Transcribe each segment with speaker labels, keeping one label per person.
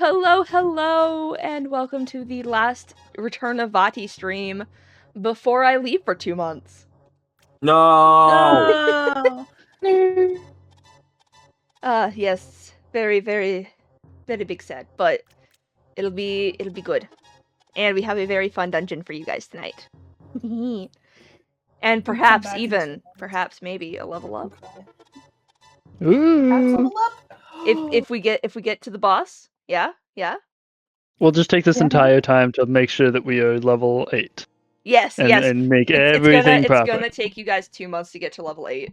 Speaker 1: Hello, and welcome to the last Return of Vaati stream before I leave for 2 months.
Speaker 2: No!
Speaker 1: Yes, very big sad, but it'll be good. And we have a very fun dungeon for you guys tonight. And perhaps maybe a level up.
Speaker 3: Ooh.
Speaker 1: If we get to the boss. Yeah.
Speaker 3: We'll just take this entire time to make sure that we are level 8.
Speaker 1: Yes.
Speaker 3: And make everything proper.
Speaker 1: It's gonna take you guys 2 months to get to level 8.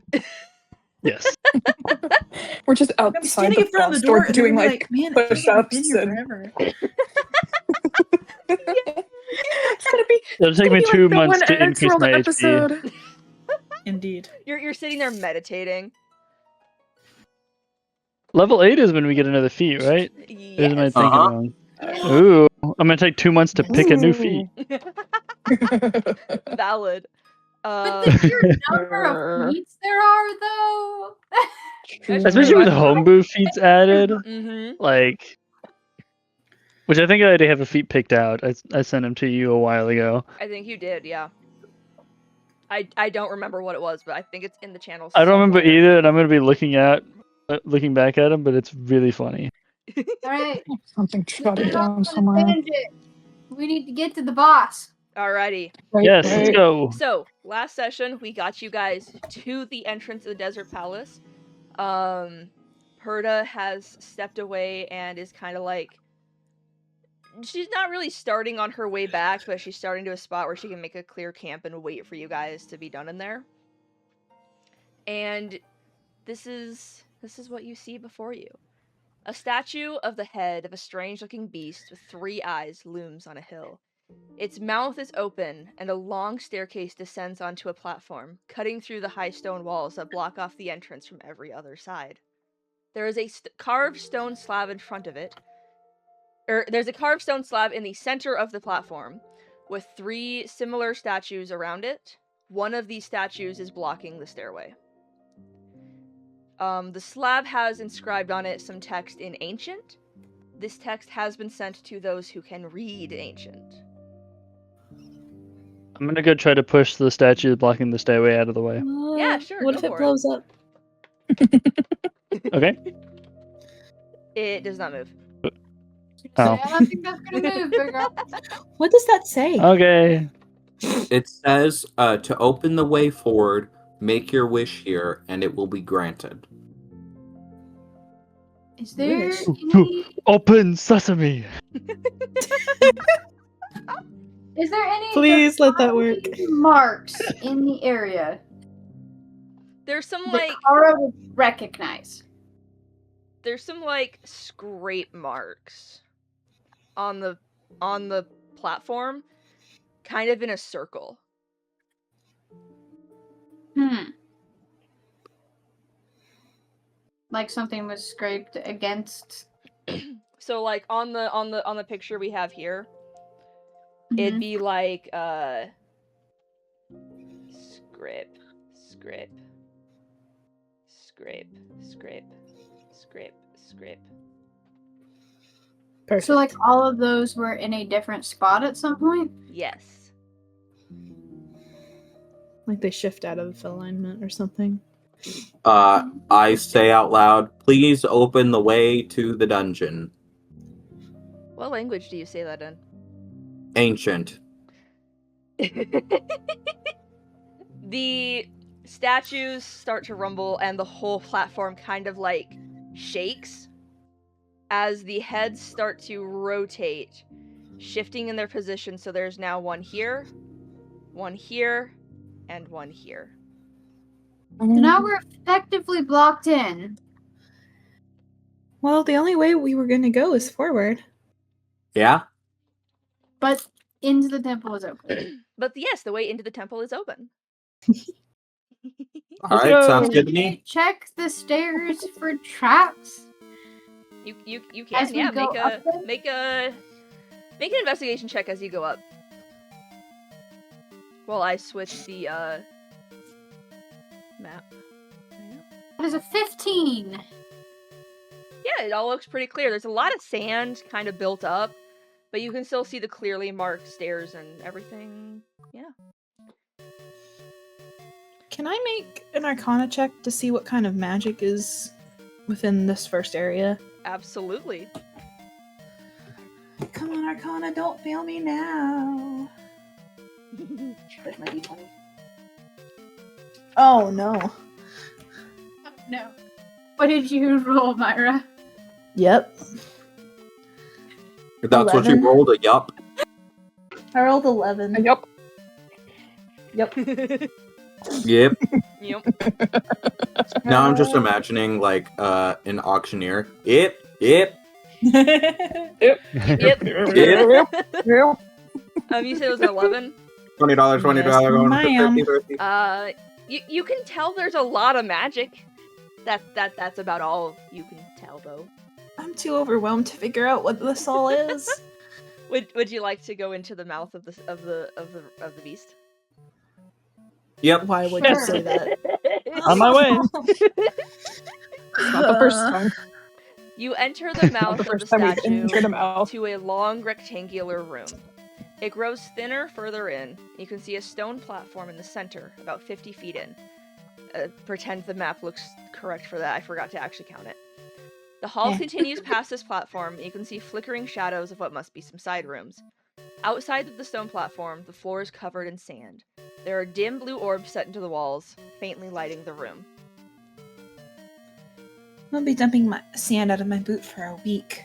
Speaker 3: Yes.
Speaker 2: We're just outside the front of the door doing like
Speaker 4: man,
Speaker 2: push-ups
Speaker 4: forever.
Speaker 2: It's gonna be.
Speaker 3: It'll take me 2 months to increase my HP.
Speaker 2: Episode.
Speaker 4: Indeed.
Speaker 1: You're sitting there meditating.
Speaker 3: Level 8 is when we get another feat, right?
Speaker 1: Yes.
Speaker 3: Or am I thinking wrong? Ooh, I'm gonna take 2 months to pick a new feat.
Speaker 1: Valid.
Speaker 5: But the sheer number of feats there are, though.
Speaker 3: Especially with homebrew feats added,
Speaker 1: Mm-hmm.
Speaker 3: like, which I think I already have a feat picked out. I sent them to you a while ago.
Speaker 1: I think you did, yeah. I don't remember what it was, but I think it's in the channel.
Speaker 3: I don't remember either, and I'm gonna be looking back at them, but it's really funny.
Speaker 5: Alright.
Speaker 2: Something jotted down somewhere.
Speaker 5: We need to get to the boss.
Speaker 1: Alrighty.
Speaker 3: Yes, let's go.
Speaker 1: So, last session, we got you guys to the entrance of the Desert Palace. Herda has stepped away and is kind of like... She's not really starting on her way back, but she's starting to a spot where she can make a clear camp and wait for you guys to be done in there. And this is what you see before you. A statue of the head of a strange-looking beast with 3 eyes looms on a hill. Its mouth is open, and a long staircase descends onto a platform, cutting through the high stone walls that block off the entrance from every other side. There is a carved stone slab in front of it. There's a carved stone slab in the center of the platform, with 3 similar statues around it. One of these statues is blocking the stairway. The slab has inscribed on it some text in Ancient. This text has been sent to those who can read Ancient.
Speaker 3: I'm gonna go try to push the statue blocking the stairway out of the way.
Speaker 1: Yeah, sure.
Speaker 4: What if it blows up?
Speaker 3: Okay.
Speaker 1: It does not move.
Speaker 3: Oh.
Speaker 5: I don't think that's gonna move, Biggoron.
Speaker 4: What does that say?
Speaker 3: Okay.
Speaker 6: It says to open the way forward, make your wish here, and it will be granted.
Speaker 5: Is there
Speaker 4: Wish.
Speaker 5: any...
Speaker 3: Open sesame.
Speaker 5: Is there any...
Speaker 4: Please let that work.
Speaker 5: marks in the area
Speaker 1: There's some
Speaker 5: that Cara would recognize?
Speaker 1: There's some scrape marks on the platform, kind of in a circle.
Speaker 5: Like something was scraped against.
Speaker 1: So on the picture we have here,
Speaker 5: Mm-hmm.
Speaker 1: it'd be like scrape.
Speaker 4: Perfect.
Speaker 5: So all of those were in a different spot at some point?
Speaker 1: Yes.
Speaker 4: Like they shift out of alignment or something.
Speaker 6: I say out loud, please open the way to the dungeon.
Speaker 1: What language do you say that in?
Speaker 6: Ancient.
Speaker 1: The statues start to rumble and the whole platform kind of shakes as the heads start to rotate, shifting in their position. So there's now one here, and one here.
Speaker 5: So now we're effectively blocked in.
Speaker 4: Well, the only way we were going to go is forward.
Speaker 6: Yeah?
Speaker 5: But into the temple is open.
Speaker 1: But yes, the way into the temple is open.
Speaker 6: Alright, sounds good to me.
Speaker 5: Check the stairs for traps.
Speaker 1: You
Speaker 5: As
Speaker 1: can,
Speaker 5: we go up them?
Speaker 1: make an investigation check as you go up. While I switch the map.
Speaker 5: That is a 15.
Speaker 1: Yeah, it all looks pretty clear. There's a lot of sand kind of built up, but you can still see the clearly marked stairs and everything. Yeah.
Speaker 4: Can I make an Arcana check to see what kind of magic is within this first area?
Speaker 1: Absolutely.
Speaker 4: Come on, Arcana, don't fail me now. Where's my d20? Oh, no.
Speaker 5: Oh, no. What did you roll, Myra?
Speaker 4: Yep.
Speaker 6: If that's what
Speaker 4: 11.
Speaker 6: you rolled, a yup.
Speaker 4: I rolled 11.
Speaker 2: Yup.
Speaker 4: Yep.
Speaker 6: Yep.
Speaker 1: Yep.
Speaker 6: Now I'm just imagining like an auctioneer. Yep. Yep.
Speaker 2: Yep.
Speaker 1: Yep.
Speaker 2: Yep.
Speaker 1: You said it was 11?
Speaker 6: $20, $20,
Speaker 4: Yes,
Speaker 6: going
Speaker 4: ma'am.
Speaker 6: to 50.
Speaker 1: You can tell there's a lot of magic. That's about all you can tell, though.
Speaker 4: I'm too overwhelmed to figure out what this all is.
Speaker 1: Would you like to go into the mouth of the beast?
Speaker 6: Yep.
Speaker 4: Why would you say that?
Speaker 3: On my way.
Speaker 2: It's not the first time.
Speaker 1: You enter the
Speaker 2: Not
Speaker 1: mouth
Speaker 2: the
Speaker 1: of the
Speaker 2: first time we've
Speaker 1: statue
Speaker 2: entered a mouth.
Speaker 1: to a long rectangular room. It grows thinner further in. You can see a stone platform in the center, about 50 feet in. Pretend the map looks correct for that. I forgot to actually count it. The hall
Speaker 4: Yeah.
Speaker 1: continues past this platform, and you can see flickering shadows of what must be some side rooms. Outside of the stone platform, the floor is covered in sand. There are dim blue orbs set into the walls, faintly lighting the room.
Speaker 4: I'm gonna be dumping my sand out of my boot for a week.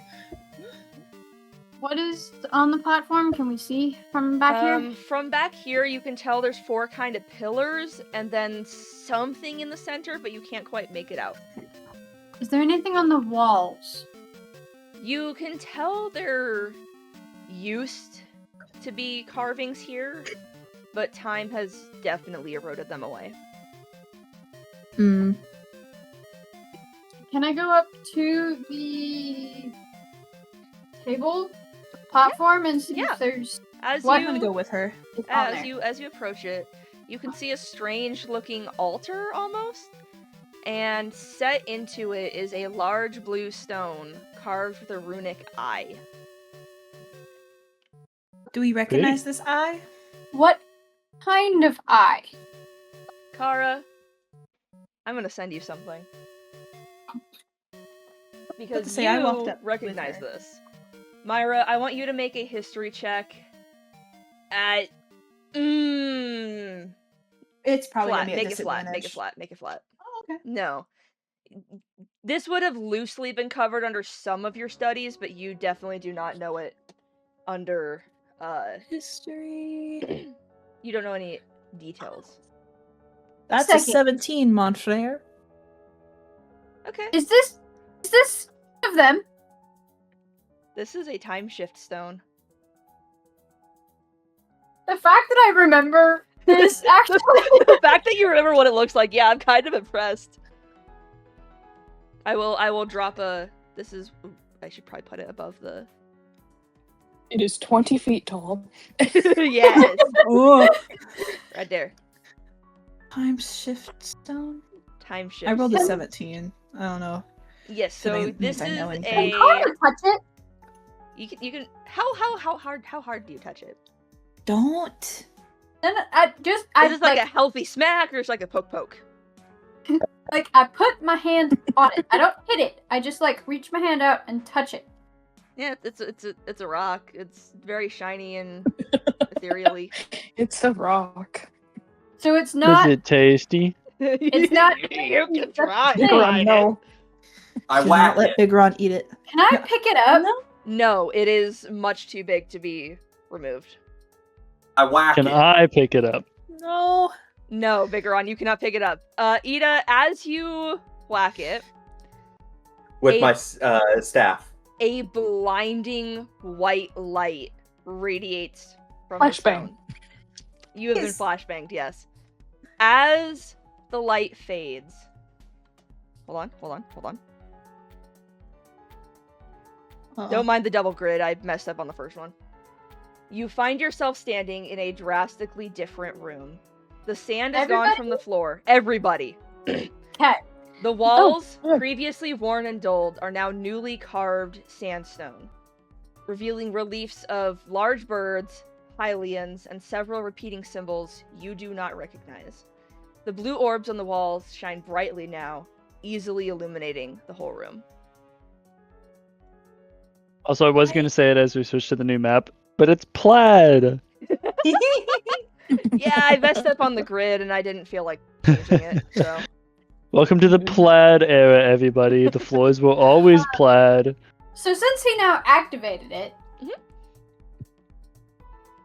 Speaker 5: What is on the platform? Can we see from back here?
Speaker 1: From back here, you can tell there's 4 kind of pillars, and then something in the center, but you can't quite make it out.
Speaker 5: Is there anything on the walls?
Speaker 1: You can tell there used to be carvings here, but time has definitely eroded them away.
Speaker 4: Hmm.
Speaker 5: Can I go up to the platform and see
Speaker 1: Yeah.
Speaker 5: if there's
Speaker 1: As
Speaker 5: What?
Speaker 4: I'm gonna go with her.
Speaker 5: on
Speaker 1: as
Speaker 5: there?
Speaker 1: you approach it, you can see a strange looking altar almost, and set into it is a large blue stone carved with a runic eye.
Speaker 4: Do we recognize this eye?
Speaker 5: What kind of eye?
Speaker 1: Cara, I'm gonna send you something. Because
Speaker 4: say,
Speaker 1: you
Speaker 4: I walked up with
Speaker 1: recognize
Speaker 4: her.
Speaker 1: this. Myra, I want you to make a history check at
Speaker 4: It's probably
Speaker 1: flat.
Speaker 4: gonna be a
Speaker 1: Make it flat.
Speaker 4: disadvantage.
Speaker 1: Make it flat. Make it flat.
Speaker 4: Oh, okay.
Speaker 1: No. This would have loosely been covered under some of your studies, but you definitely do not know it under
Speaker 4: History.
Speaker 1: you don't know any details.
Speaker 4: That's
Speaker 5: Second.
Speaker 4: a 17, mon frere.
Speaker 1: Okay.
Speaker 5: Is this of them?
Speaker 1: This is a time shift stone.
Speaker 5: The fact that I remember this actually
Speaker 1: The fact that you remember what it looks like, yeah, I'm kind of impressed. I will drop a this is ooh, I should probably put it above the
Speaker 2: It is 20 feet tall.
Speaker 1: yes.
Speaker 4: Oh.
Speaker 1: Right there.
Speaker 4: Time shift stone.
Speaker 1: Time shift.
Speaker 4: I rolled a
Speaker 1: stone.
Speaker 4: 17. I don't know.
Speaker 1: Yes,
Speaker 4: Did
Speaker 1: so
Speaker 4: I-
Speaker 1: this
Speaker 4: did I
Speaker 1: is
Speaker 4: know
Speaker 1: a
Speaker 4: anything?
Speaker 5: I can touch it.
Speaker 1: you can how hard do you touch it?
Speaker 4: Don't.
Speaker 5: Then I
Speaker 1: Is this like a healthy smack or just like a poke?
Speaker 5: I put my hand on it. I don't hit it. I just like reach my hand out and touch it.
Speaker 1: Yeah, it's a rock. It's very shiny and ethereally.
Speaker 2: It's a rock.
Speaker 5: So it's not.
Speaker 3: Is it tasty?
Speaker 5: It's not.
Speaker 1: You can try.
Speaker 2: Biggoron, no.
Speaker 6: I
Speaker 4: Do not
Speaker 6: whacked
Speaker 4: let
Speaker 6: it.
Speaker 4: Biggoron eat it.
Speaker 5: Can I pick it up?
Speaker 4: No.
Speaker 1: No, it is much too big to be removed.
Speaker 6: I whacked
Speaker 3: Can
Speaker 6: it.
Speaker 3: I pick it up?
Speaker 4: No.
Speaker 1: No, Biggoron, you cannot pick it up. Ida, as you whack it,
Speaker 7: With my staff.
Speaker 1: a blinding white light radiates from the
Speaker 2: Flashbang.
Speaker 1: stone. You have been
Speaker 4: Yes.
Speaker 1: flashbanged, yes. As the light fades. Hold on. Don't mind the double grid, I messed up on the first one. You find yourself standing in a drastically different room. The sand is gone from the floor. Everybody.
Speaker 5: Okay.
Speaker 1: The walls,
Speaker 2: yeah.
Speaker 1: previously worn and dulled, are now newly carved sandstone, revealing reliefs of large birds, Hylians, and several repeating symbols you do not recognize. The blue orbs on the walls shine brightly now, easily illuminating the whole room.
Speaker 3: Also, I was going to say it as we switch to the new map, but it's plaid!
Speaker 1: Yeah, I messed up on the grid and I didn't feel like changing it, so.
Speaker 3: Welcome to the plaid era, everybody. The floors were always plaid.
Speaker 5: So since he now activated it,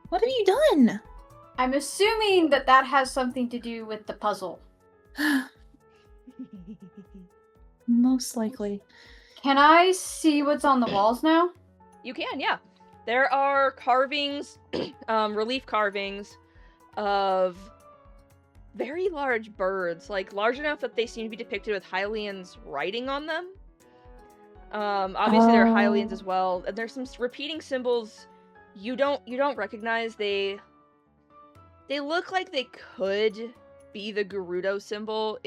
Speaker 4: What have you done?
Speaker 5: I'm assuming that that has something to do with the puzzle.
Speaker 4: Most likely.
Speaker 5: Can I see what's on the walls now?
Speaker 1: You can, yeah. There are carvings, relief carvings of very large birds, like large enough that they seem to be depicted with Hylians writing on them. Obviously there are Hylians as well. And there's some repeating symbols you don't recognize. They look like they could be the Gerudo symbol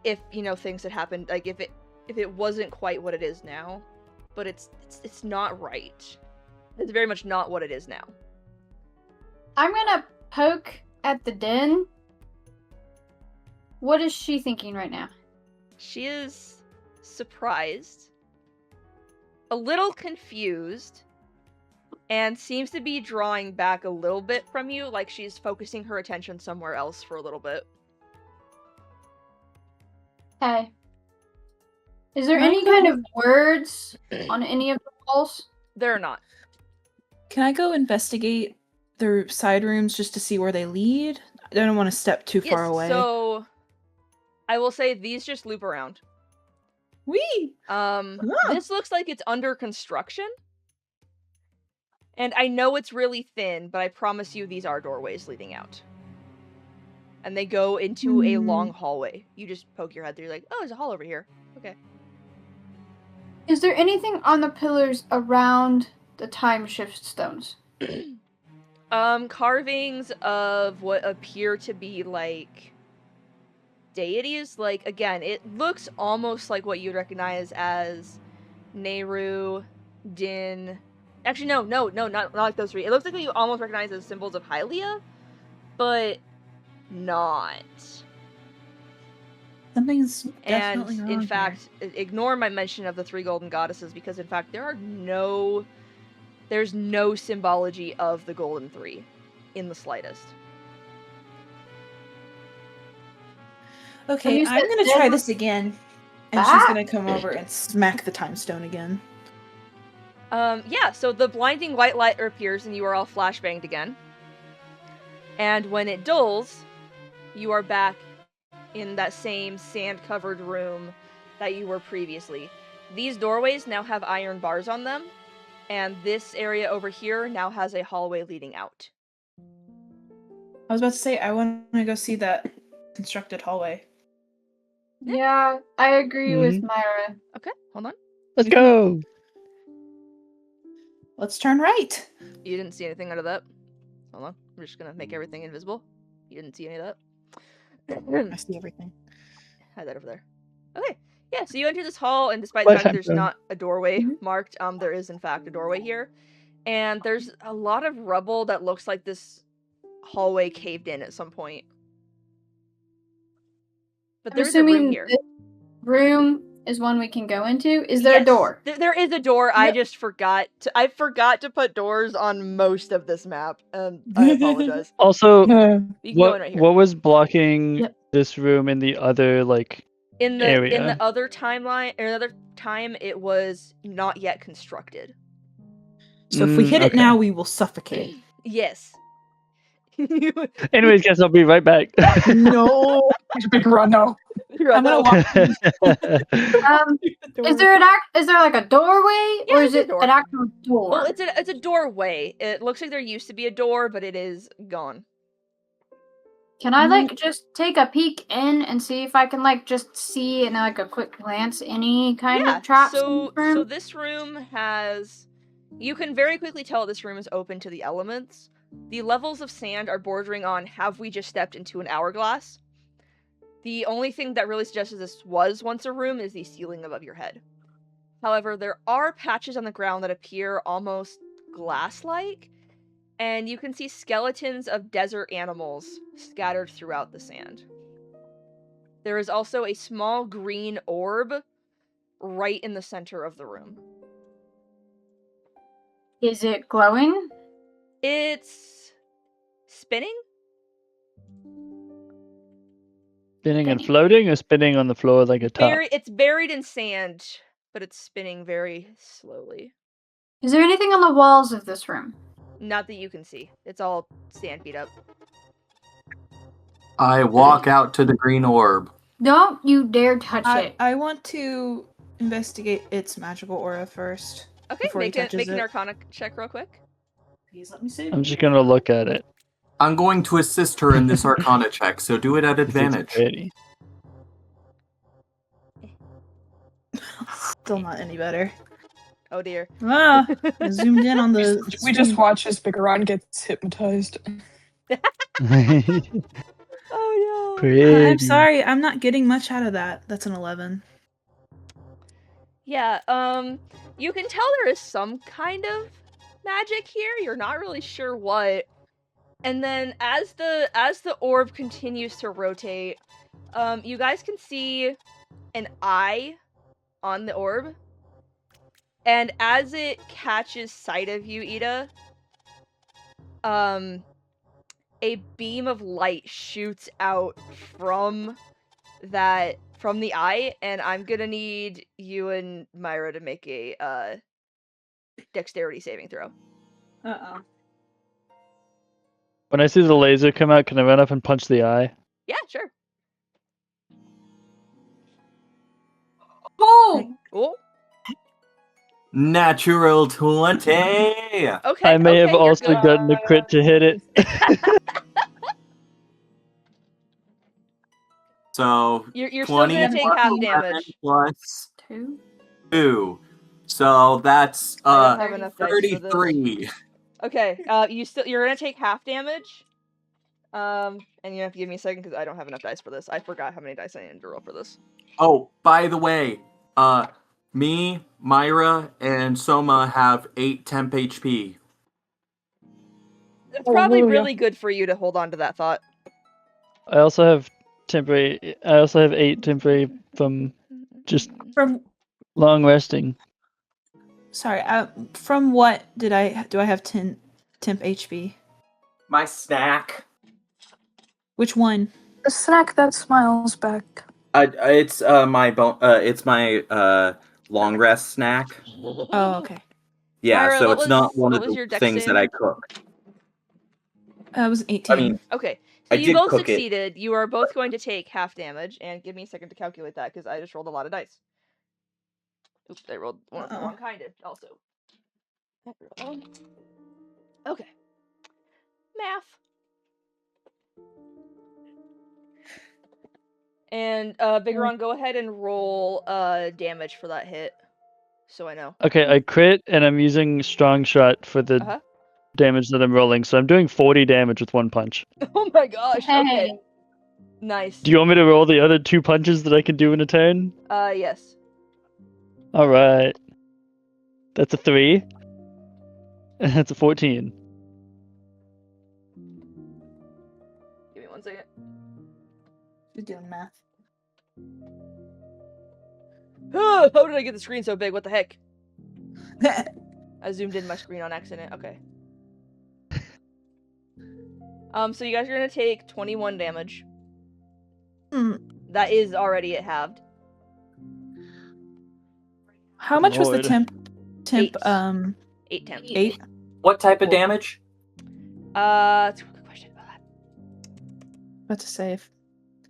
Speaker 1: if things had happened, like if it wasn't quite what it is now. But it's not right. It's very much not what it is now.
Speaker 5: I'm gonna poke at the den. What is she thinking right now?
Speaker 1: She is surprised, a little confused, and seems to be drawing back a little bit from you, like she's focusing her attention somewhere else for a little bit.
Speaker 5: Hey. Is there any kind of words on any of the walls?
Speaker 1: There are not.
Speaker 4: Can I go investigate the side rooms just to see where they lead? I don't want to step too far away.
Speaker 1: So I will say these just loop around.
Speaker 4: Wee!
Speaker 1: This looks like it's under construction. And I know it's really thin, but I promise you these are doorways leading out. And they go into a long hallway. You just poke your head through, like, oh, there's a hall over here. Okay.
Speaker 5: Is there anything on the pillars around the time shift stones?
Speaker 1: Carvings of what appear to be, like, deities. Like, again, it looks almost like what you'd recognize as Nehru, Din. Actually, no, not like those three. It looks like what you almost recognize as symbols of Hylia, but not.
Speaker 4: Something's definitely
Speaker 1: And
Speaker 4: wrong
Speaker 1: in
Speaker 4: here.
Speaker 1: fact, ignore my mention of the three golden goddesses, because in fact there's no symbology of the golden three in the slightest.
Speaker 4: Okay,
Speaker 5: you
Speaker 4: I'm
Speaker 5: said
Speaker 4: gonna
Speaker 5: den
Speaker 4: try
Speaker 5: was
Speaker 4: this again. And
Speaker 5: back?
Speaker 4: she's gonna come over and smack the time stone again.
Speaker 1: Yeah, so the blinding white light appears and you are all flashbanged again. And when it dulls, you are back in that same sand-covered room that you were previously. These doorways now have iron bars on them, and this area over here now has a hallway leading out.
Speaker 4: I was about to say, I want to go see that constructed hallway.
Speaker 5: Yeah, I agree with Myra.
Speaker 1: Okay, hold on.
Speaker 3: Let's go!
Speaker 4: Let's turn right.
Speaker 1: You didn't see anything out of that? Hold on. We're just gonna make everything invisible. You didn't see any of that?
Speaker 4: I see everything.
Speaker 1: Hide that over there. Okay. Yeah, so you enter this hall, and despite the fact that there's not a doorway marked, there is in fact a doorway here. And there's a lot of rubble that looks like this hallway caved in at some point. But
Speaker 5: I'm
Speaker 1: there's a room
Speaker 5: assuming
Speaker 1: here.
Speaker 5: this room is one we can go into. Is there a
Speaker 1: Yes,
Speaker 5: door?
Speaker 1: There is a door. I just forgot to put doors on most of this map. I apologize.
Speaker 3: Also,
Speaker 1: You can go in right here.
Speaker 3: what was blocking
Speaker 4: Yep.
Speaker 3: this room in the other, like, area?
Speaker 1: In the other timeline, or another time, it was not yet constructed.
Speaker 4: So if we hit it
Speaker 3: okay.
Speaker 4: now, we will suffocate.
Speaker 1: Yes.
Speaker 3: Anyways, guys, I'll be right back.
Speaker 2: No, Biggoron, no.
Speaker 4: I'm gonna walk.
Speaker 5: Is there like a doorway,
Speaker 1: Yeah,
Speaker 5: or
Speaker 1: there's
Speaker 5: is
Speaker 1: a
Speaker 5: it
Speaker 1: door.
Speaker 5: an actual door?
Speaker 1: Well, it's a doorway. It looks like there used to be a door, but it is gone.
Speaker 5: Can I like just take a peek in and see if I can like just see in like a quick glance any kind of traps? in
Speaker 1: So
Speaker 5: this room?
Speaker 1: this room has. You can very quickly tell this room is open to the elements. The levels of sand are bordering on, have we just stepped into an hourglass? The only thing that really suggests this was once a room is the ceiling above your head. However, there are patches on the ground that appear almost glass-like, and you can see skeletons of desert animals scattered throughout the sand. There is also a small green orb right in the center of the room.
Speaker 5: Is it glowing?
Speaker 1: It's spinning?
Speaker 3: Spinning and floating, or spinning on the floor like a top?
Speaker 1: It's buried in sand, but it's spinning very slowly.
Speaker 5: Is there anything on the walls of this room?
Speaker 1: Not that you can see. It's all sand beat up.
Speaker 6: I walk out to the green orb.
Speaker 5: Don't you dare touch it.
Speaker 4: I want to investigate its magical aura first.
Speaker 1: Okay, make an Arcana check real quick.
Speaker 4: Please let me save.
Speaker 3: I'm just gonna look at it.
Speaker 6: I'm going to assist her in this Arcana check, so do it at
Speaker 3: If it's
Speaker 6: advantage.
Speaker 3: ready.
Speaker 4: Still not any better.
Speaker 1: Oh dear.
Speaker 4: Ah, I zoomed in on the.
Speaker 2: We just watched as Biggoron gets hypnotized.
Speaker 1: Oh no.
Speaker 3: Pretty.
Speaker 4: I'm sorry, I'm not getting much out of that. That's an 11.
Speaker 1: Yeah, you can tell there is some kind of magic here. You're not really sure what. And then as the orb continues to rotate, you guys can see an eye on the orb. And as it catches sight of you, Ida, a beam of light shoots out from the eye, and I'm gonna need you and Myra to make a dexterity saving throw.
Speaker 4: Uh-oh.
Speaker 3: When I see the laser come out, can I run up and punch the eye?
Speaker 1: Yeah, sure.
Speaker 5: Oh!
Speaker 1: Oh,
Speaker 6: Natural 20!
Speaker 1: okay.
Speaker 3: I may have
Speaker 1: you're
Speaker 3: also
Speaker 1: good.
Speaker 3: gotten a crit to hit it.
Speaker 6: So,
Speaker 1: You're still
Speaker 6: 20
Speaker 1: gonna take half damage.
Speaker 6: plus
Speaker 5: 2.
Speaker 6: 2. So that's
Speaker 1: I don't have enough dice for this.
Speaker 6: 33.
Speaker 1: Okay, you're gonna take half damage. And you have to give me a second because I don't have enough dice for this. I forgot how many dice I needed to roll for this.
Speaker 6: Oh, by the way, me, Myra, and Soma have 8 temp HP.
Speaker 1: It's probably
Speaker 2: Hallelujah.
Speaker 1: really good for you to hold on to that thought.
Speaker 3: I also have 8 temporary from just
Speaker 4: From
Speaker 3: long resting.
Speaker 4: sorry, from what do I have temp HP?
Speaker 6: My snack.
Speaker 4: Which one?
Speaker 2: The snack that smiles back.
Speaker 6: It's my long rest snack.
Speaker 4: Oh, okay.
Speaker 6: Yeah,
Speaker 1: Myra,
Speaker 6: so
Speaker 1: what
Speaker 6: it's not
Speaker 1: was-
Speaker 6: one
Speaker 1: what
Speaker 6: of
Speaker 1: was
Speaker 6: the
Speaker 1: your dex
Speaker 6: things
Speaker 1: save?
Speaker 6: that I cook.
Speaker 4: It was 18.
Speaker 6: I mean,
Speaker 1: Okay,
Speaker 6: I
Speaker 1: so you
Speaker 6: did
Speaker 1: both
Speaker 6: cook it.
Speaker 1: succeeded. You are both going to take half damage, and give me a second to calculate that because I just rolled a lot of dice. Oops, I rolled one of the wrong kind also. Okay. Math. And Biggoron, go ahead and roll damage for that hit, so I know.
Speaker 3: Okay, I crit, and I'm using strong shot for the
Speaker 1: Uh-huh.
Speaker 3: damage that I'm rolling, so I'm doing 40 damage with one punch.
Speaker 1: Oh my gosh. Okay.
Speaker 5: Hey.
Speaker 1: Nice.
Speaker 3: Do you want me to roll the other 2 punches that I can do in a turn?
Speaker 1: Yes.
Speaker 3: Alright. That's a 3. And that's a 14.
Speaker 1: Give me 1 second.
Speaker 4: She's doing math.
Speaker 1: How did I get the screen so big? What the heck? I zoomed in my screen on accident. Okay. So you guys are gonna take 21 damage. That is already at halved.
Speaker 4: How much was the
Speaker 3: Lord.
Speaker 4: temp?
Speaker 1: 8 temp.
Speaker 4: 8?
Speaker 6: What type of damage?
Speaker 1: That's a good question about that.
Speaker 4: About to save.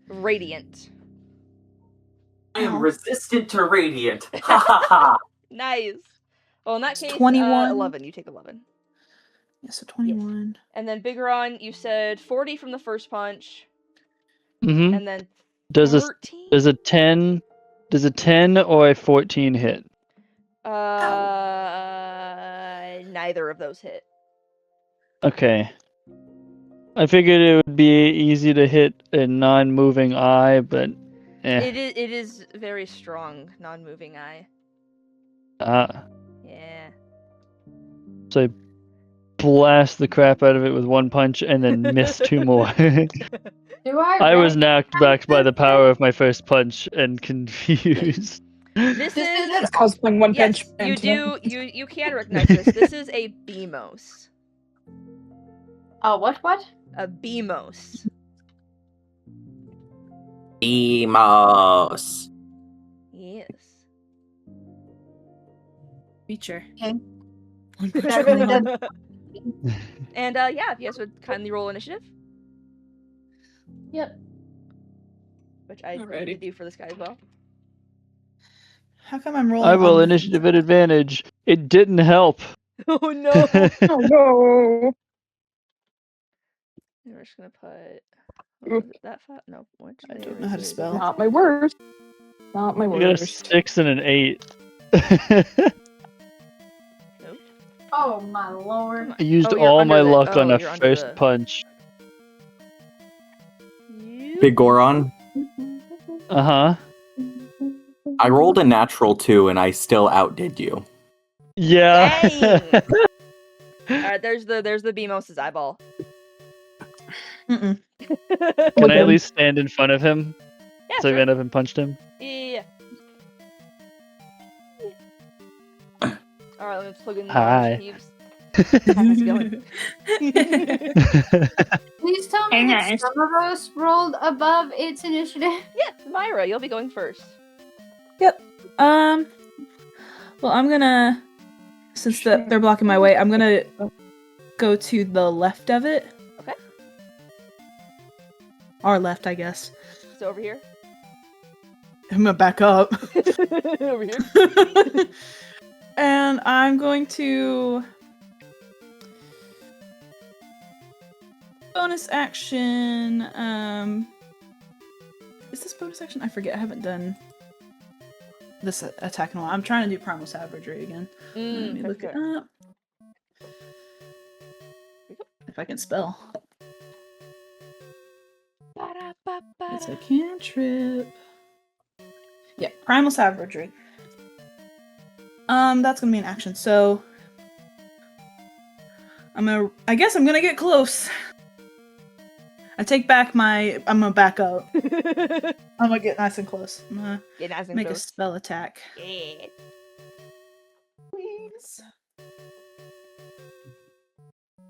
Speaker 1: Radiant.
Speaker 6: I am resistant to radiant. Ha ha ha.
Speaker 1: Nice. Well, in that case,
Speaker 4: 21.
Speaker 1: 11. You take 11.
Speaker 4: Yeah, so 21.
Speaker 1: And then Biggoron, you said 40 from the first punch,
Speaker 3: Mm-hmm.
Speaker 1: and then
Speaker 3: Does
Speaker 1: 13?
Speaker 3: a 10 or a 14 hit?
Speaker 1: Neither of those hit.
Speaker 3: Okay. I figured it would be easy to hit a non-moving eye, but
Speaker 1: It is very strong, non-moving eye. Yeah.
Speaker 3: So I blast the crap out of it with one punch and then miss 2 more.
Speaker 5: Do
Speaker 3: I was knocked back by the power
Speaker 5: of
Speaker 3: of my first punch and confused.
Speaker 1: This is
Speaker 2: It's cosplaying one
Speaker 1: yes,
Speaker 2: punch.
Speaker 1: you can recognize this. This is a Beamos.
Speaker 5: Oh, what?
Speaker 1: A Beamos.
Speaker 6: Emos.
Speaker 1: Yes.
Speaker 4: Feature.
Speaker 5: Okay.
Speaker 4: One
Speaker 5: That
Speaker 4: punch
Speaker 5: really
Speaker 4: man.
Speaker 5: does.
Speaker 1: And yeah, if you guys would kindly roll initiative.
Speaker 4: Yep.
Speaker 1: Which I need to do for this guy as well.
Speaker 4: How come I'm rolling?
Speaker 3: I roll
Speaker 4: on-
Speaker 3: initiative at advantage. It didn't help.
Speaker 1: Oh no!
Speaker 2: Oh no!
Speaker 1: We're just gonna put. Was it that fat? No. Which
Speaker 4: I
Speaker 1: layer
Speaker 4: don't know how to
Speaker 1: is it?
Speaker 4: spell.
Speaker 2: Not my worst. Not my
Speaker 3: I got a
Speaker 2: worst.
Speaker 3: 6 and an 8.
Speaker 1: Nope.
Speaker 5: Oh my lord.
Speaker 3: I used
Speaker 1: Oh, you're
Speaker 3: all
Speaker 1: under
Speaker 3: my
Speaker 1: the-
Speaker 3: luck on
Speaker 1: oh,
Speaker 3: a
Speaker 1: you're under
Speaker 3: first
Speaker 1: the-
Speaker 3: punch.
Speaker 6: Biggoron.
Speaker 3: Uh-huh.
Speaker 6: I rolled a natural 2 and I still outdid you.
Speaker 3: Yeah.
Speaker 1: Dang! Alright, there's the Beamos' eyeball.
Speaker 4: Mm-mm.
Speaker 3: Can I at least stand in front of him?
Speaker 1: Yeah,
Speaker 3: So I
Speaker 1: sure.
Speaker 3: ran up and punched him?
Speaker 1: Yeah. Alright, let's plug in the
Speaker 3: Hi.
Speaker 1: Heaves. How's it going?
Speaker 5: Please tell me that some of us rolled above its initiative.
Speaker 1: Yeah, Myra, you'll be going first.
Speaker 4: Well, I'm gonna, since they're blocking my way, I'm gonna go to the left of it.
Speaker 1: Okay.
Speaker 4: Our left, I guess.
Speaker 1: So over here.
Speaker 4: I'm gonna back up.
Speaker 1: Over here.
Speaker 4: And I'm going to bonus action. Is this bonus action? I forget. I haven't done this attack in a while. I'm trying to do primal savagery again. Let me look it up. If I can spell. It's a cantrip. Yeah, primal savagery. That's gonna be an action. So I guess I'm gonna get close. I take back I'm gonna back up. I'm gonna get nice and close. I'm gonna
Speaker 1: Get nice and
Speaker 4: make a
Speaker 1: close.
Speaker 4: spell attack.
Speaker 1: Yeah.
Speaker 4: Please.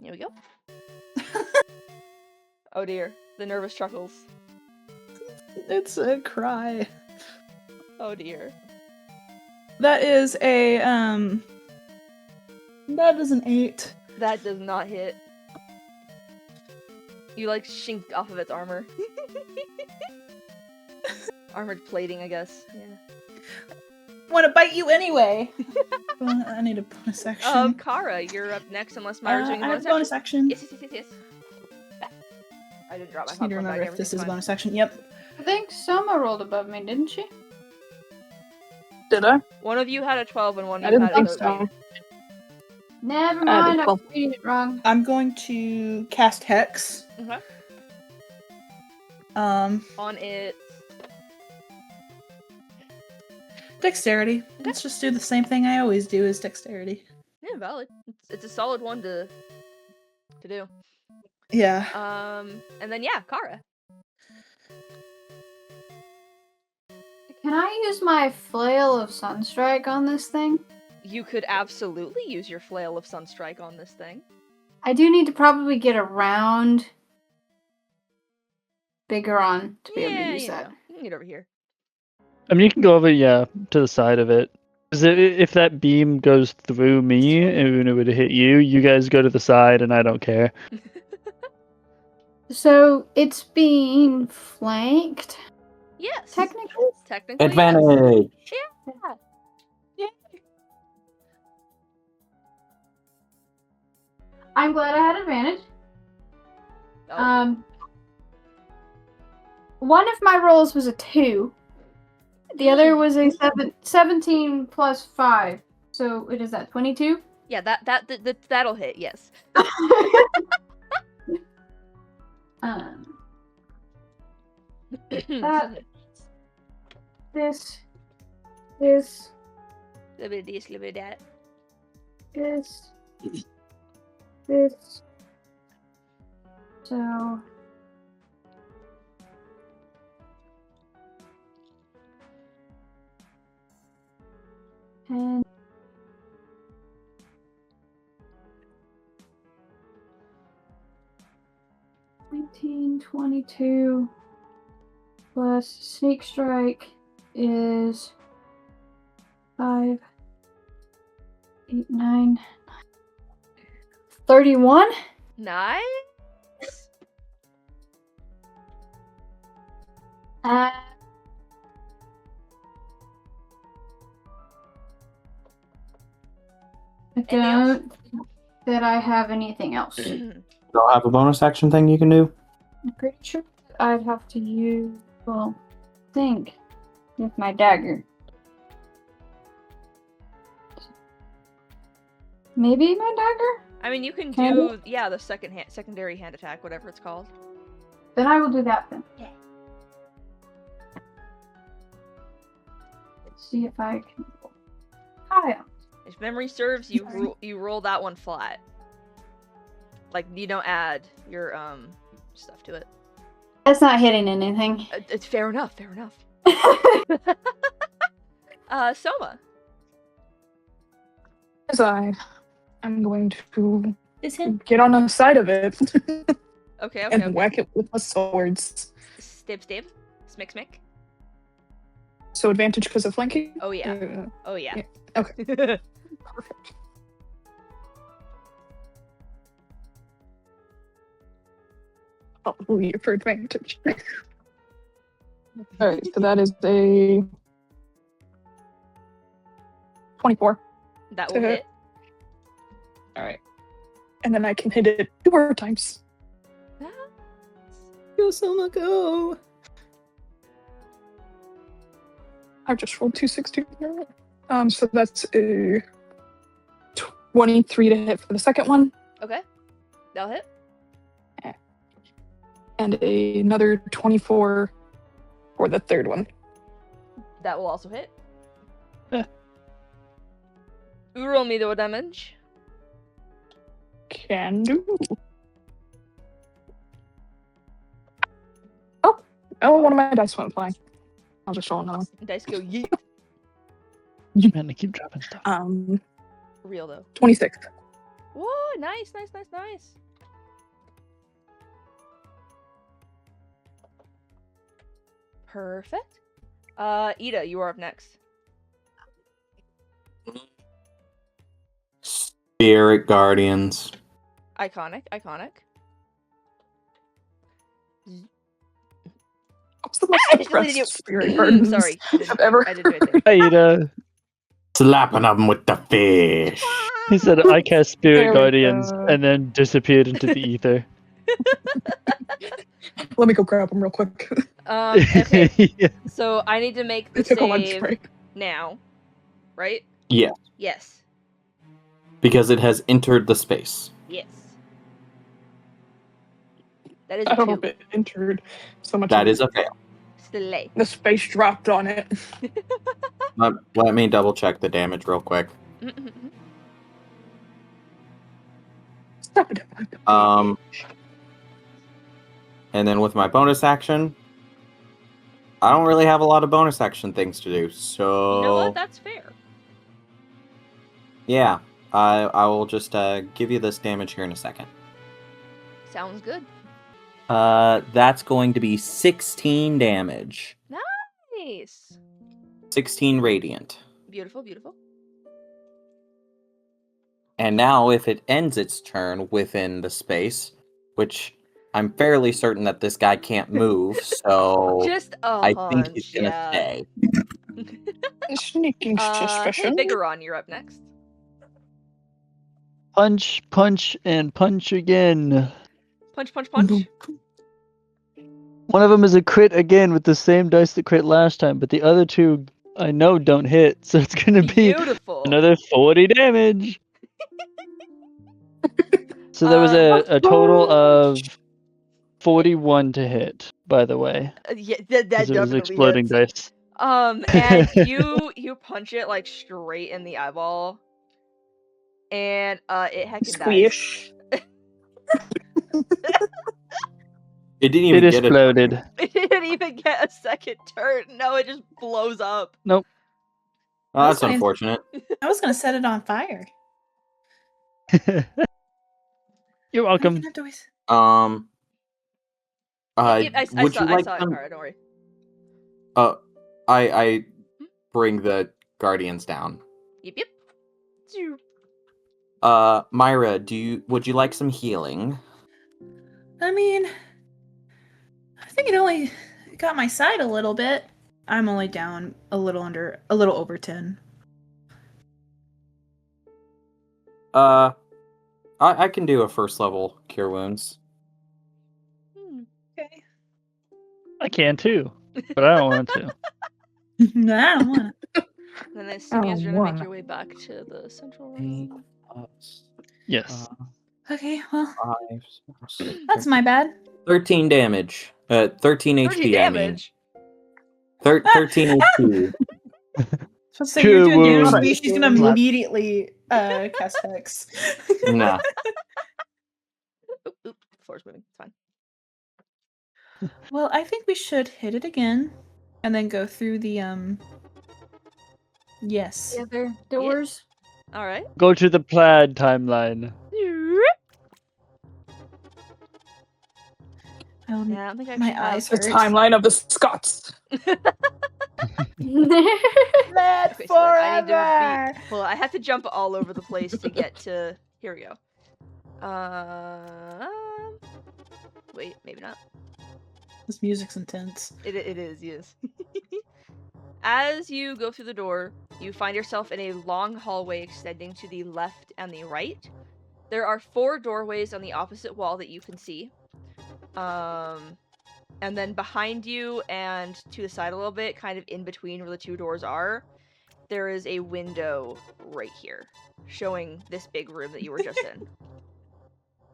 Speaker 1: Here we go. Oh dear, the nervous chuckles.
Speaker 4: It's a cry.
Speaker 1: Oh dear.
Speaker 4: That is a that is an 8.
Speaker 1: That does not hit. You like shinked off of its armor. Armored plating, I guess. Yeah.
Speaker 4: Wanna bite you anyway. I need a bonus action.
Speaker 1: Cara, you're up next unless Myra's doing a
Speaker 4: I have
Speaker 1: bonus
Speaker 4: bonus action.
Speaker 1: Yes. I didn't drop my
Speaker 4: Just need to
Speaker 1: popcorn
Speaker 4: remember
Speaker 1: bag,
Speaker 4: if this is a
Speaker 1: everything's
Speaker 4: bonus action. Yep.
Speaker 5: I think Soma rolled above me, didn't she?
Speaker 2: Did I?
Speaker 1: fine. One of you had a 12 and one
Speaker 2: I
Speaker 1: of you
Speaker 2: didn't
Speaker 1: had a
Speaker 2: think
Speaker 1: 13.
Speaker 2: so.
Speaker 5: Never
Speaker 2: I
Speaker 5: mind,
Speaker 2: did
Speaker 5: I was reading it wrong.
Speaker 4: I'm going to cast Hex.
Speaker 1: Okay.
Speaker 4: Um,
Speaker 1: On its...
Speaker 4: Dexterity. Let's just do the same thing I always do is dexterity.
Speaker 1: Yeah, valid. It's a solid one to do.
Speaker 4: Yeah.
Speaker 1: And then yeah, Cara.
Speaker 5: Can I use my flail of sunstrike on this thing?
Speaker 1: You could absolutely use your flail of sunstrike on this thing.
Speaker 5: I do need to probably get around Biggoron to be able to use that.
Speaker 1: You can get over here.
Speaker 3: I mean, you can go over, to the side of it. 'Cause if that beam goes through me and it would hit you, you guys go to the side and I don't care.
Speaker 5: So it's being flanked,
Speaker 1: Yes.
Speaker 5: technically?
Speaker 1: Technically.
Speaker 6: Advantage.
Speaker 1: Yes.
Speaker 5: I'm glad I had advantage.
Speaker 1: Oh.
Speaker 5: One of my rolls was a 2. The other was a 17 plus 5. So it is that 22?
Speaker 1: Yeah, that'll hit. Yes.
Speaker 5: That, this,
Speaker 1: Little bit of this, little bit of that.
Speaker 5: this. So. And 1922 plus sneak strike is 5, 8, 9, 31.
Speaker 1: Nice.
Speaker 5: I don't think that I have anything else.
Speaker 6: Don't have a bonus action thing you can do?
Speaker 5: I'm pretty sure I'd have to use, think with my dagger. Maybe my dagger?
Speaker 1: I mean, you can
Speaker 5: Can
Speaker 1: do, the secondary hand attack, whatever it's called.
Speaker 5: Then I will do that then.
Speaker 1: Yeah.
Speaker 5: Let's see if I can roll. Kyle.
Speaker 1: If memory serves, you roll that one flat. Like, you don't add your stuff to it.
Speaker 5: That's not hitting anything.
Speaker 1: It's fair enough. Soma.
Speaker 2: As I'm going to get on the side of it
Speaker 1: Okay.
Speaker 2: and whack it with my swords.
Speaker 1: Stib. Smick.
Speaker 2: So advantage because of flanking?
Speaker 1: Oh yeah.
Speaker 2: Yeah. Okay. Perfect. Hallelujah for advantage. Alright, so that is a 24.
Speaker 1: That will hit.
Speaker 2: Alright. And then I can hit it 2 more times. Go, Soma, go! I just rolled 216. So that's a 23 to hit for the second one.
Speaker 1: Okay. That'll hit.
Speaker 2: And another 24 for the third one.
Speaker 1: That will also hit. Roll me the damage.
Speaker 2: Can do. Oh, one of my dice went flying. I'll just roll another one.
Speaker 1: Dice go yeet.
Speaker 3: Man, I keep dropping stuff.
Speaker 1: Real though.
Speaker 2: 26.
Speaker 1: Whoa, nice. Perfect. Ida, you are up next.
Speaker 6: Spirit Guardians.
Speaker 1: Iconic.
Speaker 2: What's the most oppressed spirit gardens
Speaker 1: Sorry.
Speaker 2: I've ever
Speaker 1: I did do it there.
Speaker 3: Hey, Ida.
Speaker 6: Slapping them with the fish.
Speaker 3: He said, I cast Spirit
Speaker 2: There we
Speaker 3: Guardians,
Speaker 2: go.
Speaker 3: and then disappeared into the ether.
Speaker 2: Let me go grab them real quick.
Speaker 1: Okay.
Speaker 3: Yeah.
Speaker 1: So I need to make the
Speaker 2: I took a lunch
Speaker 1: save
Speaker 2: break.
Speaker 1: now, right?
Speaker 6: Yeah,
Speaker 1: Yes.
Speaker 6: because it has entered the space.
Speaker 1: Yes. That is
Speaker 2: I
Speaker 1: a
Speaker 2: don't know if
Speaker 1: 2.
Speaker 2: it entered so much.
Speaker 6: That is a fail.
Speaker 1: Slay.
Speaker 2: The space dropped on it.
Speaker 6: Let me double check the damage real quick.
Speaker 2: Stop it.
Speaker 6: And then with my bonus action, I don't really have a lot of bonus action things to do, so...
Speaker 1: You know what? That's fair.
Speaker 6: Yeah, I will just give you this damage here in a second.
Speaker 1: Sounds good.
Speaker 6: That's going to be 16 damage.
Speaker 1: Nice.
Speaker 6: 16 radiant.
Speaker 1: Beautiful.
Speaker 6: And now if it ends its turn within the space, which I'm fairly certain that this guy can't move, so
Speaker 1: Just a
Speaker 6: I
Speaker 1: hunch,
Speaker 6: think he's gonna stay.
Speaker 2: Sneaking
Speaker 1: Hey,
Speaker 2: suspicion.
Speaker 1: Biggoron, you're up next.
Speaker 3: Punch, and punch again.
Speaker 1: Punch.
Speaker 3: One of them is a crit again with the same dice that crit last time, but the other two I know don't hit, so it's gonna be
Speaker 1: Beautiful.
Speaker 3: another 40 damage. So there was a total of 41 to hit, by the way.
Speaker 1: Yeah, that
Speaker 3: 'cause it was
Speaker 1: definitely
Speaker 3: exploding
Speaker 1: hits.
Speaker 3: dice.
Speaker 1: And you punch it like straight in the eyeball, and it heckin' dies.
Speaker 2: Squish.
Speaker 6: It didn't even
Speaker 3: It
Speaker 6: get
Speaker 3: exploded.
Speaker 1: It didn't even get a second turn. No, it just blows up.
Speaker 3: Nope.
Speaker 6: Oh, that's unfortunate.
Speaker 4: I was gonna set it on fire.
Speaker 3: You're
Speaker 4: I
Speaker 3: welcome.
Speaker 4: can have to waste-
Speaker 1: I
Speaker 6: would
Speaker 1: saw
Speaker 6: you like
Speaker 1: it,
Speaker 6: some?
Speaker 1: Cara, don't worry.
Speaker 6: I bring the guardians down.
Speaker 1: Yep, yep. Zoop.
Speaker 6: Myra, would you like some healing?
Speaker 4: I mean, I think it only got my side a little bit. I'm only down a little over 10.
Speaker 6: I can do a first level cure wounds.
Speaker 4: Okay.
Speaker 3: I can too, but I don't want to.
Speaker 4: No, I don't want to.
Speaker 1: Then I assume you guys are
Speaker 2: Oh,
Speaker 1: gonna make
Speaker 2: wow.
Speaker 1: your way back to the central room.
Speaker 3: Yes.
Speaker 4: Okay, well,
Speaker 6: 5, 6,
Speaker 4: that's my bad.
Speaker 6: 13 damage. 13 HP.
Speaker 1: 30 damage.
Speaker 6: I mean, 13 HP.
Speaker 4: So say you're doing damage
Speaker 3: wounds.
Speaker 4: to me, she's gonna immediately cast Hex.
Speaker 6: Nah.
Speaker 1: Oop, the floor's moving. It's fine.
Speaker 4: Well, I think we should hit it again, and then go through the Yes.
Speaker 5: The other doors.
Speaker 1: All right.
Speaker 3: Go to the plaid timeline.
Speaker 1: Yeah, I don't think I
Speaker 4: My
Speaker 1: actually
Speaker 4: eyes
Speaker 2: The
Speaker 4: hurt.
Speaker 2: timeline of the Scots.
Speaker 4: Mad
Speaker 1: Okay, so then I need to
Speaker 4: forever.
Speaker 1: well, I have to jump all over the place to get to. Here we go. Wait, maybe not.
Speaker 4: This music's intense.
Speaker 1: It is, yes. As you go through the door, you find yourself in a long hallway extending to the left and the right. There are 4 doorways on the opposite wall that you can see. And then behind you and to the side a little bit, kind of in between where the 2 doors are, there is a window right here, showing this big room that you were just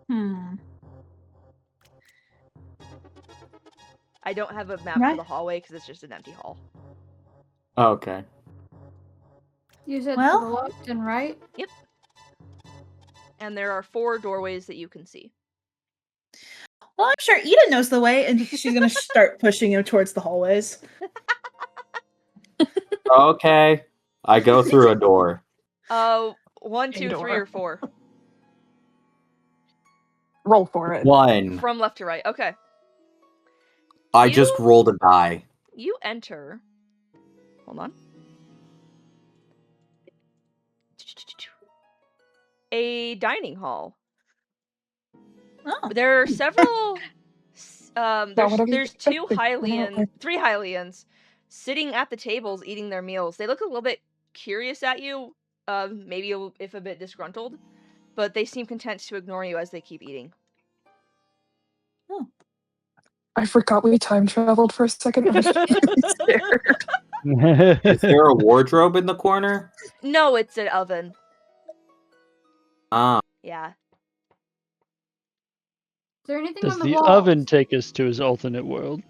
Speaker 1: in. I don't have a map for the hallway because it's just an empty hall.
Speaker 6: Okay.
Speaker 5: You said
Speaker 4: Well-
Speaker 5: to the left and right?
Speaker 1: Yep. And there are 4 doorways that you can see.
Speaker 4: Well, I'm sure Ida knows the way, and she's gonna start pushing him towards the hallways.
Speaker 6: Okay. I go through a door.
Speaker 1: 1, 2, 3,
Speaker 2: Indoor.
Speaker 1: or 4.
Speaker 2: Roll for it.
Speaker 6: 1.
Speaker 1: From left to right. Okay.
Speaker 6: I
Speaker 1: You-
Speaker 6: just rolled a die.
Speaker 1: You enter. Hold on. A dining hall.
Speaker 4: Oh.
Speaker 1: There are several. There's 2
Speaker 2: expected.
Speaker 1: Hylian, 3 Hylians sitting at the tables eating their meals. They look a little bit curious at you, maybe if a bit disgruntled, but they seem content to ignore you as they keep eating.
Speaker 2: I forgot we time traveled for a second. I was scared.
Speaker 6: Is there a wardrobe in the corner?
Speaker 1: No, it's an oven.
Speaker 6: Ah.
Speaker 1: Yeah.
Speaker 5: Is there anything
Speaker 3: Does
Speaker 5: on the
Speaker 3: the
Speaker 5: walls?
Speaker 3: oven take us to his alternate world?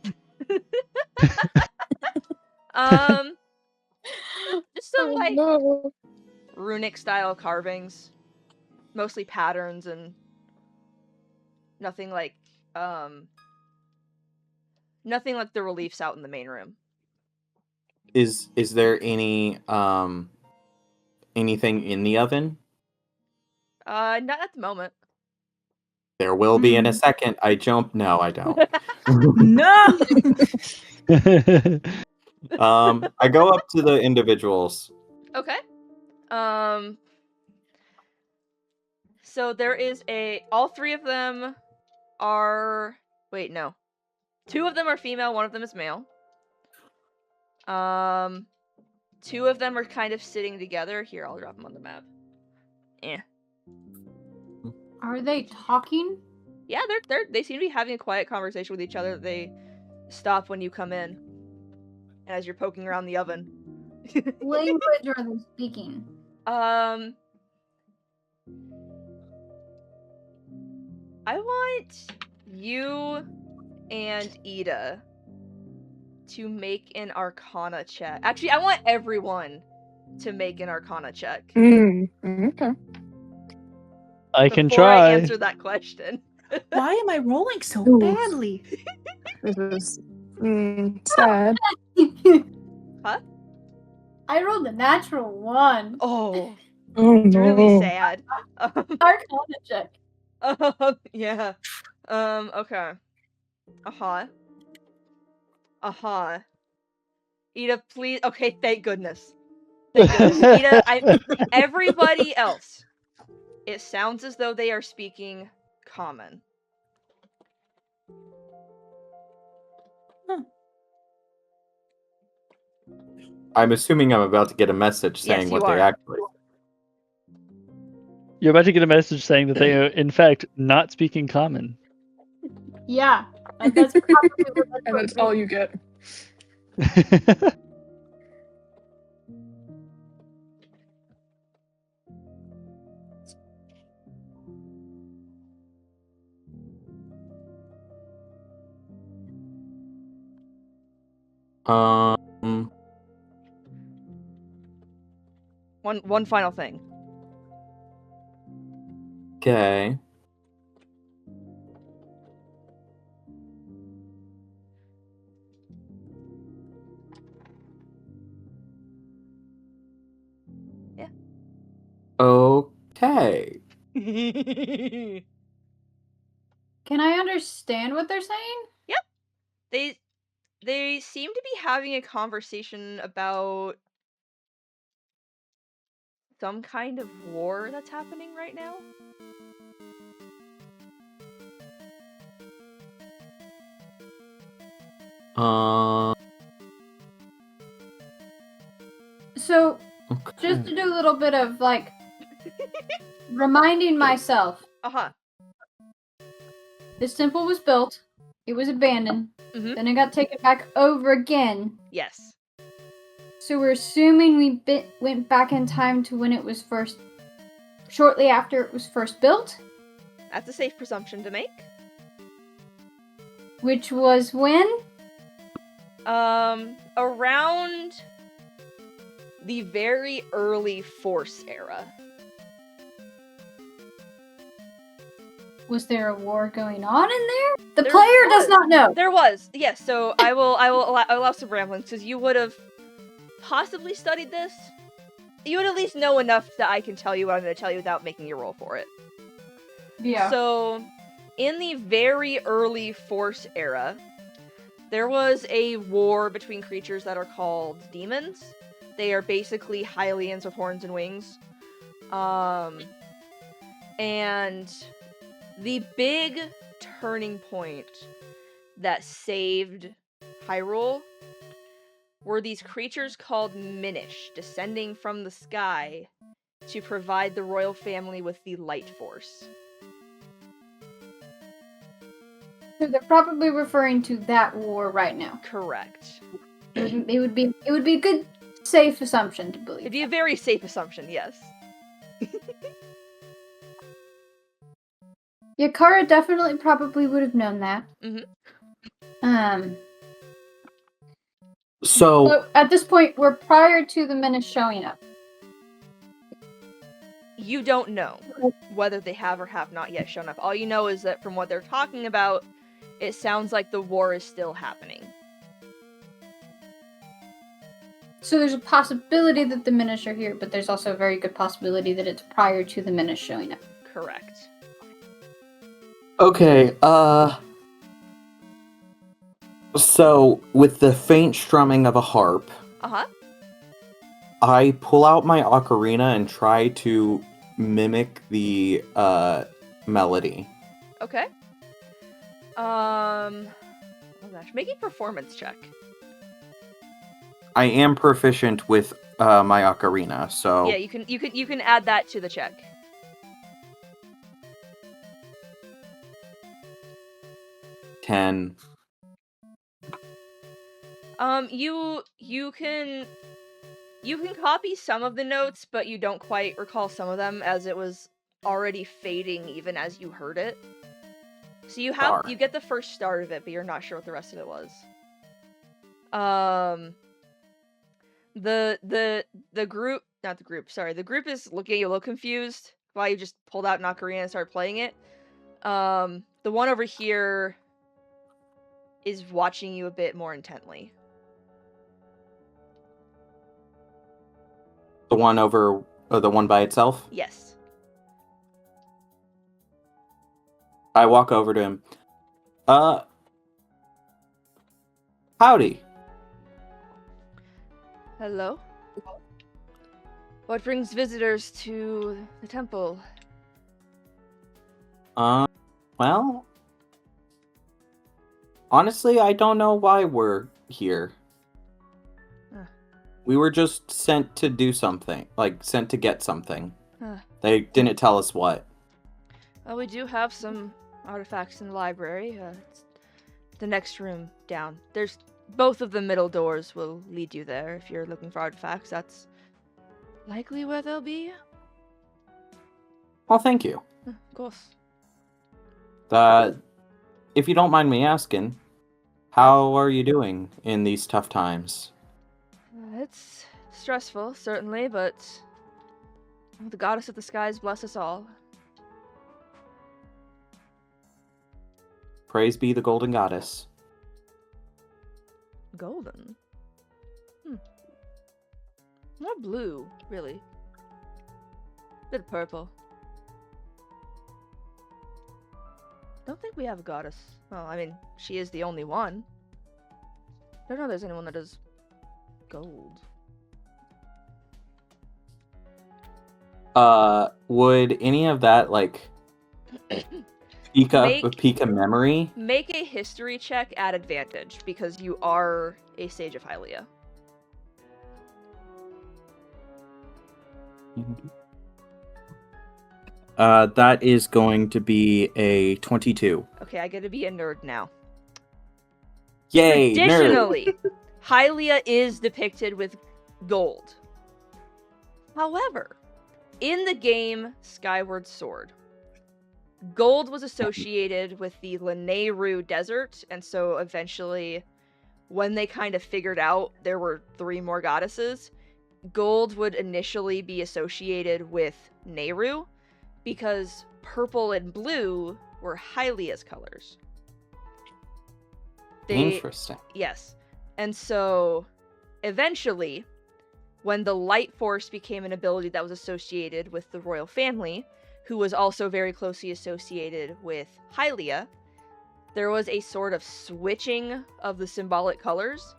Speaker 1: Just some like
Speaker 2: No.
Speaker 1: runic style carvings, mostly patterns and nothing like the reliefs out in the main room.
Speaker 6: Is there any anything in the oven?
Speaker 1: Not at the moment.
Speaker 6: There will be in a second. I jump. No, I don't.
Speaker 4: No.
Speaker 6: I go up to the individuals.
Speaker 1: Okay. So there is all 3 of them are. Wait, no. 2 of them are female. 1 of them is male. 2 of them are kind of sitting together. Here, I'll drop them on the map.
Speaker 5: Are they talking?
Speaker 1: Yeah, they seem to be having a quiet conversation with each other. They stop when you come in, and as you're poking around the oven.
Speaker 5: Language are they speaking?
Speaker 1: I want you and Ida to make an Arcana check. Actually, I want everyone to make an Arcana check.
Speaker 2: Okay.
Speaker 3: I can
Speaker 1: Before I
Speaker 3: try.
Speaker 1: answer that question.
Speaker 4: Why am I rolling so
Speaker 2: Ooh.
Speaker 4: badly?
Speaker 2: This is sad.
Speaker 1: Huh?
Speaker 5: I rolled a natural 1.
Speaker 1: Oh,
Speaker 2: Oh
Speaker 1: it's really
Speaker 2: no.
Speaker 1: sad.
Speaker 5: Arcana check.
Speaker 1: Yeah. Okay. Ida, please. Okay, thank goodness. Thank goodness. Ida, everybody else. It sounds as though they are speaking common.
Speaker 6: I'm assuming I'm about to get a message saying
Speaker 1: Yes,
Speaker 6: what
Speaker 1: you
Speaker 6: they
Speaker 1: are.
Speaker 6: actually.
Speaker 3: You're about to get a message saying that they are, in fact, not speaking common.
Speaker 5: Yeah. That's probably what that's
Speaker 2: And that's all you get.
Speaker 1: One final thing.
Speaker 6: Okay.
Speaker 1: Yeah.
Speaker 6: Okay.
Speaker 5: Can I understand what they're saying?
Speaker 1: Yep. They seem to be having a conversation about some kind of war that's happening right now.
Speaker 5: So,
Speaker 6: Okay.
Speaker 5: just to do a little bit of, like, reminding myself.
Speaker 1: Uh-huh.
Speaker 5: This temple was built. It was abandoned.
Speaker 1: Mhm.
Speaker 5: Then it got taken back over again.
Speaker 1: Yes.
Speaker 5: So we're assuming we went back in time to when it was first... Shortly after it was first built?
Speaker 1: That's a safe presumption to make.
Speaker 5: Which was when?
Speaker 1: Around the very early Force era.
Speaker 5: Was there a war going on in there? The
Speaker 1: There
Speaker 5: player does
Speaker 1: was.
Speaker 5: not know.
Speaker 1: There was, yes. So I will allow some ramblings because you would have possibly studied this. You would at least know enough that I can tell you what I'm going to tell you without making you roll for it.
Speaker 5: Yeah.
Speaker 1: So, in the very early Force era, there was a war between creatures that are called demons. They are basically Hylians with horns and wings. And the big turning point that saved Hyrule were these creatures called Minish, descending from the sky to provide the royal family with the light force.
Speaker 5: So they're probably referring to that war right now.
Speaker 1: Correct.
Speaker 5: It would be a good, safe assumption to believe.
Speaker 1: It'd be a very safe assumption, yes.
Speaker 5: Yeah, Cara definitely probably would have known that.
Speaker 6: So
Speaker 5: But at this point, we're prior to the Menace showing up.
Speaker 1: You don't know whether they have or have not yet shown up. All you know is that from what they're talking about, it sounds like the war is still happening.
Speaker 5: So there's a possibility that the Menace are here, but there's also a very good possibility that it's prior to the Menace showing up.
Speaker 1: Correct.
Speaker 6: okay, so with the faint strumming of a harp,
Speaker 1: Uh-huh.
Speaker 6: I pull out my ocarina and try to mimic the melody.
Speaker 1: Okay. Oh gosh, make a performance check.
Speaker 6: I am proficient with my ocarina, so
Speaker 1: Yeah, you can add that to the check.
Speaker 6: ten.
Speaker 1: You can copy some of the notes, but you don't quite recall some of them as it was already fading even as you heard it. So you
Speaker 6: Darn.
Speaker 1: get the first start of it, but you're not sure what the rest of it was. The group, not the group, sorry, the group is looking at you a little confused while you just pulled out an ocarina and started playing it. The one over here is watching you a bit more intently.
Speaker 6: The one over, the one by itself?
Speaker 1: Yes.
Speaker 6: I walk over to him. Howdy.
Speaker 1: Hello? What brings visitors to the temple?
Speaker 6: Well, honestly, I don't know why we're here. We were just sent to do something, sent to get something. They didn't tell us what.
Speaker 1: Well, we do have some artifacts in the library. It's the next room down. There's both of the middle doors will lead you there if you're looking for artifacts. That's likely where they'll be.
Speaker 6: Well, thank you.
Speaker 1: Of course.
Speaker 6: If you don't mind me asking, how are you doing in these tough times?
Speaker 1: It's stressful, certainly, but the goddess of the skies bless us all.
Speaker 6: Praise be the golden goddess.
Speaker 1: Golden? More blue, really. Bit of purple. Don't think we have a goddess. Well, I mean, she is the only one. Don't know if there's anyone that does gold.
Speaker 6: Would any of that, pique a memory?
Speaker 1: Make a history check at advantage, because you are a Sage of Hylia.
Speaker 6: That is going to be a 22.
Speaker 1: Okay, I get to be a nerd now.
Speaker 6: Yay,
Speaker 1: Additionally,
Speaker 6: nerd.
Speaker 1: Hylia is depicted with gold. However, in the game Skyward Sword, gold was associated with the Lanayru Desert, and so eventually, when they kind of figured out there were 3 more goddesses, gold would initially be associated with Nehru, because purple and blue were Hylia's colors.
Speaker 6: Interesting.
Speaker 1: Yes. And so, eventually, when the Light Force became an ability that was associated with the royal family, who was also very closely associated with Hylia, there was a sort of switching of the symbolic colors.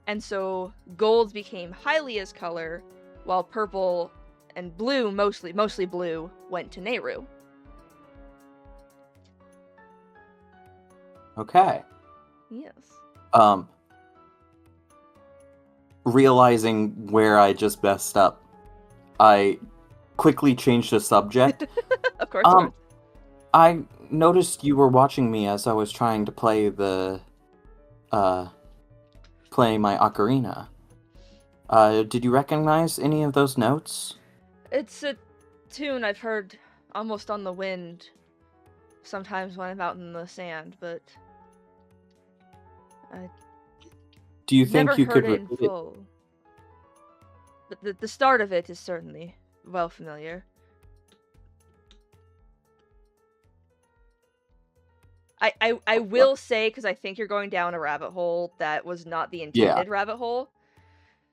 Speaker 1: And so, gold became Hylia's color, while purple and blue, mostly blue, went to Nehru.
Speaker 6: Okay.
Speaker 1: Yes.
Speaker 6: Realizing where I just messed up, I quickly changed the subject.
Speaker 1: Of course.
Speaker 6: I noticed you were watching me as I was trying to play play my ocarina. Did you recognize any of those notes?
Speaker 1: It's a tune I've heard almost on the wind, sometimes when I'm out in the sand, but
Speaker 6: do you think
Speaker 1: never
Speaker 6: you
Speaker 1: heard
Speaker 6: could
Speaker 1: it in
Speaker 6: repeat it?
Speaker 1: full. But the start of it is certainly well familiar. I will say, because I think you're going down a rabbit hole that was not the intended rabbit hole.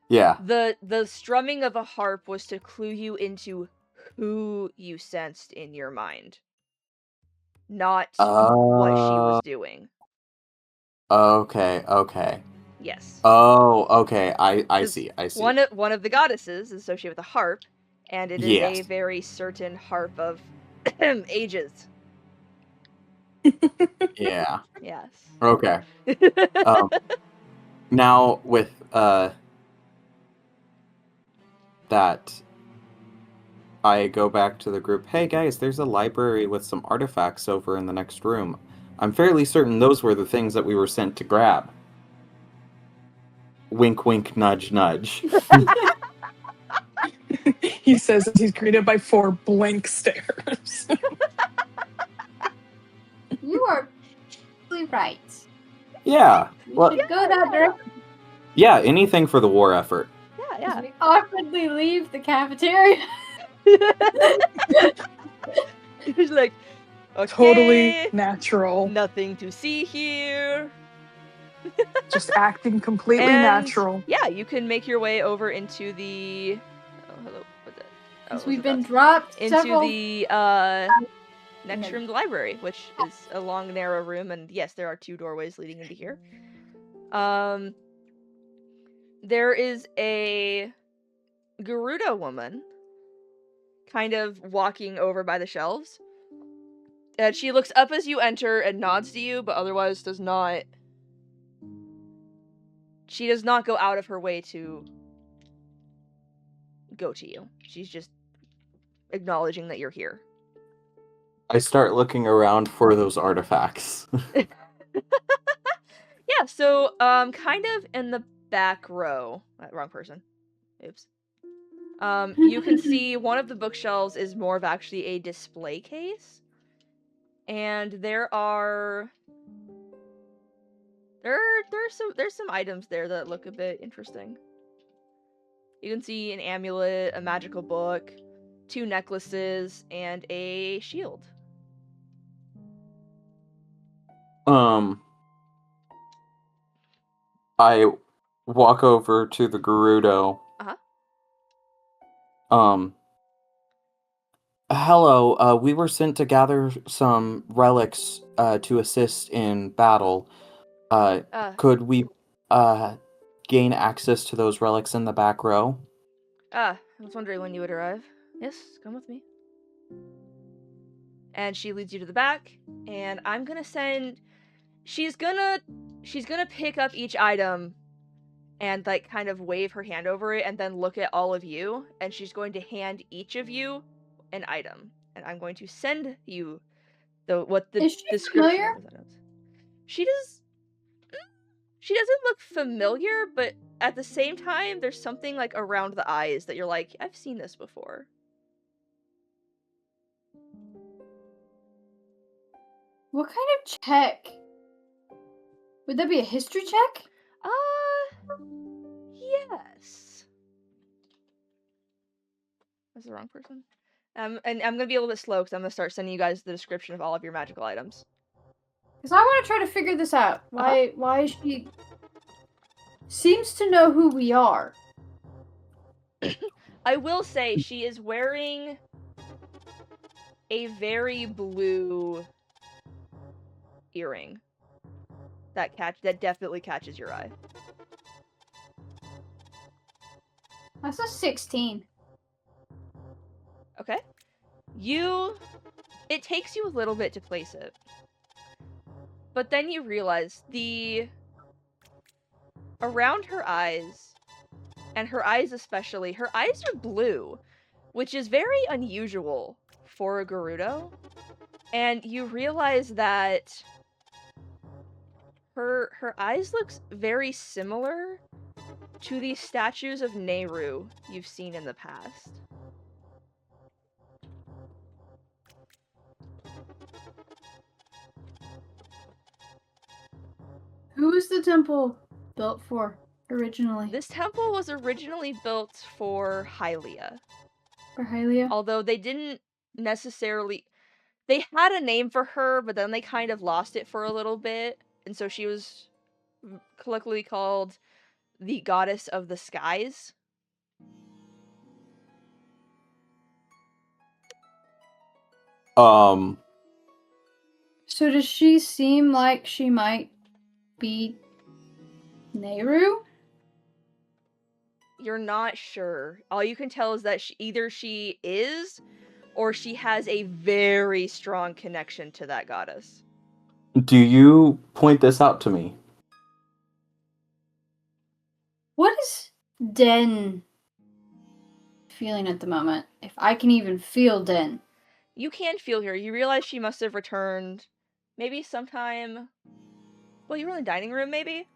Speaker 6: Yeah.
Speaker 1: The strumming of a harp was to clue you into who you sensed in your mind, not what she was doing.
Speaker 6: Okay.
Speaker 1: Yes.
Speaker 6: Oh, okay. I see.
Speaker 1: One of the goddesses is associated with a harp, and it is a very certain harp of ages.
Speaker 6: Yeah.
Speaker 1: Yes.
Speaker 6: Okay. Now with that, I go back to the group. Hey guys, there's a library with some artifacts over in the next room. I'm fairly certain those were the things that we were sent to grab. Wink, wink, nudge, nudge.
Speaker 2: He says as he's greeted by 4 blank stares.
Speaker 5: You are Right.
Speaker 6: Yeah.
Speaker 5: We
Speaker 6: Well,
Speaker 5: should go that direction.
Speaker 6: yeah, anything for the war effort.
Speaker 1: Yeah.
Speaker 5: We awkwardly leave the cafeteria.
Speaker 1: He's like, okay,
Speaker 2: Totally natural.
Speaker 1: nothing to see here.
Speaker 2: Just acting completely
Speaker 1: And
Speaker 2: natural.
Speaker 1: yeah, you can make your way over into the. Oh, hello. What's that?
Speaker 5: Because
Speaker 1: Oh,
Speaker 5: we've
Speaker 1: what's
Speaker 5: been
Speaker 1: that?
Speaker 5: dropped
Speaker 1: Into
Speaker 5: several.
Speaker 1: the next room, the library, which is a long, narrow room, and yes, there are 2 doorways leading into here. There is a Gerudo woman kind of walking over by the shelves. And she looks up as you enter and nods to you, but otherwise does not. She does not go out of her way to go to you. She's just acknowledging that you're here.
Speaker 6: I start looking around for those artifacts.
Speaker 1: Yeah, so kind of in the back row. Wrong person. Oops. You can see one of the bookshelves is more of actually a display case. And there's some items there that look a bit interesting. You can see an amulet, a magical book, 2 necklaces, and a shield.
Speaker 6: I walk over to the Gerudo. Hello, we were sent to gather some relics to assist in battle. Could we gain access to those relics in the back row?
Speaker 1: I was wondering when you would arrive. Yes, come with me. And she leads you to the back, and I'm gonna send... She's gonna pick up each item and, like, kind of wave her hand over it and then look at all of you, and she's going to hand each of you an item. And I'm going to send you what the description of those items. She doesn't look familiar, but at the same time, there's something, like, around the eyes that you're like, I've seen this before.
Speaker 5: What kind of check? Would that be a history check?
Speaker 1: Yes. That's the wrong person. And I'm gonna be a little bit slow because I'm gonna start sending you guys the description of all of your magical items.
Speaker 5: Because I want to try to figure this out. Why she seems to know who we are.
Speaker 1: I will say she is wearing a very blue earring that definitely catches your eye.
Speaker 5: That's a 16.
Speaker 1: Okay. It takes you a little bit to place it. But then you realize around her eyes, and her eyes especially, her eyes are blue, which is very unusual for a Gerudo. And you realize that her eyes looks very similar to the statues of Nehru you've seen in the past.
Speaker 5: Who was the temple built for originally?
Speaker 1: This temple was originally built for Hylia.
Speaker 5: For Hylia?
Speaker 1: Although they didn't necessarily... They had a name for her, but then they kind of lost it for a little bit. And so she was colloquially called the Goddess of the Skies.
Speaker 5: So does she seem like she might be Nehru?
Speaker 1: You're not sure. All you can tell is that either she is, or she has a very strong connection to that goddess.
Speaker 6: Do you point this out to me?
Speaker 5: What is Den feeling at the moment? If I can even feel Den.
Speaker 1: You can feel her. You realize she must have returned maybe sometime... Well, you were in the dining room, maybe?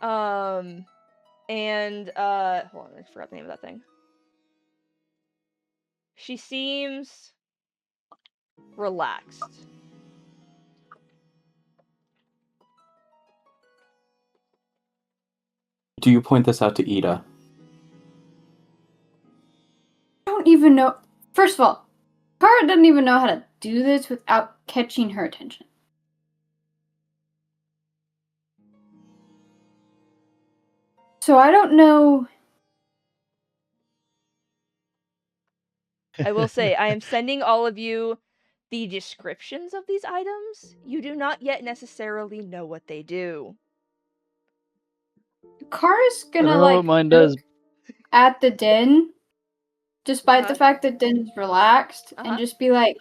Speaker 1: Hold on, I forgot the name of that thing. She seems relaxed.
Speaker 6: do you point this out to Ida?
Speaker 5: I don't even know. First of all, Cara doesn't even know how to do this without catching her attention. So I don't know.
Speaker 1: I will say, I am sending all of you the descriptions of these items. You do not yet necessarily know what they do.
Speaker 5: Cara's
Speaker 3: I don't
Speaker 5: gonna
Speaker 3: know what mine does.
Speaker 5: at the den, despite the fact that Den's relaxed, and just be like,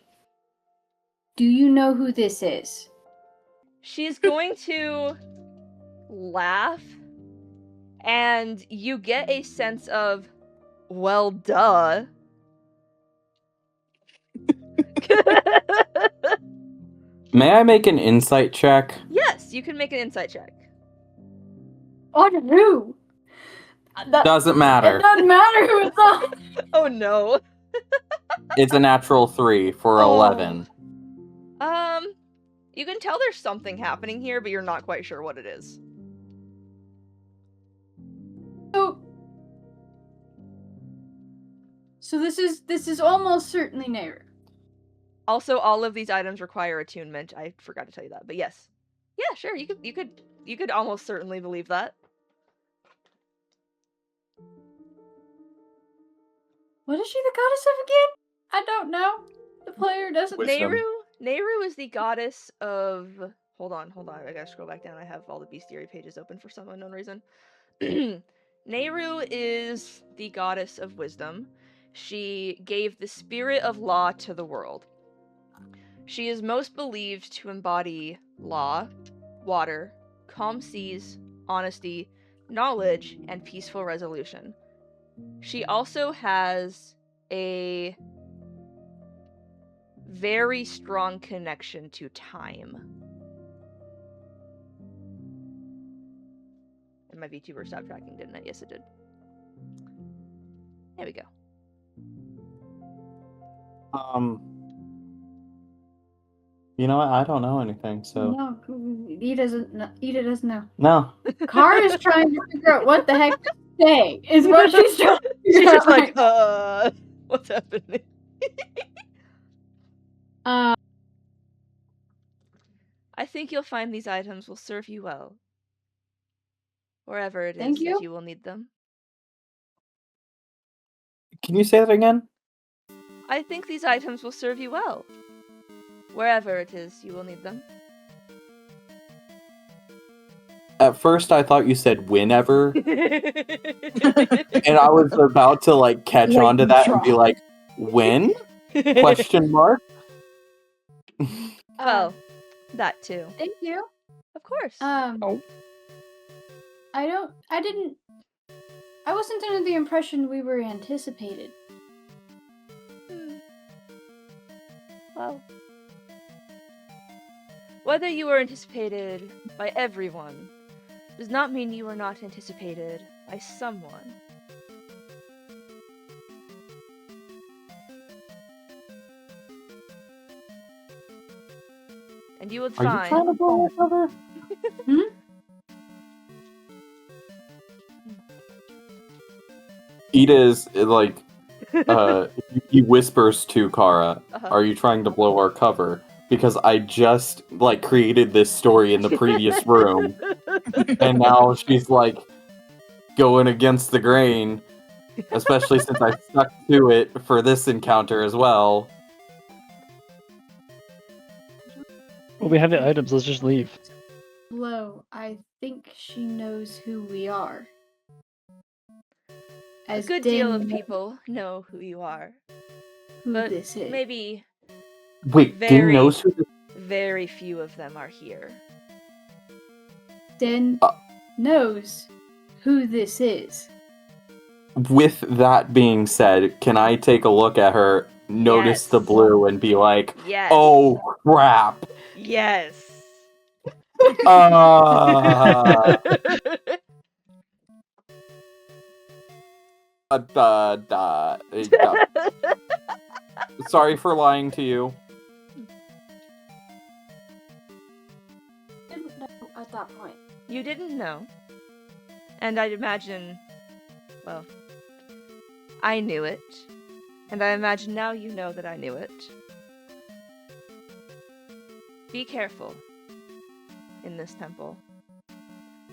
Speaker 5: "Do you know who this is?"
Speaker 1: She's going to laugh, and you get a sense of, well, duh.
Speaker 6: May I make an insight check?
Speaker 1: Yes, you can make an insight check.
Speaker 5: On who?
Speaker 6: Doesn't matter.
Speaker 5: It doesn't matter who it's on.
Speaker 1: Oh no.
Speaker 6: It's a natural 3 for 11.
Speaker 1: You can tell there's something happening here, but you're not quite sure what it is.
Speaker 5: So this is almost certainly Myra.
Speaker 1: Also, all of these items require attunement. I forgot to tell you that, but yes. Yeah, sure, you could almost certainly believe that.
Speaker 5: What is she the goddess of again? I don't know. The player doesn't.
Speaker 7: Wisdom.
Speaker 1: Nehru is the goddess of... Hold on. I gotta scroll back down. I have all the bestiary pages open for some unknown reason. Nehru is the goddess of wisdom. She gave the spirit of law to the world. She is most believed to embody law, water, calm seas, honesty, knowledge, and peaceful resolution. She also has a very strong connection to time. And my VTuber stopped tracking, didn't it? Yes, it did. There we go.
Speaker 6: You know what? I don't know anything, so...
Speaker 5: No, Ida doesn't know.
Speaker 6: No.
Speaker 5: Cara's trying to figure out what the heck to say, is what she's trying to figure
Speaker 1: She's just
Speaker 5: out
Speaker 1: like,
Speaker 5: right
Speaker 1: what's happening?
Speaker 5: now.
Speaker 1: I think you'll find these items will serve you well. Wherever it
Speaker 5: Thank
Speaker 1: is
Speaker 5: you.
Speaker 1: that you will need them.
Speaker 6: Can you say that again?
Speaker 1: I think these items will serve you well. Wherever it is you will need them.
Speaker 6: At first, I thought you said whenever, and I was about to like catch on to that and be like, when? Question mark?
Speaker 1: Well, that too.
Speaker 5: Thank you.
Speaker 1: Of course.
Speaker 5: I wasn't under the impression we were anticipated.
Speaker 1: Well, whether you were anticipated by everyone does not mean you are not anticipated by someone. And you would
Speaker 6: Are
Speaker 1: find...
Speaker 6: you trying to blow our cover? Ida is like, he whispers to Cara, "Are you trying to blow our cover?" Because I just like created this story in the previous room, and now she's like going against the grain, especially since I stuck to it for this encounter as well.
Speaker 3: Well, we have the items. Let's just leave.
Speaker 5: Flo, I think she knows who we are.
Speaker 1: A good deal of people know who you are.
Speaker 5: Who
Speaker 1: but
Speaker 5: this is.
Speaker 1: Maybe
Speaker 6: Wait, Din knows who this...
Speaker 1: very few of them are here.
Speaker 5: Den knows who this is.
Speaker 6: With that being said, can I take a look at her, notice the blue, and be like,
Speaker 1: yes.
Speaker 6: "Oh crap!"
Speaker 1: Yes.
Speaker 6: Sorry for lying to you.
Speaker 5: Didn't know at that point.
Speaker 1: You didn't know. And I'd imagine, well, I knew it. And I imagine now you know that I knew it. Be careful in this temple.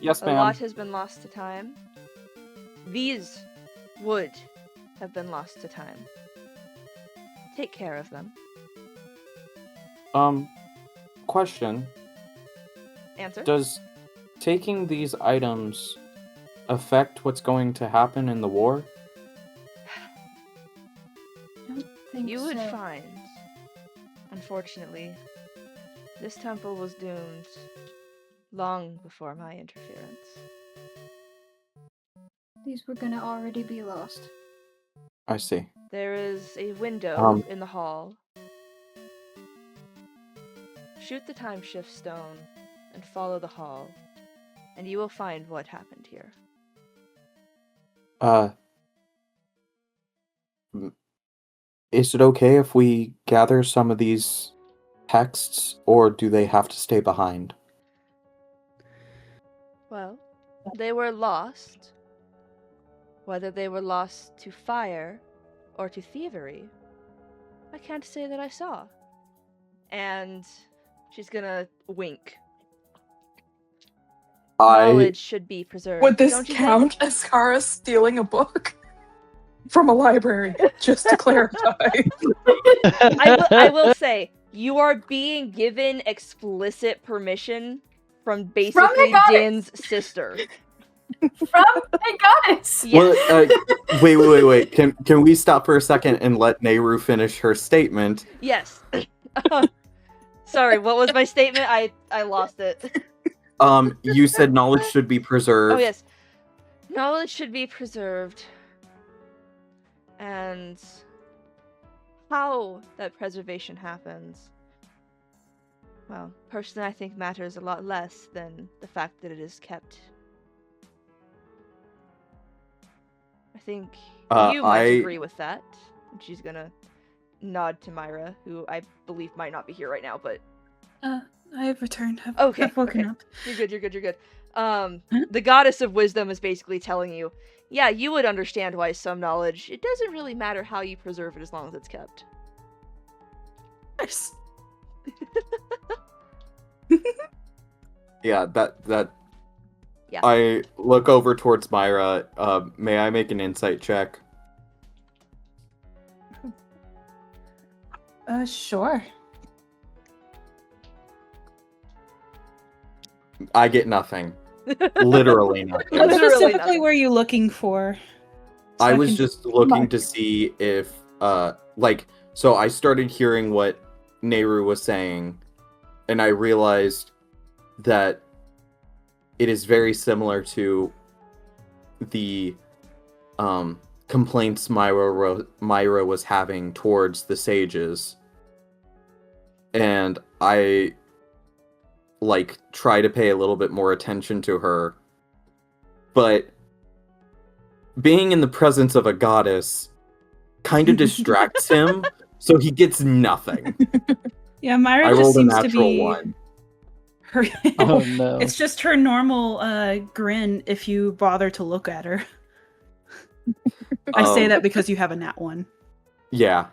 Speaker 6: Yes,
Speaker 1: A
Speaker 6: ma'am.
Speaker 1: lot has been lost to time. These would have been lost to time. Take care of them.
Speaker 6: Question.
Speaker 1: Answer.
Speaker 6: Does taking these items affect what's going to happen in the war?
Speaker 1: You would find, unfortunately, this temple was doomed long before my interference.
Speaker 5: These were gonna already be lost.
Speaker 6: I see.
Speaker 1: There is a window in the hall. Shoot the time shift stone and follow the hall, and you will find what happened here.
Speaker 6: Is it okay if we gather some of these texts, or do they have to stay behind?
Speaker 1: Well, they were lost. Whether they were lost to fire or to thievery, I can't say that I saw. And she's gonna wink. Knowledge should be preserved.
Speaker 2: Would this
Speaker 1: don't you
Speaker 2: count
Speaker 1: think?
Speaker 2: as Cara stealing a book from a library? Just to clarify.
Speaker 1: I will say, you are being given explicit permission from basically Din's sister.
Speaker 5: From a goddess!
Speaker 1: Yes.
Speaker 6: Well, wait. Can we stop for a second and let Nehru finish her statement?
Speaker 1: Yes. Sorry, what was my statement? I lost it.
Speaker 6: You said knowledge should be preserved.
Speaker 1: Oh, yes. Knowledge should be preserved. And how that preservation happens, well, personally I think matters a lot less than the fact that it is kept. I think you might agree with that. And she's gonna nod to Myra, who I believe might not be here right now, but...
Speaker 4: I have returned.
Speaker 1: I've
Speaker 4: woken up.
Speaker 1: You're good. The goddess of wisdom is basically telling you, yeah, you would understand why some knowledge, it doesn't really matter how you preserve it as long as it's kept.
Speaker 4: Nice.
Speaker 6: Yeah, that.
Speaker 1: Yeah.
Speaker 6: I look over towards Myra. May I make an insight check?
Speaker 4: Sure.
Speaker 6: I get nothing. Literally nothing.
Speaker 4: What
Speaker 1: Literally
Speaker 4: specifically
Speaker 1: nothing.
Speaker 4: were you looking for?
Speaker 6: I was just looking to see if, so I started hearing what Nehru was saying, and I realized that it is very similar to the complaints Myra was having towards the sages. And I try to pay a little bit more attention to her. But being in the presence of a goddess kind of distracts him, so he gets nothing.
Speaker 4: Yeah, Myra
Speaker 6: I
Speaker 4: just
Speaker 6: rolled a
Speaker 4: seems to
Speaker 6: natural
Speaker 4: be
Speaker 6: 1.
Speaker 4: her.
Speaker 3: Oh no.
Speaker 4: It's just her normal grin if you bother to look at her. I say that because you have a nat 1.
Speaker 6: Yeah.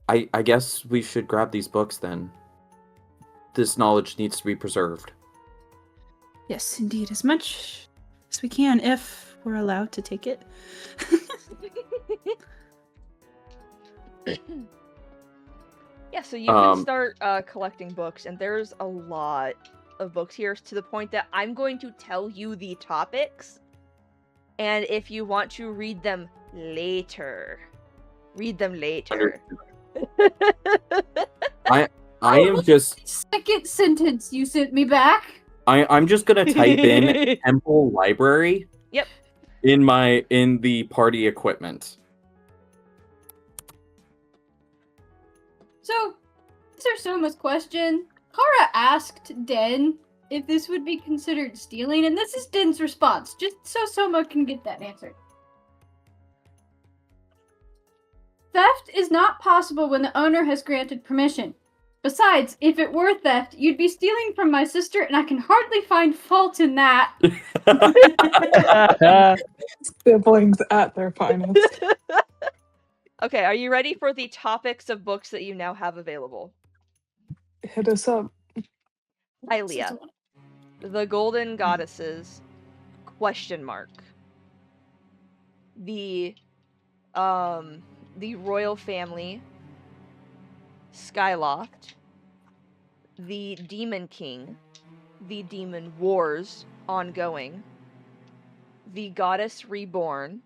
Speaker 6: I guess we should grab these books then. This knowledge needs to be preserved.
Speaker 4: Yes, indeed, as much as we can, if we're allowed to take it.
Speaker 1: Yeah, so you can start collecting books, and there's a lot of books here to the point that I'm going to tell you the topics, and if you want to read them later, read them later.
Speaker 6: I am just...
Speaker 5: Second sentence you sent me back.
Speaker 6: I'm just gonna type in Temple Library.
Speaker 1: Yep.
Speaker 6: In the party equipment.
Speaker 5: So, answer Soma's question. Cara asked Den if this would be considered stealing, and this is Den's response, just so Soma can get that answered. Theft is not possible when the owner has granted permission. Besides, if it were theft, you'd be stealing from my sister, and I can hardly find fault in that.
Speaker 2: Siblings at their finest.
Speaker 1: Okay, are you ready for the topics of books that you now have available?
Speaker 2: Hit us up.
Speaker 1: Hylia, the Golden Goddesses, ? The Royal Family, Skyloft, the Demon King, the Demon Wars, ongoing, the Goddess Reborn,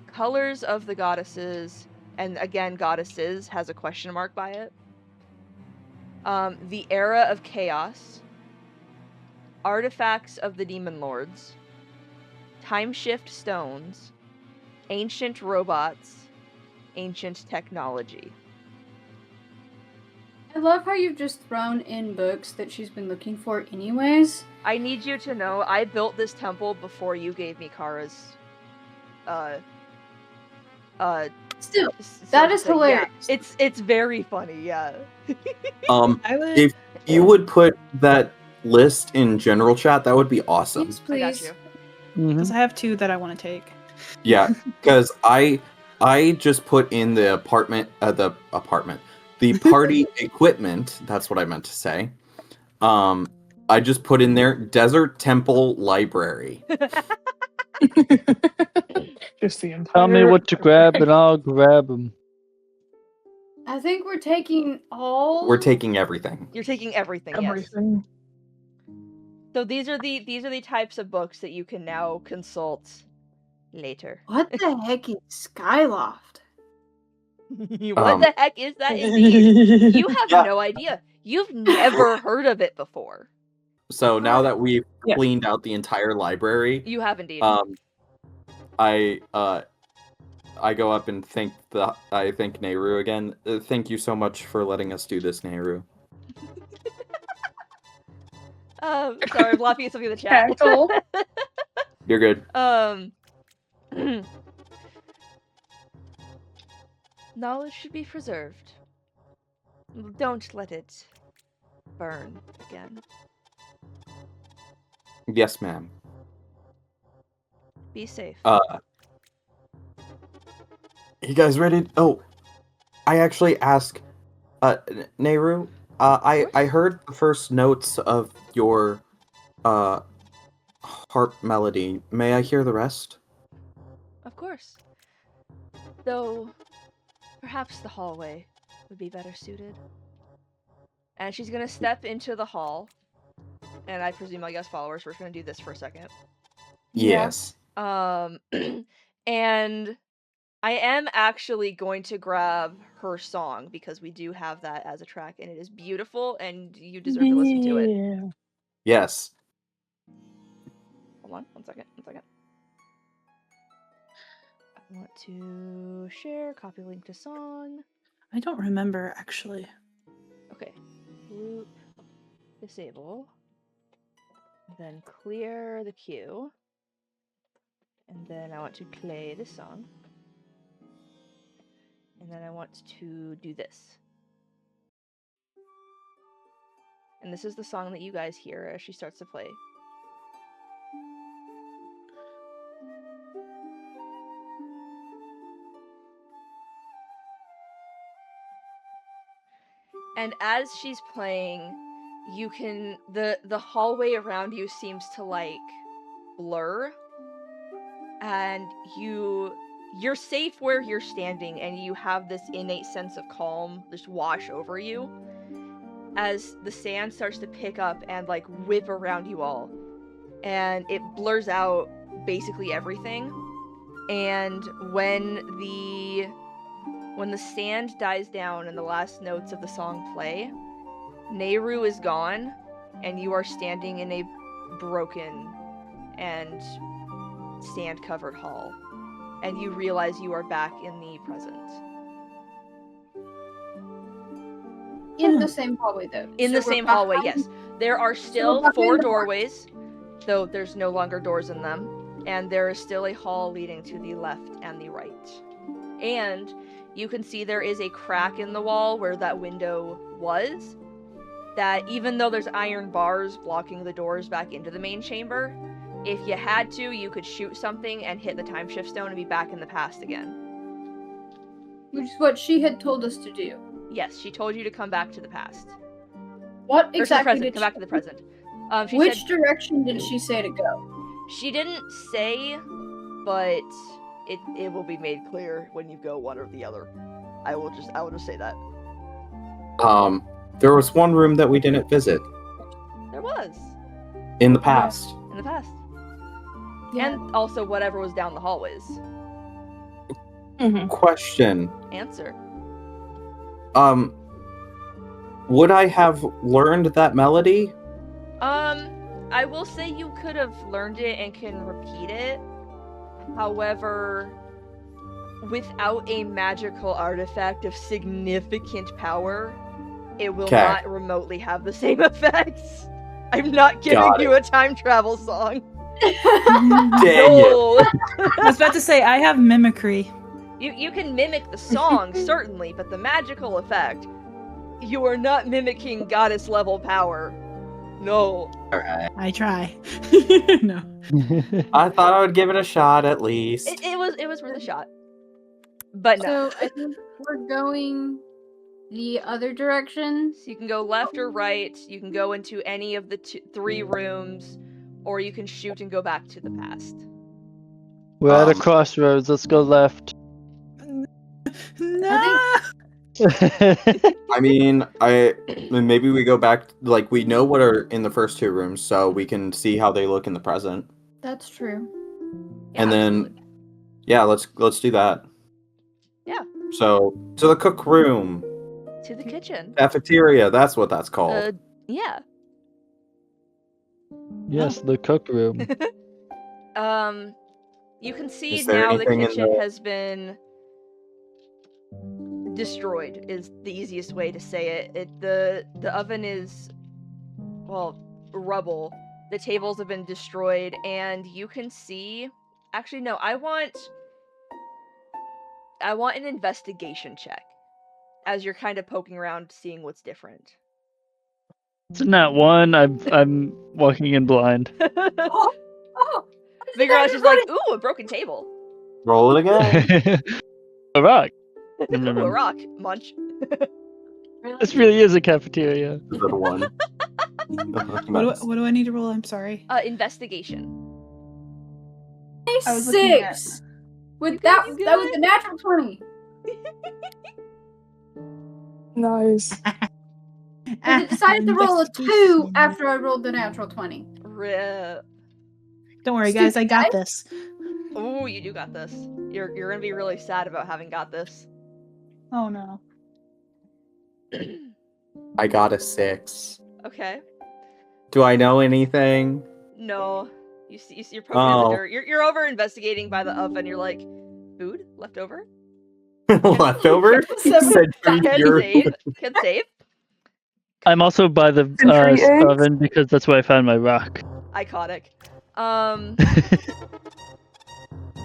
Speaker 1: Colors of the Goddesses, and again, Goddesses has a ? By it, the Era of Chaos, Artifacts of the Demon Lords, Timeshift Stones, Ancient Robots, Ancient Technology.
Speaker 5: I love how you've just thrown in books that she's been looking for anyways.
Speaker 1: I need you to know, I built this temple before you gave me Cara's,
Speaker 5: Still, that is hilarious.
Speaker 1: Yeah, it's very funny, yeah.
Speaker 4: I would.
Speaker 6: If you would put that list in general chat, that would be awesome.
Speaker 5: Yes,
Speaker 1: I got
Speaker 5: please.
Speaker 1: you.
Speaker 4: Because I have 2 that I want to take.
Speaker 6: Yeah, because I just put in the the party equipment. That's what I meant to say. I just put in there Desert Temple Library.
Speaker 2: Just the entire.
Speaker 3: Tell me what to grab and I'll grab them.
Speaker 5: I think we're taking all.
Speaker 6: We're taking everything.
Speaker 1: You're taking everything, yes.
Speaker 2: Everything.
Speaker 1: So these are the types of books that you can now consult later.
Speaker 5: What the heck is Skyloft?
Speaker 1: What the heck is that indeed? You have no idea. You've never heard of it before.
Speaker 6: So now that we've
Speaker 2: Yeah.
Speaker 6: cleaned out the entire library,
Speaker 1: You have indeed.
Speaker 6: I go up and thank Nehru again. Thank you so much for letting us do this, Nehru.
Speaker 1: Sorry, I'm laughing at something in the chat.
Speaker 2: Cackle.
Speaker 6: You're good.
Speaker 1: Knowledge should be preserved. Don't let it burn again.
Speaker 6: Yes, ma'am.
Speaker 1: Be safe.
Speaker 6: You guys ready? Oh, I actually asked, Nehru. I heard the first notes of your harp melody. May I hear the rest?
Speaker 1: Of course. Though, perhaps the hallway would be better suited. And she's gonna step into the hall. And I presume I guess followers, we're just gonna do this for a second.
Speaker 6: Yes.
Speaker 1: And I am actually going to grab her song because we do have that as a track and it is beautiful and you deserve to listen to it.
Speaker 2: Yeah.
Speaker 6: Yes.
Speaker 1: Hold on, one second. I want to share, copy link to song.
Speaker 4: I don't remember, actually.
Speaker 1: Okay. Loop, disable. Then clear the queue. And then I want to play this song. And then I want to do this. And this is the song that you guys hear as she starts to play. And as she's playing, you can the hallway around you seems to like blur. And you're safe where you're standing and you have this innate sense of calm just wash over you as the sand starts to pick up and like whip around you all. And it blurs out basically everything. And when the sand dies down and the last notes of the song play, Nehru is gone and you are standing in a broken and sand-covered hall. And you realize you are back in the present.
Speaker 5: In the same hallway, though.
Speaker 1: In the same hallway, yes. There are still 4 doorways, though there's no longer doors in them. And there is still a hall leading to the left and the right. And you can see there is a crack in the wall where that window was. That even though there's iron bars blocking the doors back into the main chamber, if you had to, you could shoot something and hit the time shift stone and be back in the past again.
Speaker 5: Which is what she had told us to do.
Speaker 1: Yes, she told you to come back to the past.
Speaker 5: What
Speaker 1: Or to the
Speaker 5: exactly
Speaker 1: present.
Speaker 5: did
Speaker 1: Come back to the present. She
Speaker 5: Which
Speaker 1: said,
Speaker 5: direction did she say to go?
Speaker 1: she didn't say, but it will be made clear when you go one or the other. I will just say that.
Speaker 6: There was one room that we didn't visit
Speaker 1: There was.
Speaker 6: in the past.
Speaker 1: In the past.
Speaker 5: Yeah.
Speaker 1: And also whatever was down the hallways.
Speaker 6: Question.
Speaker 1: Answer.
Speaker 6: Would I have learned that melody?
Speaker 1: I will say you could have learned it and can repeat it. However, without a magical artifact of significant power, it will
Speaker 6: Okay.
Speaker 1: not remotely have the same effects. I'm not giving
Speaker 6: Got
Speaker 1: you a time travel song.
Speaker 6: Dang it.
Speaker 1: No.
Speaker 4: I was about to say, I have mimicry.
Speaker 1: You can mimic the song, certainly, but the magical effect, you are not mimicking goddess level power. No.
Speaker 6: Alright.
Speaker 4: I try. No.
Speaker 6: I thought I would give it a shot at least.
Speaker 1: It was worth a shot. But no.
Speaker 5: So I think we're going the other direction.
Speaker 1: So you can go left or right, you can go into any of the three rooms, or you can shoot and go back to the past.
Speaker 3: We're at a
Speaker 6: Um,
Speaker 3: crossroads. Let's go left.
Speaker 4: No.
Speaker 6: I mean, maybe we go back. Like we know what are in the first two rooms, so we can see how they look in the present.
Speaker 5: That's true.
Speaker 1: Yeah,
Speaker 6: And then-
Speaker 1: absolutely.
Speaker 6: Yeah, let's do that.
Speaker 1: Yeah.
Speaker 6: So to the cook room,
Speaker 1: To the kitchen.
Speaker 6: cafeteria. That's what that's called.
Speaker 1: Yeah.
Speaker 3: Yes, the cook room.
Speaker 1: You can see
Speaker 6: Is there
Speaker 1: now the
Speaker 6: anything in
Speaker 1: kitchen
Speaker 6: the-
Speaker 1: has been destroyed, is the easiest way to say it. The oven is, well, rubble. The tables have been destroyed, and you can see... Actually, no, I want an investigation check, as you're kind of poking around, seeing what's different.
Speaker 3: It's not one. I'm walking in blind.
Speaker 5: Oh!
Speaker 1: Biggoron's just like, ooh, a broken table.
Speaker 6: Roll it again.
Speaker 3: A rock.
Speaker 1: Ooh, a rock. Munch.
Speaker 3: This really is a cafeteria.
Speaker 6: Is it a one?
Speaker 4: What do I need to roll? I'm sorry.
Speaker 1: Investigation.
Speaker 4: I was looking at-
Speaker 5: 6! With
Speaker 1: You
Speaker 5: that
Speaker 1: good?
Speaker 5: was the natural 20.
Speaker 2: Nice.
Speaker 5: I decided to roll a 2 after I rolled the natural 20.
Speaker 1: Rip.
Speaker 4: Don't worry, guys. I
Speaker 5: Stupid
Speaker 4: got
Speaker 5: guy.
Speaker 4: this.
Speaker 1: Ooh, you do got this. You're gonna be really sad about having got this.
Speaker 4: Oh no.
Speaker 6: I got a 6.
Speaker 1: Okay.
Speaker 6: Do I know anything?
Speaker 1: No. You're poking in the dirt. You're over investigating by the oven. You're like, food leftover.
Speaker 6: Leftover? Said
Speaker 1: Can
Speaker 6: you're-
Speaker 1: save. Can save.
Speaker 3: I'm also by the
Speaker 2: Century eggs?
Speaker 3: oven because that's where I found my rock.
Speaker 1: Iconic.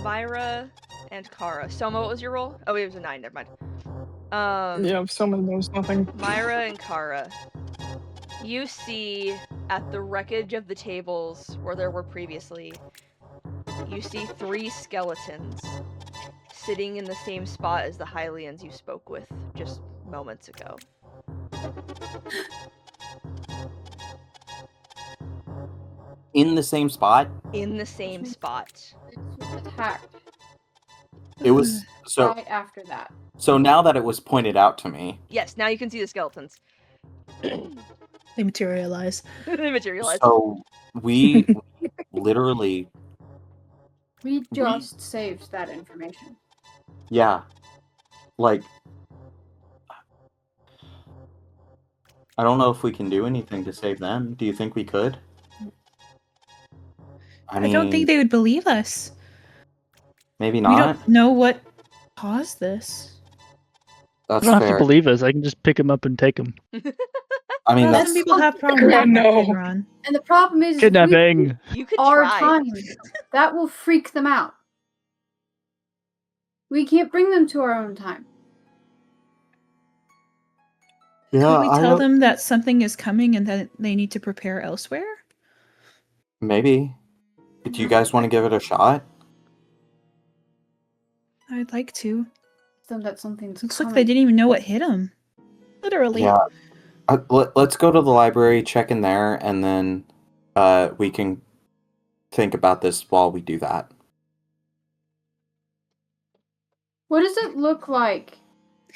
Speaker 1: Myra and Cara. Soma, what was your roll? Oh, it was a 9. Never mind.
Speaker 2: Yeah, someone knows nothing.
Speaker 1: Myra and Cara. You see at the wreckage of the tables where there were previously, you see 3 skeletons sitting in the same spot as the Hylians you spoke with just moments ago.
Speaker 6: In the same spot?
Speaker 1: In the same spot.
Speaker 5: Attacked
Speaker 6: It was so
Speaker 5: right after that.
Speaker 6: so now that it was pointed out to me.
Speaker 1: Yes, now you can see the skeletons.
Speaker 4: They materialize.
Speaker 1: They materialize.
Speaker 6: So we literally
Speaker 5: We just saved that information.
Speaker 6: yeah. Like I don't know if we can do anything to save them. Do you think we could? I
Speaker 4: don't think they would believe us.
Speaker 6: maybe
Speaker 4: We
Speaker 6: not.
Speaker 4: don't know what caused this.
Speaker 6: That's
Speaker 3: You don't have
Speaker 6: fair.
Speaker 3: to believe us. I can just pick them up and take them.
Speaker 6: I mean,
Speaker 4: Well,
Speaker 6: that's
Speaker 4: some people have problems.
Speaker 2: Oh, no.
Speaker 4: Ron.
Speaker 5: And the problem is
Speaker 3: Kidnapping.
Speaker 1: You could
Speaker 5: our
Speaker 1: try.
Speaker 5: time. That will freak them out. We can't bring them to our own time.
Speaker 6: Yeah,
Speaker 4: Could we
Speaker 6: I
Speaker 4: tell
Speaker 6: don't-
Speaker 4: them that something is coming and that they need to prepare elsewhere?
Speaker 6: Maybe. Do you guys want to give it a shot?
Speaker 4: I'd like to.
Speaker 5: Them that something's
Speaker 4: Looks like
Speaker 5: coming.
Speaker 4: they didn't even know what hit them. Literally.
Speaker 6: Yeah. Let's go to the library, check in there, and then we can think about this while we do that.
Speaker 5: What does it look like,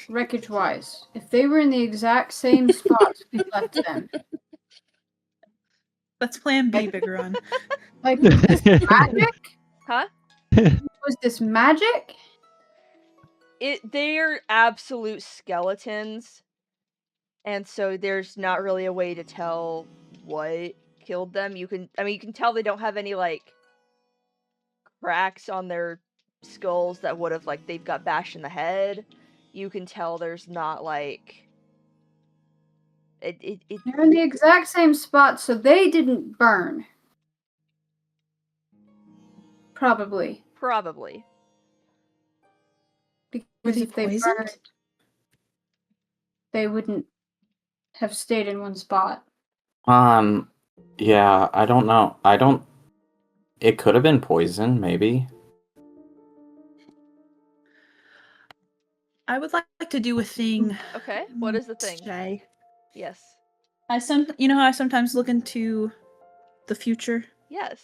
Speaker 5: wreckage-wise? If they were in the exact same spots we left them,
Speaker 4: That's plan B, Biggoron.
Speaker 5: like was this magic?
Speaker 1: Huh?
Speaker 5: Was this magic?
Speaker 1: They're absolute skeletons, and so there's not really a way to tell what killed them. You can tell they don't have any like cracks on their skulls that would have like they've got bashed in the head. You can tell there's not like it
Speaker 5: They're in the exact same spot, so they didn't burn. Probably.
Speaker 1: probably.
Speaker 4: Were
Speaker 5: Because
Speaker 4: they
Speaker 5: if they
Speaker 4: poisoned?
Speaker 5: burned, they wouldn't have stayed in one spot.
Speaker 6: Yeah, I don't know. It could have been poison, maybe.
Speaker 4: I would like to do a thing.
Speaker 1: Okay, what is the thing?
Speaker 4: Jaye.
Speaker 1: Yes.
Speaker 4: You know how I sometimes look into the future?
Speaker 1: Yes.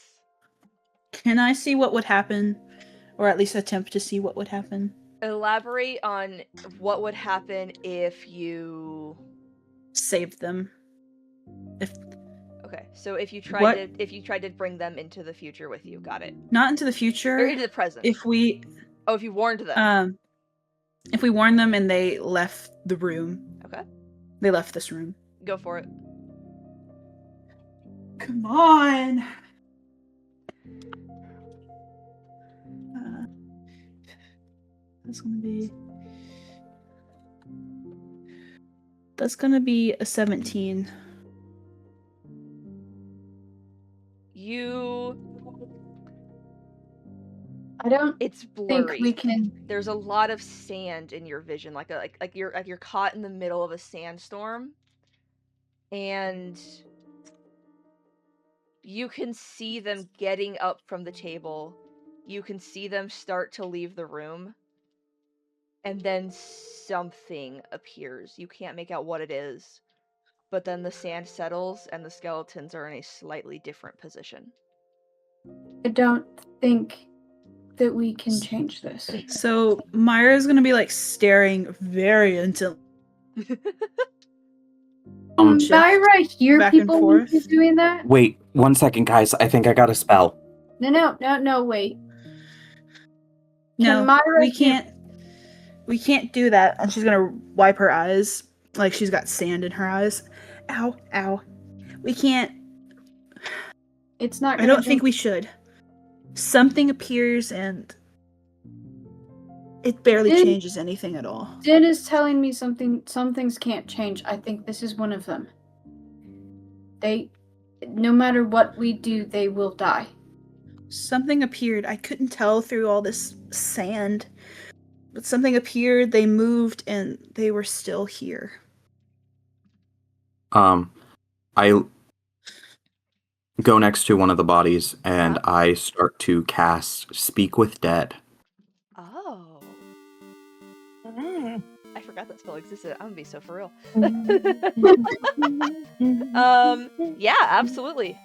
Speaker 4: Can I see what would happen? Or at least attempt to see what would happen?
Speaker 1: Elaborate on what would happen if you
Speaker 4: Save them.
Speaker 1: Okay, so if you
Speaker 4: What?
Speaker 1: tried to bring them into the future with you, got it.
Speaker 4: Not into the
Speaker 1: Or
Speaker 4: future.
Speaker 1: into the present.
Speaker 4: If we
Speaker 1: if you warned them.
Speaker 4: if we warn them and they left the room.
Speaker 1: Okay.
Speaker 4: They left this room.
Speaker 1: Go for it.
Speaker 4: Come on. That's gonna be a 17.
Speaker 5: I don't
Speaker 1: It's
Speaker 5: think
Speaker 1: blurry.
Speaker 5: we can.
Speaker 1: There's a lot of sand in your vision, like you're caught in the middle of a sandstorm, and you can see them getting up from the table. You can see them start to leave the room, and then something appears. You can't make out what it is, but then the sand settles, and the skeletons are in a slightly different position.
Speaker 5: I don't think that we can change this.
Speaker 4: So Myra's gonna be like staring very intently. Shift
Speaker 5: Myra hear
Speaker 4: back and
Speaker 5: people when
Speaker 4: forth.
Speaker 5: she's doing that?
Speaker 6: Wait, 1 second, guys. I think I got a spell.
Speaker 5: No, wait.
Speaker 4: No,
Speaker 5: Can Myra
Speaker 4: we
Speaker 5: hear-
Speaker 4: can't. We can't do that. And she's gonna wipe her eyes, like she's got sand in her eyes. Ow, ow. We can't.
Speaker 5: It's not.
Speaker 4: I don't think we should. Something appears and it barely
Speaker 5: Din-
Speaker 4: changes anything at all.
Speaker 5: Din is telling me something. Some things can't change. I think this is one of them. No matter what we do, they will die.
Speaker 4: Something appeared. I couldn't tell through all this sand. But something appeared, they moved, and they were still here.
Speaker 6: I go next to one of the bodies and I start to cast Speak with Dead.
Speaker 1: Oh. I forgot that spell existed. I'm gonna be so for real. Yeah, absolutely.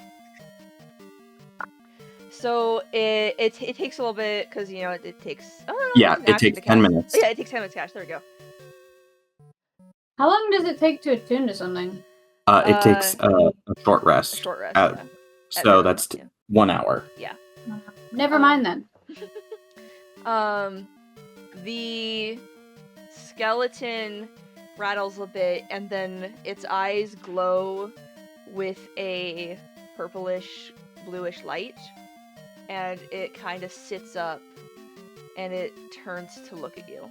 Speaker 1: So it takes a little bit because it takes. Oh, no,
Speaker 6: Yeah,
Speaker 1: it's an
Speaker 6: it
Speaker 1: action
Speaker 6: takes
Speaker 1: to
Speaker 6: 10
Speaker 1: cast.
Speaker 6: minutes.
Speaker 1: Oh, yeah, it takes 10 minutes to cast. There we go.
Speaker 5: How long does it take to attune to something?
Speaker 6: It takes a short
Speaker 1: A
Speaker 6: rest.
Speaker 1: short rest.
Speaker 6: Uh,
Speaker 1: Yeah.
Speaker 6: So
Speaker 1: minimum,
Speaker 6: that's
Speaker 1: yeah.
Speaker 6: 1 hour.
Speaker 5: Never mind then.
Speaker 1: The skeleton rattles a bit, and then its eyes glow with a purplish, bluish light, and it kind of sits up, and it turns to look at you.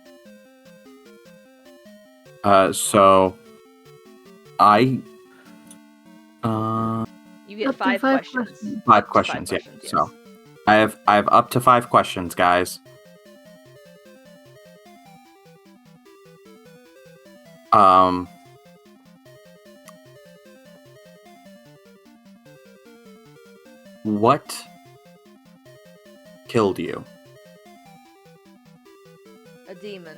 Speaker 6: So I
Speaker 1: You get
Speaker 5: Up to
Speaker 1: 5
Speaker 5: 5
Speaker 1: questions.
Speaker 5: questions.
Speaker 6: 5
Speaker 1: Up to
Speaker 6: questions, yeah.
Speaker 1: yes.
Speaker 6: So I have up to 5 questions, guys. What killed you?
Speaker 1: A demon.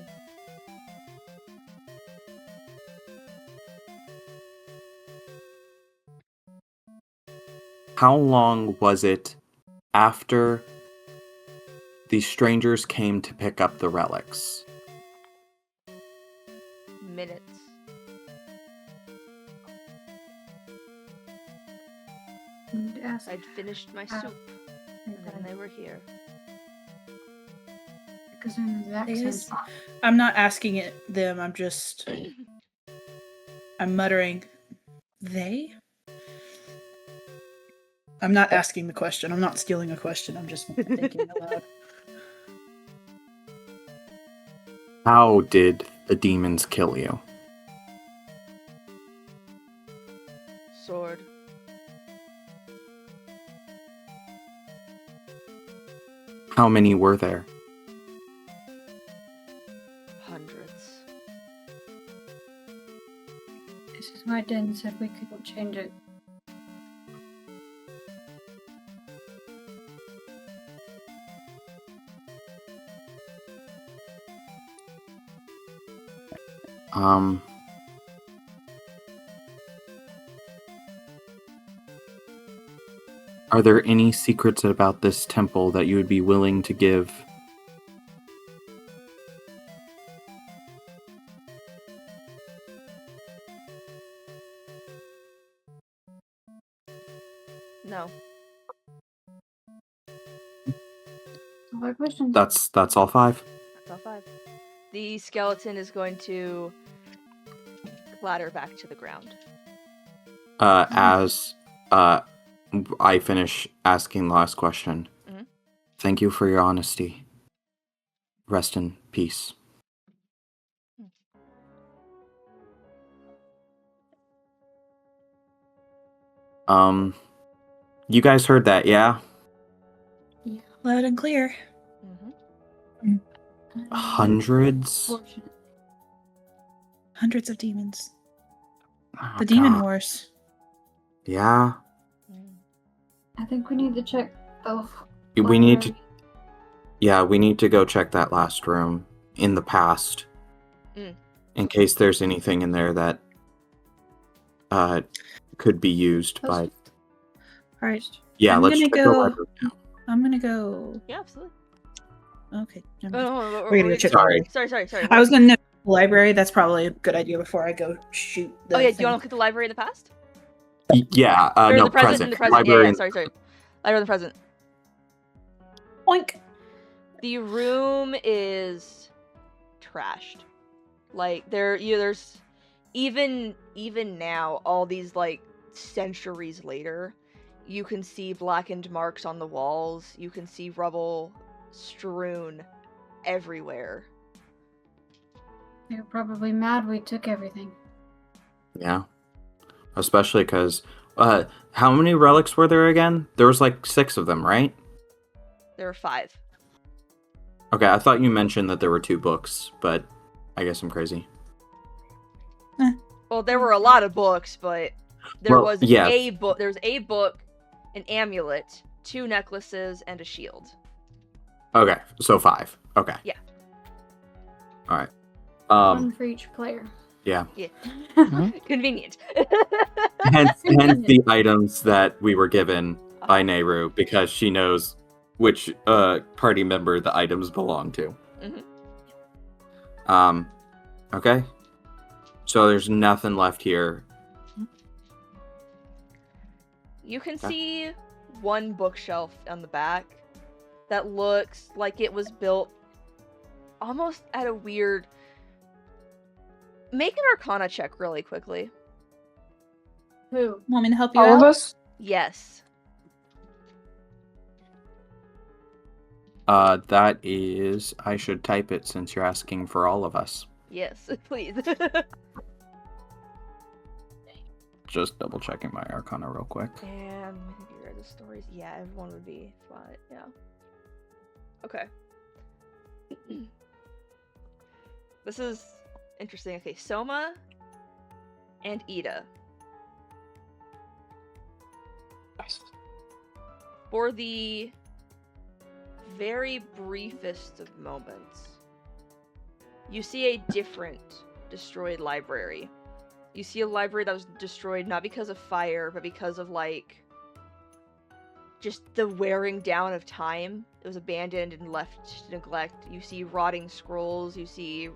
Speaker 6: How long was it after the strangers came to pick up the relics?
Speaker 1: Minutes.
Speaker 5: I need to ask.
Speaker 1: I'd finished my soup, and then they were here.
Speaker 5: Because they're in the exact same
Speaker 4: Yes.
Speaker 5: spot.
Speaker 4: I'm not asking them. I'm muttering. They? I'm not asking the question. I'm not stealing a question. I'm just thinking aloud.
Speaker 6: How did the demons kill you?
Speaker 1: Sword.
Speaker 6: How many were there?
Speaker 1: Hundreds.
Speaker 5: This is why Den said we couldn't change it.
Speaker 6: Are there any secrets about this temple that you would be willing to give?
Speaker 1: No.
Speaker 5: More questions?
Speaker 6: That's all 5.
Speaker 1: That's all 5. The skeleton is going to clatter back to the ground.
Speaker 6: As I finish asking the last question.
Speaker 1: Mhm.
Speaker 6: Thank you for your honesty. Rest in peace. You guys heard that, yeah?
Speaker 4: Loud and clear.
Speaker 1: Mm-hmm.
Speaker 6: Hundreds?
Speaker 5: Fortunate.
Speaker 4: Hundreds of demons.
Speaker 6: Oh,
Speaker 4: The demon
Speaker 6: God.
Speaker 4: wars.
Speaker 6: Yeah.
Speaker 5: I think we need to check both.
Speaker 6: We need to. Yeah, we need to go check that last room in the past. In case there's anything in there that could be used by.
Speaker 4: All right.
Speaker 6: Yeah,
Speaker 4: I'm
Speaker 6: let's
Speaker 4: gonna
Speaker 6: check the
Speaker 4: go-
Speaker 6: library now.
Speaker 4: I'm gonna go.
Speaker 1: Yeah, absolutely.
Speaker 4: Okay. never
Speaker 1: Oh,
Speaker 4: mind.
Speaker 1: no,
Speaker 4: We're gonna go check the
Speaker 6: Sorry.
Speaker 4: library.
Speaker 1: Sorry.
Speaker 4: I was gonna know the library. That's probably a good idea before I go shoot. The
Speaker 1: Oh yeah, do
Speaker 4: thing.
Speaker 1: you want to look at the library in the past?
Speaker 6: Yeah,
Speaker 1: Or
Speaker 6: no,
Speaker 1: the present and the present.
Speaker 6: Library
Speaker 1: Yeah,
Speaker 6: in-
Speaker 1: sorry. Library in the present.
Speaker 4: Oink.
Speaker 1: The room is trashed. Like there's even now, all these like centuries later, you can see blackened marks on the walls. You can see rubble strewn everywhere.
Speaker 5: They're probably mad we took everything.
Speaker 6: Yeah. Especially because, how many relics were there again? There was like 6 of them, right?
Speaker 1: There are 5.
Speaker 6: Okay, I thought you mentioned that there were 2 books, but I guess I'm crazy.
Speaker 1: Well, there were a lot of books, but there
Speaker 6: Well,
Speaker 1: was
Speaker 6: yes.
Speaker 1: a book. There was a book, an amulet, 2 necklaces, and a shield.
Speaker 6: Okay, so 5. Okay.
Speaker 1: Yeah.
Speaker 6: All right.
Speaker 5: One for each player.
Speaker 6: Yeah.
Speaker 1: Yeah.
Speaker 3: Mhm.
Speaker 1: Convenient.
Speaker 6: Hence the items that we were given by Nehru, because she knows which party member the items belong to.
Speaker 1: Mhm.
Speaker 6: Okay. So there's nothing left here.
Speaker 1: You can
Speaker 6: Okay.
Speaker 1: see one bookshelf on the back that looks like it was built almost at a weird. Make an Arcana check really quickly.
Speaker 5: Who?
Speaker 4: Want me to help you
Speaker 2: All
Speaker 4: out?
Speaker 2: of us?
Speaker 1: Yes.
Speaker 6: That is, I should type it since you're asking for all of us.
Speaker 1: Yes, please.
Speaker 6: Just double checking my Arcana real quick.
Speaker 1: And maybe read the stories. Yeah, everyone would be fine. Yeah. Okay. This is interesting. Okay, Soma and Ida.
Speaker 2: Nice.
Speaker 1: For the very briefest of moments, you see a different destroyed library. You see a library that was destroyed not because of fire, but because of, like, just the wearing down of time. It was abandoned and left to neglect. You see rotting scrolls, you see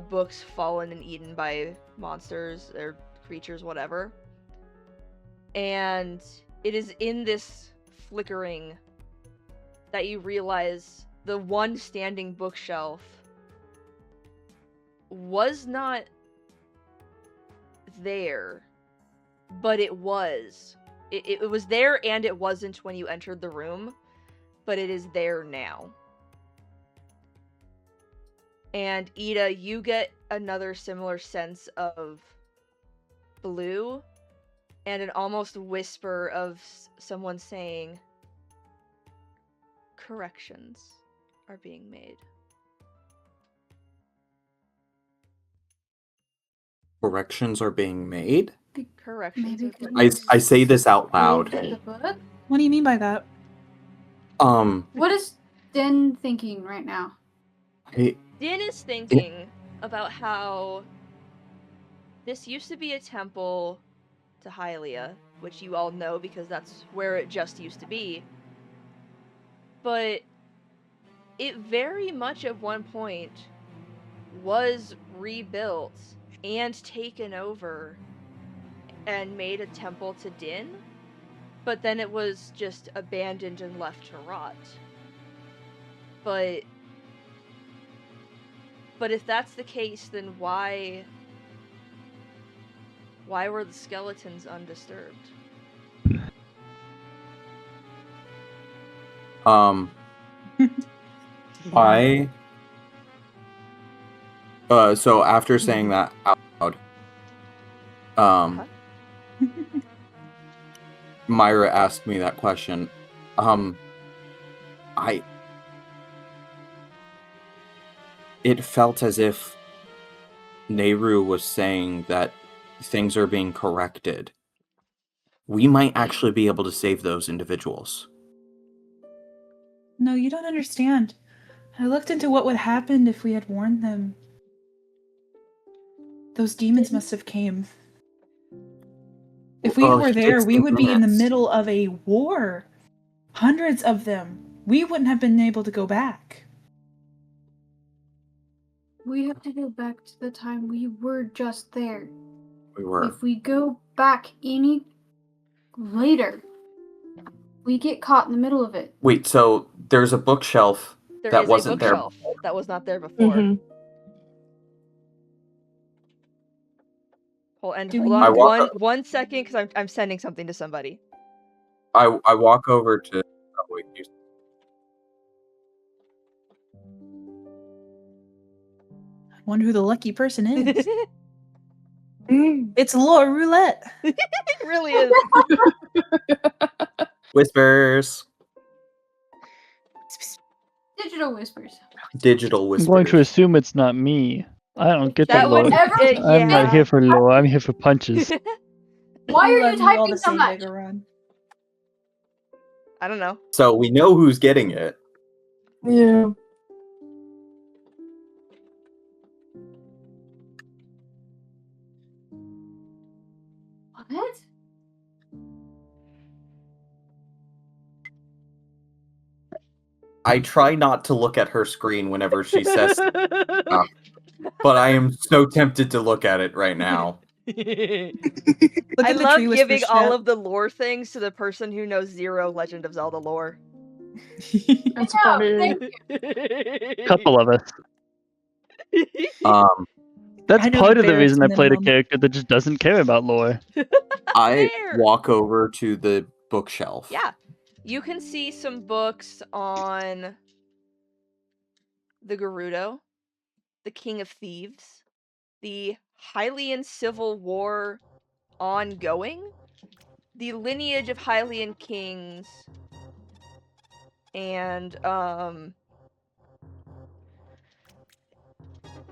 Speaker 1: books fallen and eaten by monsters or creatures, whatever. And it is in this flickering that you realize the one standing bookshelf was not there, but it was. It was there and it wasn't when you entered the room, but it is there now. And Ida, you get another similar sense of blue and an almost whisper of someone saying, corrections are being made.
Speaker 6: Corrections are being made?
Speaker 1: Corrections
Speaker 5: Maybe
Speaker 1: are being
Speaker 6: I say this out loud.
Speaker 5: The book?
Speaker 4: What do you mean by that?
Speaker 5: What is Den thinking right now?
Speaker 1: Din is thinking about how this used to be a temple to Hylia, which you all know because that's where it just used to be. But it very much at one point was rebuilt and taken over and made a temple to Din, but then it was just abandoned and left to rot. But if that's the case, then why were the skeletons undisturbed?
Speaker 6: So after saying that out loud, Myra asked me that question. It felt as if Nehru was saying that things are being corrected. We might actually be able to save those individuals.
Speaker 4: No, you don't understand. I looked into what would happen if we had warned them. Those demons must have came. If we were there, we would be in the middle of a war. Hundreds of them. We wouldn't have been able to go back.
Speaker 5: We have to go back to the time we were just there.
Speaker 6: We were.
Speaker 5: If we go back any later, we get caught in the middle of it.
Speaker 6: Wait, so there's a bookshelf that wasn't there.
Speaker 1: There is a bookshelf that was not there before.
Speaker 2: Mm-hmm.
Speaker 1: Hold
Speaker 4: Do
Speaker 1: on
Speaker 6: we-
Speaker 1: one second, because I'm sending something to somebody.
Speaker 6: I walk over to. Oh, wait,
Speaker 4: I wonder who the lucky person is. It's Lore Roulette.
Speaker 1: It really is.
Speaker 6: Whispers.
Speaker 5: Digital whispers.
Speaker 6: Digital
Speaker 3: I'm
Speaker 6: whispers.
Speaker 3: going to assume it's not me. I don't get
Speaker 1: That
Speaker 3: the lore.
Speaker 1: would
Speaker 3: I'm not here for lore. I'm here for punches.
Speaker 5: Why
Speaker 4: We
Speaker 5: are
Speaker 4: love
Speaker 5: you
Speaker 4: all
Speaker 5: typing
Speaker 4: the
Speaker 5: so
Speaker 4: same,
Speaker 5: much?
Speaker 4: Biggoron.
Speaker 1: I don't know.
Speaker 6: So we know who's getting it.
Speaker 2: Yeah.
Speaker 5: What?
Speaker 6: I try not to look at her screen whenever she says stuff, but I am so tempted to look at it right now.
Speaker 4: Look
Speaker 1: I
Speaker 4: at the
Speaker 1: love
Speaker 4: tree
Speaker 1: giving
Speaker 4: whispers
Speaker 1: all
Speaker 4: chat.
Speaker 1: of the lore things to the person who knows zero Legend of Zelda lore.
Speaker 2: That's
Speaker 5: No,
Speaker 2: funny.
Speaker 5: thank
Speaker 3: Couple of us. That's
Speaker 4: I know
Speaker 3: part
Speaker 4: the
Speaker 3: of the reason I
Speaker 4: barracks
Speaker 3: played a
Speaker 4: minimum.
Speaker 3: character that just doesn't care about lore.
Speaker 6: I
Speaker 1: Fair.
Speaker 6: walk over to the bookshelf.
Speaker 1: Yeah. You can see some books on the Gerudo, the King of Thieves, the Hylian Civil War ongoing, the lineage of Hylian kings, and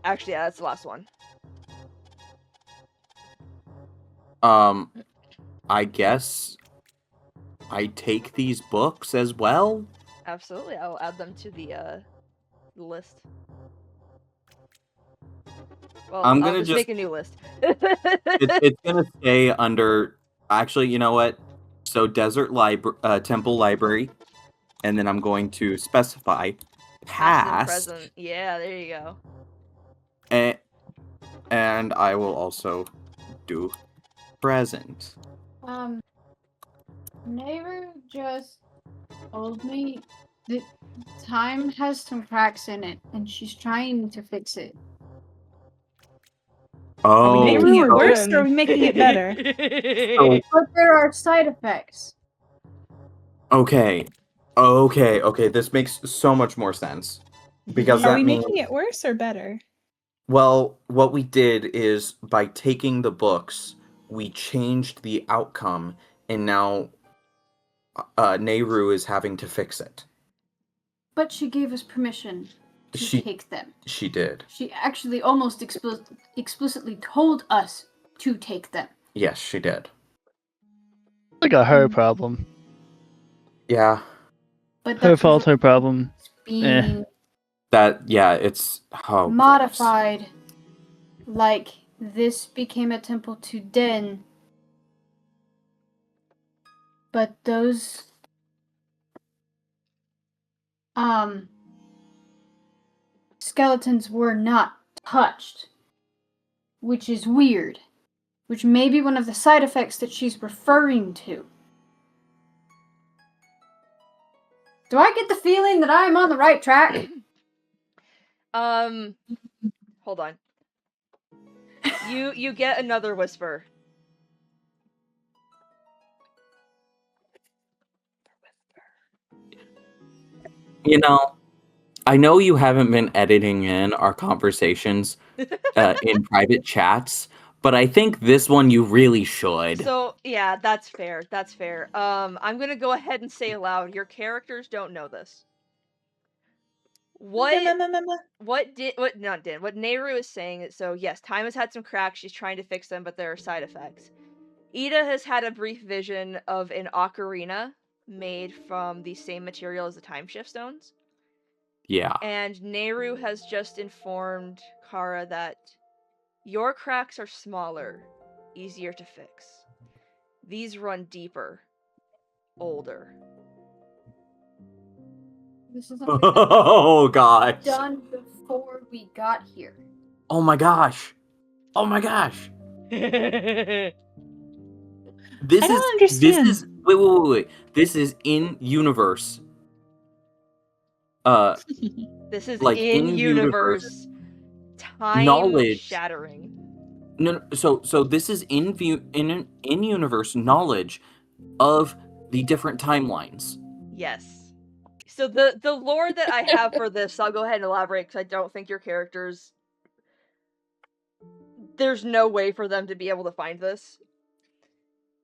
Speaker 1: actually, yeah, that's the last one.
Speaker 6: I guess I take these books as well?
Speaker 1: Absolutely, I will add them to the list. Well,
Speaker 6: I'm
Speaker 1: I'll
Speaker 6: gonna
Speaker 1: just make a new list.
Speaker 6: it's gonna stay under. Actually, you know what? So Desert Temple Library, and then I'm going to specify
Speaker 1: Past and
Speaker 6: past,
Speaker 1: present. Yeah, there you go.
Speaker 6: and I will also do present.
Speaker 5: Neighbor just told me that time has some cracks in it, and she's trying to fix it.
Speaker 4: Are we
Speaker 6: Oh,
Speaker 4: making it
Speaker 2: we're
Speaker 4: worse
Speaker 2: good.
Speaker 4: or are we making it better?
Speaker 6: so
Speaker 5: But there are side effects.
Speaker 6: okay. This makes so much more sense because
Speaker 4: Are
Speaker 6: that
Speaker 4: we
Speaker 6: means,
Speaker 4: making it worse or better?
Speaker 6: well, what we did is by taking the books, we changed the outcome, and now Nehru is having to fix it.
Speaker 5: But she gave us permission to
Speaker 6: She
Speaker 5: take them.
Speaker 6: she did.
Speaker 5: She actually almost explicitly told us to take them.
Speaker 6: Yes, she did.
Speaker 3: Like a her problem.
Speaker 6: Yeah.
Speaker 5: But
Speaker 3: Her
Speaker 5: that's
Speaker 3: fault, her problem.
Speaker 5: being
Speaker 6: It's how
Speaker 5: modified. Like this became a temple to Den. But those skeletons were not touched, which is weird, which may be one of the side effects that she's referring to. Do I get the feeling that I'm on the right track?
Speaker 1: Hold on. You get another whisper.
Speaker 6: You know, I know you haven't been editing in our conversations in private chats, but I think this one you really should.
Speaker 1: So yeah, that's fair. That's fair. I'm gonna go ahead and say aloud. Your characters don't know this. What Nehru is saying is, so yes, time has had some cracks, she's trying to fix them, but there are side effects. Ida has had a brief vision of an ocarina made from the same material as the time shift stones.
Speaker 6: Yeah.
Speaker 1: And Nehru has just informed Cara that your cracks are smaller, easier to fix. These run deeper, older.
Speaker 5: This is something
Speaker 6: Oh gosh.
Speaker 5: done before we got here.
Speaker 6: Oh my gosh. Oh my gosh.
Speaker 2: I don't understand.
Speaker 6: This is wait. This is in universe.
Speaker 1: This is
Speaker 6: Like
Speaker 1: in universe time
Speaker 6: knowledge
Speaker 1: shattering.
Speaker 6: No, so this is in universe knowledge of the different timelines.
Speaker 1: Yes. So the lore that I have for this, I'll go ahead and elaborate because I don't think your characters. There's no way for them to be able to find this.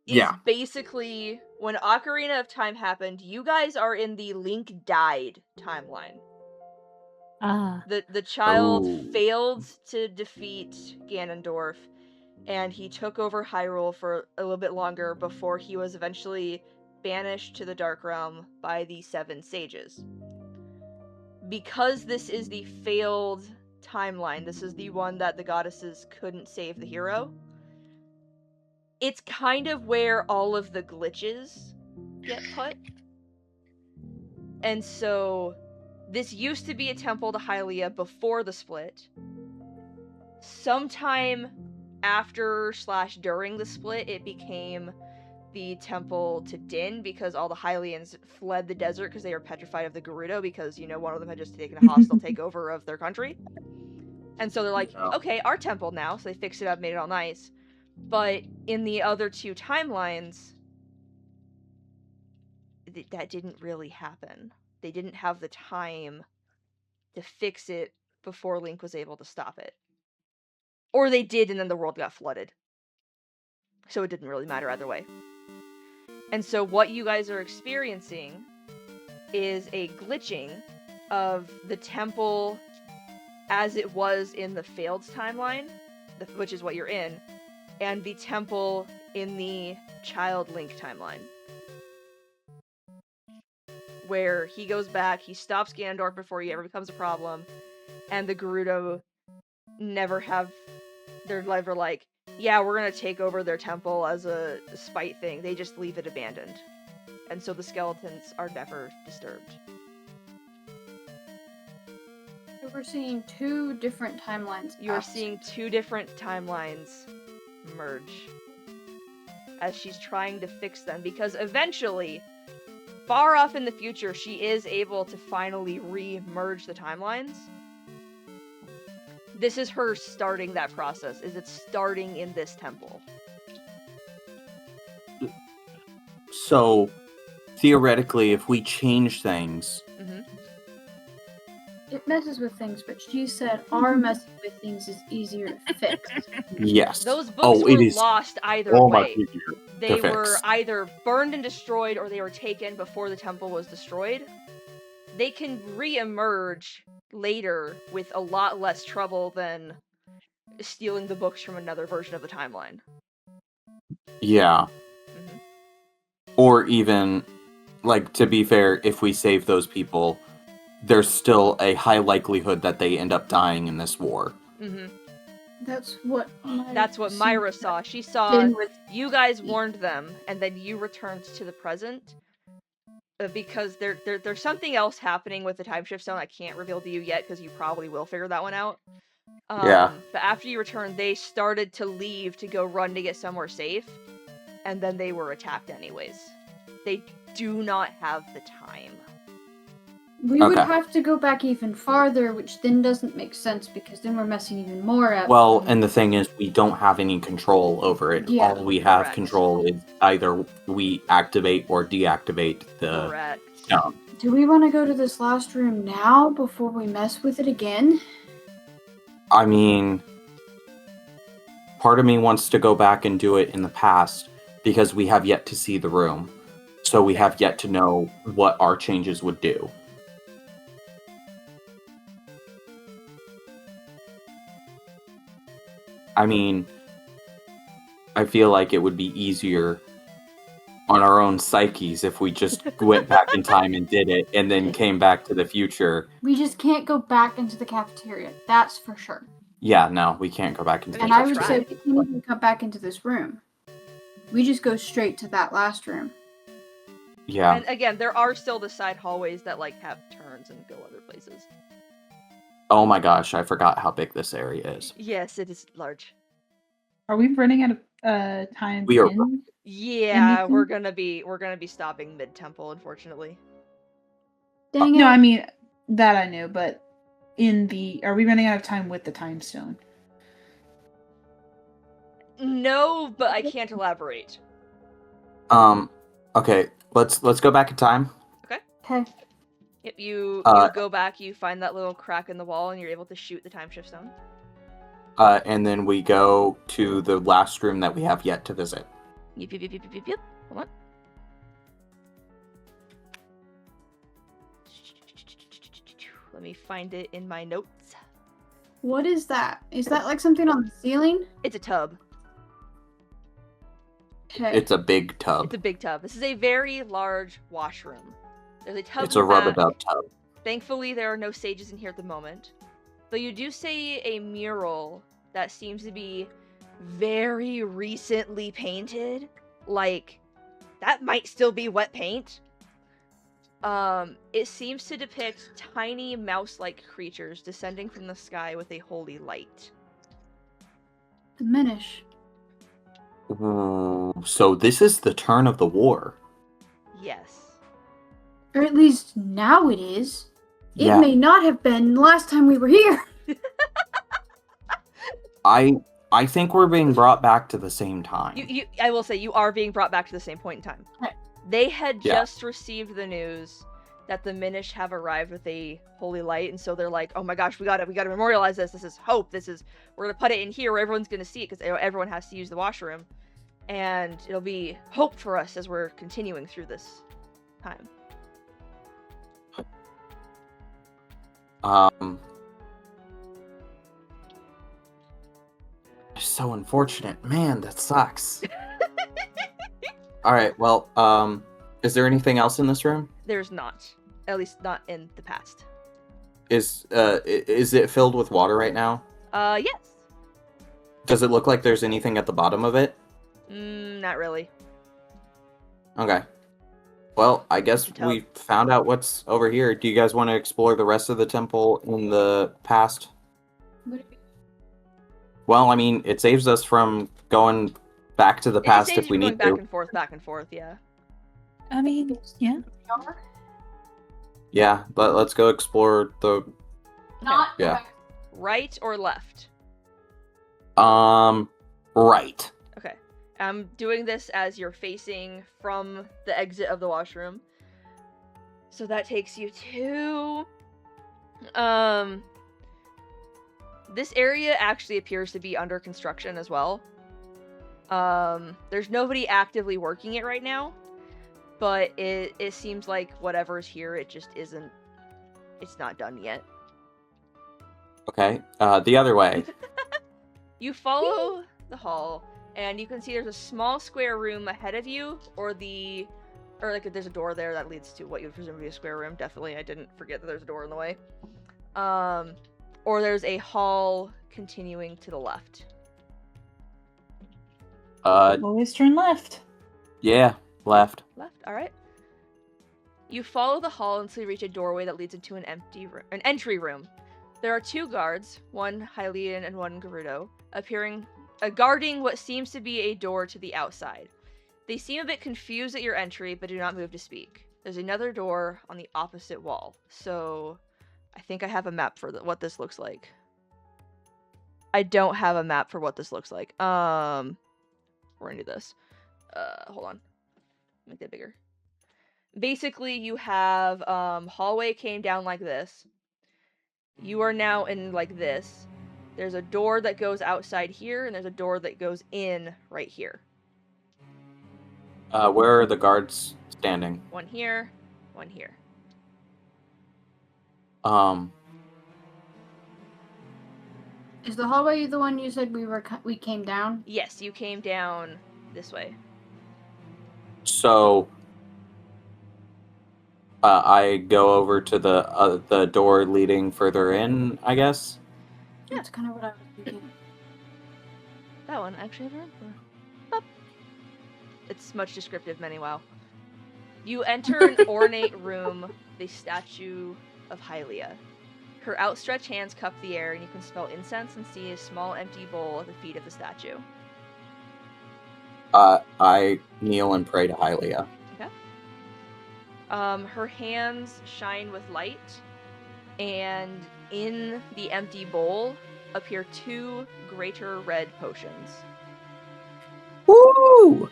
Speaker 1: Is basically when Ocarina of Time happened, you guys are in the Link died timeline. The child failed to defeat Ganondorf, and he took over Hyrule for a little bit longer before he was eventually banished to the Dark Realm by the 7 sages. Because this is the failed timeline, this is the one that the goddesses couldn't save the hero, it's kind of where all of the glitches get put. And so this used to be a temple to Hylia before the split. Sometime after / during the split, it became the temple to Din because all the Hylians fled the desert because they were petrified of the Gerudo because, one of them had just taken a hostile takeover of their country. And so they're like, okay, our temple now. So they fixed it up, made it all nice. But in the other 2 timelines, that didn't really happen. They didn't have the time to fix it before Link was able to stop it. Or they did, and then the world got flooded. So it didn't really matter either way. And so what you guys are experiencing is a glitching of the temple as it was in the failed timeline, which is what you're in, and the temple in the Child Link timeline. where he goes back, he stops Ganondorf before he ever becomes a problem, and the Gerudo never have their never like, yeah, we're gonna take over their temple as a spite thing. They just leave it abandoned. And so the skeletons are never disturbed.
Speaker 5: So we're seeing two different timelines.
Speaker 1: You're
Speaker 5: pass.
Speaker 1: seeing two different timelines merge as she's trying to fix them, because eventually, far off in the future, she is able to finally re-merge the timelines. This is her starting that process. Is it starting in this temple?
Speaker 6: So, theoretically, if we change things,
Speaker 5: It messes with things, but she said our messing with things is easier to fix.
Speaker 6: yes.
Speaker 1: Those books were
Speaker 6: it is
Speaker 1: lost either
Speaker 6: much
Speaker 1: way.
Speaker 6: easier
Speaker 1: They
Speaker 6: to
Speaker 1: were
Speaker 6: fix.
Speaker 1: either burned and destroyed, or they were taken before the temple was destroyed. They can re-emerge later with a lot less trouble than stealing the books from another version of the timeline.
Speaker 6: Yeah. Or even, like, to be fair, if we save those people, there's still a high likelihood that they end up dying in this war.
Speaker 5: That's what
Speaker 1: Myra saw. She saw you guys warned them, and then you returned to the present. Because there's something else happening with the time shift stone I can't reveal to you yet, because you probably will figure that one out.
Speaker 6: Yeah.
Speaker 1: But after you returned, they started to leave to go run to get somewhere safe, and then they were attacked anyways. They do not have the time.
Speaker 5: We would have to go back even farther, which then doesn't make sense because then we're messing even more up.
Speaker 6: Well, and the thing is, we don't have any control over it.
Speaker 5: Yeah,
Speaker 6: All we have
Speaker 1: correct.
Speaker 6: control is either we activate or deactivate the
Speaker 1: Correct.
Speaker 6: stone.
Speaker 5: Do we want to go to this last room now before we mess with it again?
Speaker 6: I mean, part of me wants to go back and do it in the past because we have yet to see the room. So we have yet to know what our changes would do. I mean, I feel like it would be easier on our own psyches if we just went back in time and did it and then came back to the future.
Speaker 5: We just can't go back into the cafeteria, that's for sure.
Speaker 6: Yeah, no, we can't go back into the
Speaker 5: And I would
Speaker 6: future.
Speaker 5: say we can't even come back into this room. We just go straight to that last room.
Speaker 6: Yeah.
Speaker 1: And again, there are still the side hallways that like have turns and go other places.
Speaker 6: Oh my gosh, I forgot how big this area is.
Speaker 1: Yes, it is large.
Speaker 4: Are we running out of time?
Speaker 6: We are-
Speaker 1: Yeah,
Speaker 4: Anything?
Speaker 1: we're gonna be stopping mid temple, unfortunately.
Speaker 5: Dang it.
Speaker 4: No, I mean that I knew, but are we running out of time with the time stone?
Speaker 1: No, but I can't elaborate.
Speaker 6: Okay, let's go back in time.
Speaker 5: Okay.
Speaker 1: If you go back, you find that little crack in the wall, and you're able to shoot the time shift stone.
Speaker 6: And then we go to the last room that we have yet to visit.
Speaker 1: Yep. Hold on. Let me find it in my notes.
Speaker 5: What is that? Is that like something on the ceiling?
Speaker 1: It's a tub.
Speaker 5: Okay.
Speaker 6: It's a big tub.
Speaker 1: It's a big tub. This is a very large washroom. There's a tub.
Speaker 6: It's a
Speaker 1: in the back.
Speaker 6: rub-a-dub tub.
Speaker 1: Thankfully, there are no sages in here at the moment. Though you do see a mural that seems to be very recently painted. Like, that might still be wet paint. It seems to depict tiny mouse-like creatures descending from the sky with a holy light.
Speaker 5: Diminish.
Speaker 6: Ooh, so this is the turn of the war.
Speaker 1: Yes.
Speaker 5: Or at least now it is. It
Speaker 6: Yeah.
Speaker 5: may not have been last time we were here.
Speaker 6: I think we're being brought back to the same time.
Speaker 1: I will say, you are being brought back to the same point in time.
Speaker 5: Okay.
Speaker 1: They had
Speaker 6: Yeah.
Speaker 1: just received the news that the Minish have arrived with a holy light, and so they're like, "Oh my gosh, we gotta memorialize this. This is hope. We're gonna put it in here where everyone's gonna see it, because everyone has to use the washroom, and it'll be hope for us as we're continuing through this time."
Speaker 6: So unfortunate. Man, that sucks. Alright, well, is there anything else in this room?
Speaker 1: There's not. At least not in the past.
Speaker 6: Is it filled with water right now?
Speaker 1: Yes.
Speaker 6: Does it look like there's anything at the bottom of it?
Speaker 1: Not really.
Speaker 6: Okay. Well, I guess
Speaker 1: Tub.
Speaker 6: we found out what's over here. Do you guys want to explore the rest of the temple in the past? Well, I mean, it saves us from going back to the past if we need
Speaker 1: going
Speaker 6: to.
Speaker 1: back and forth, yeah.
Speaker 4: I mean, yeah.
Speaker 6: Yeah, but let's go explore the...
Speaker 5: Not
Speaker 6: Yeah.
Speaker 1: Right or left?
Speaker 6: Right.
Speaker 1: Okay. I'm doing this as you're facing from the exit of the washroom. So that takes you to... This area actually appears to be under construction as well. There's nobody actively working it right now. But it seems like whatever's here, it just isn't... It's not done yet.
Speaker 6: Okay, the other way.
Speaker 1: You follow the hall, and you can see there's a small square room ahead of you, or like there's a door there that leads to what you would presume to be a square room. Definitely, I didn't forget that there's a door in the way. Or there's a hall continuing to the left.
Speaker 4: Always turn left.
Speaker 6: Yeah, left.
Speaker 1: Left, alright. You follow the hall until you reach a doorway that leads into an entry room. There are 2 guards, one Hylian and one Gerudo, guarding what seems to be a door to the outside. They seem a bit confused at your entry, but do not move to speak. There's another door on the opposite wall, so I think I have a map for what this looks like. I don't have a map for what this looks like. We're gonna do this. Hold on. Make that bigger. Basically, you have hallway came down like this. You are now in like this. There's a door that goes outside here, and there's a door that goes in right here.
Speaker 6: Where are the guards standing?
Speaker 1: One here, one here.
Speaker 5: Is the hallway the one you said we came down?
Speaker 1: Yes, you came down this way.
Speaker 6: So... I go over to the door leading further in, I guess?
Speaker 1: Yeah.
Speaker 5: That's kind of what I was thinking.
Speaker 1: That one, actually, I have a room for. Up. It's much descriptive, many wow. You enter an ornate room with a statue of Hylia. Her outstretched hands cup the air, and you can smell incense and see a small empty bowl at the feet of the statue.
Speaker 6: I kneel and pray to Hylia.
Speaker 1: Okay. Her hands shine with light, and in the empty bowl appear 2 greater red potions.
Speaker 6: Woo!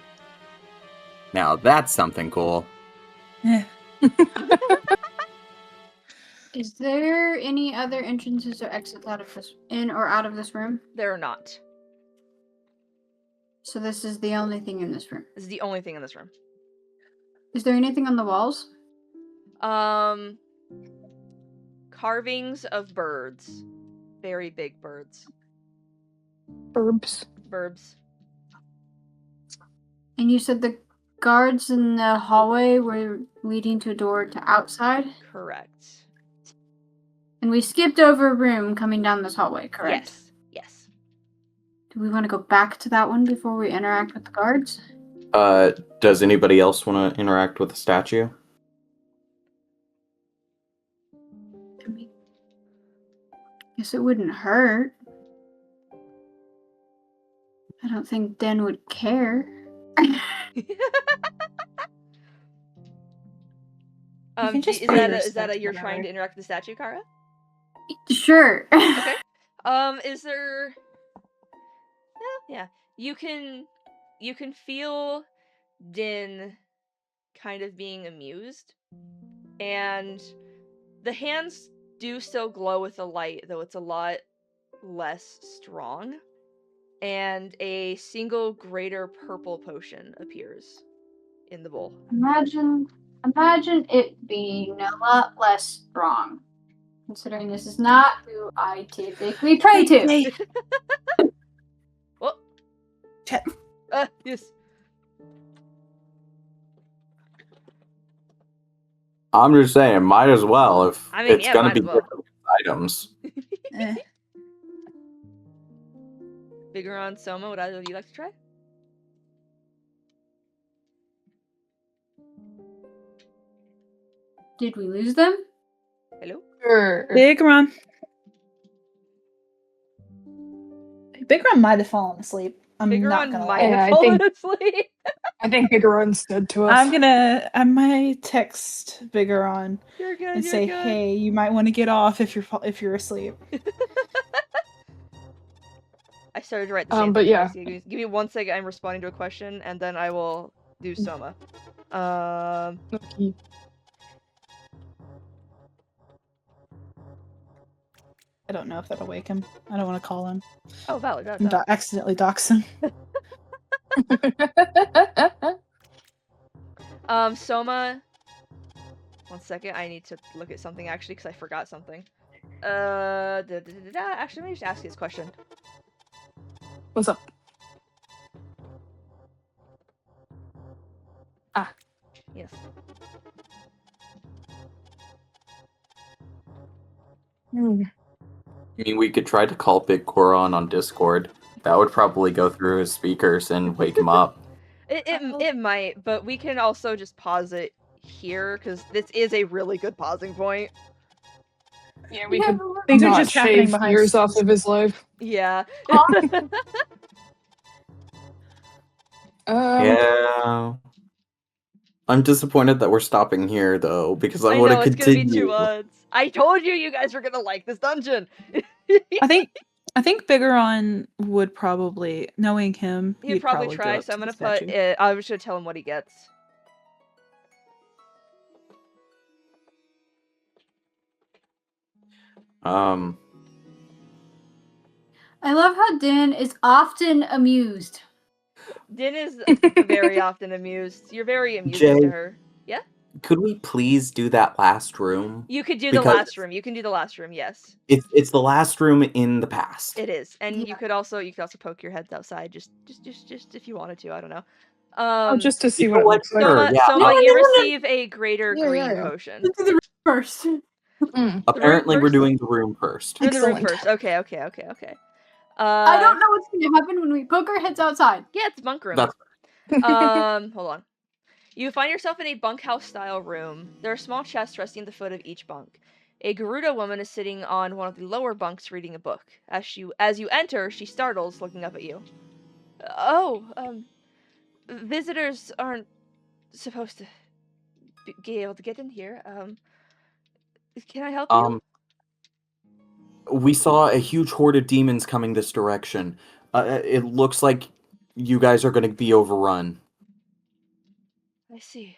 Speaker 6: Now that's something cool.
Speaker 5: Is there any other entrances or exits in or out of this room?
Speaker 1: There are not.
Speaker 5: So this is the only thing in this room.
Speaker 1: This is the only thing in this room.
Speaker 5: Is there anything on the walls?
Speaker 1: Carvings of birds. Very big birds.
Speaker 2: Herbs.
Speaker 1: Burbs.
Speaker 5: And you said the guards in the hallway were leading to a door to outside?
Speaker 1: Correct.
Speaker 5: And we skipped over a room coming down this hallway, correct?
Speaker 1: Yes. Yes.
Speaker 5: Do we want to go back to that one before we interact with the guards?
Speaker 6: Does anybody else want to interact with the statue?
Speaker 5: I mean, guess it wouldn't hurt. I don't think Den would care.
Speaker 4: can just
Speaker 1: Is
Speaker 4: put your
Speaker 1: that a you're
Speaker 4: steps
Speaker 1: trying
Speaker 4: together.
Speaker 1: to interact with the statue, Cara?
Speaker 5: Sure.
Speaker 1: Okay. Is there... Yeah. You can feel Din kind of being amused. And the hands do still glow with the light, though it's a lot less strong. And a single greater purple potion appears in the bowl.
Speaker 5: Imagine it being a lot less strong. Considering this is not who I typically pray to.
Speaker 4: Hey,
Speaker 1: Well,
Speaker 4: Chet.
Speaker 1: yes.
Speaker 6: I'm just saying, might as well if
Speaker 1: I mean,
Speaker 6: it's
Speaker 1: yeah,
Speaker 6: gonna
Speaker 1: might
Speaker 6: be
Speaker 1: as well.
Speaker 6: different items.
Speaker 4: Eh.
Speaker 1: Biggoron, Soma, would either of you like to try?
Speaker 5: Did we lose them?
Speaker 1: Hello?
Speaker 2: Sure.
Speaker 4: Biggoron. Biggoron might have fallen asleep. I'm not
Speaker 1: Biggoron
Speaker 4: gonna
Speaker 1: might
Speaker 4: lie.
Speaker 2: Yeah,
Speaker 1: have
Speaker 2: I
Speaker 1: fallen
Speaker 2: think-
Speaker 1: asleep.
Speaker 2: I think Biggoron's dead to us.
Speaker 4: I might text Biggoron
Speaker 1: You're good,
Speaker 4: and
Speaker 1: you're
Speaker 4: say,
Speaker 1: good.
Speaker 4: "Hey, you might want to get off if you're asleep."
Speaker 1: I started to write the same
Speaker 2: But
Speaker 1: thing
Speaker 2: yeah.
Speaker 1: twice. Give me 1 second, I'm responding to a question, and then I will do Soma.
Speaker 2: Okay.
Speaker 4: I don't know if that'll wake him. I don't want to call him.
Speaker 1: Oh, valid.
Speaker 4: And accidentally dox him.
Speaker 1: Soma. 1 second, I need to look at something actually, because I forgot something. Actually, let me just ask you this question.
Speaker 2: What's up?
Speaker 1: Yes.
Speaker 2: Hmm.
Speaker 6: I mean, we could try to call Biggoron on Discord. That would probably go through his speakers and wake him up.
Speaker 1: It might, but we can also just pause it here, because this is a really good pausing point.
Speaker 2: Yeah, we
Speaker 5: Yeah,
Speaker 2: could
Speaker 5: but
Speaker 4: Things are
Speaker 2: not
Speaker 4: just happening
Speaker 2: shave
Speaker 4: behind
Speaker 2: years off of his life.
Speaker 1: Yeah.
Speaker 6: Yeah. I'm disappointed that we're stopping here, though, because I
Speaker 1: I
Speaker 6: want
Speaker 1: know,
Speaker 6: to
Speaker 1: it's gonna be
Speaker 6: continue.
Speaker 1: 2 months. I told you guys were gonna like this dungeon!
Speaker 4: I think Biggoron would probably, knowing him,
Speaker 1: He'd probably
Speaker 4: go
Speaker 1: try,
Speaker 4: up
Speaker 1: so I'm
Speaker 4: to the
Speaker 1: gonna put
Speaker 4: statue.
Speaker 1: it, I was gonna tell him what he gets.
Speaker 5: I love how Din is often amused.
Speaker 1: Din is very often amused. You're very amusing
Speaker 6: Jaye.
Speaker 1: to her. Yeah?
Speaker 6: Could we please do that last room?
Speaker 1: You could do the
Speaker 6: Because
Speaker 1: last room. You can do the last room, yes.
Speaker 6: it's the last room in the past.
Speaker 1: It is. And
Speaker 5: Yeah.
Speaker 1: you could also poke your heads outside just if you wanted to, I don't know.
Speaker 2: Oh, just to see
Speaker 6: You
Speaker 2: what
Speaker 6: know
Speaker 2: it
Speaker 6: what?
Speaker 2: looks like.
Speaker 6: Sure, yeah.
Speaker 1: Soma,
Speaker 5: No,
Speaker 1: you
Speaker 5: no, no.
Speaker 1: receive a greater
Speaker 2: Yeah,
Speaker 1: green
Speaker 2: yeah, yeah.
Speaker 1: potion.
Speaker 5: Let's do the first.
Speaker 2: Mm.
Speaker 6: Apparently, we're
Speaker 1: first?
Speaker 6: doing the room first.
Speaker 1: You're in the room
Speaker 2: Excellent.
Speaker 1: first. Okay.
Speaker 5: I don't know what's gonna happen when we poke our heads outside.
Speaker 1: Yeah, it's bunk room.
Speaker 6: That's
Speaker 1: Hold on. You find yourself in a bunkhouse-style room. There are small chests resting at the foot of each bunk. A Gerudo woman is sitting on one of the lower bunks reading a book. As you enter, she startles, looking up at you. Visitors aren't supposed to be able to get in here. Can I help you?
Speaker 6: We saw a huge horde of demons coming this direction. It looks like you guys are going to be overrun.
Speaker 1: I see.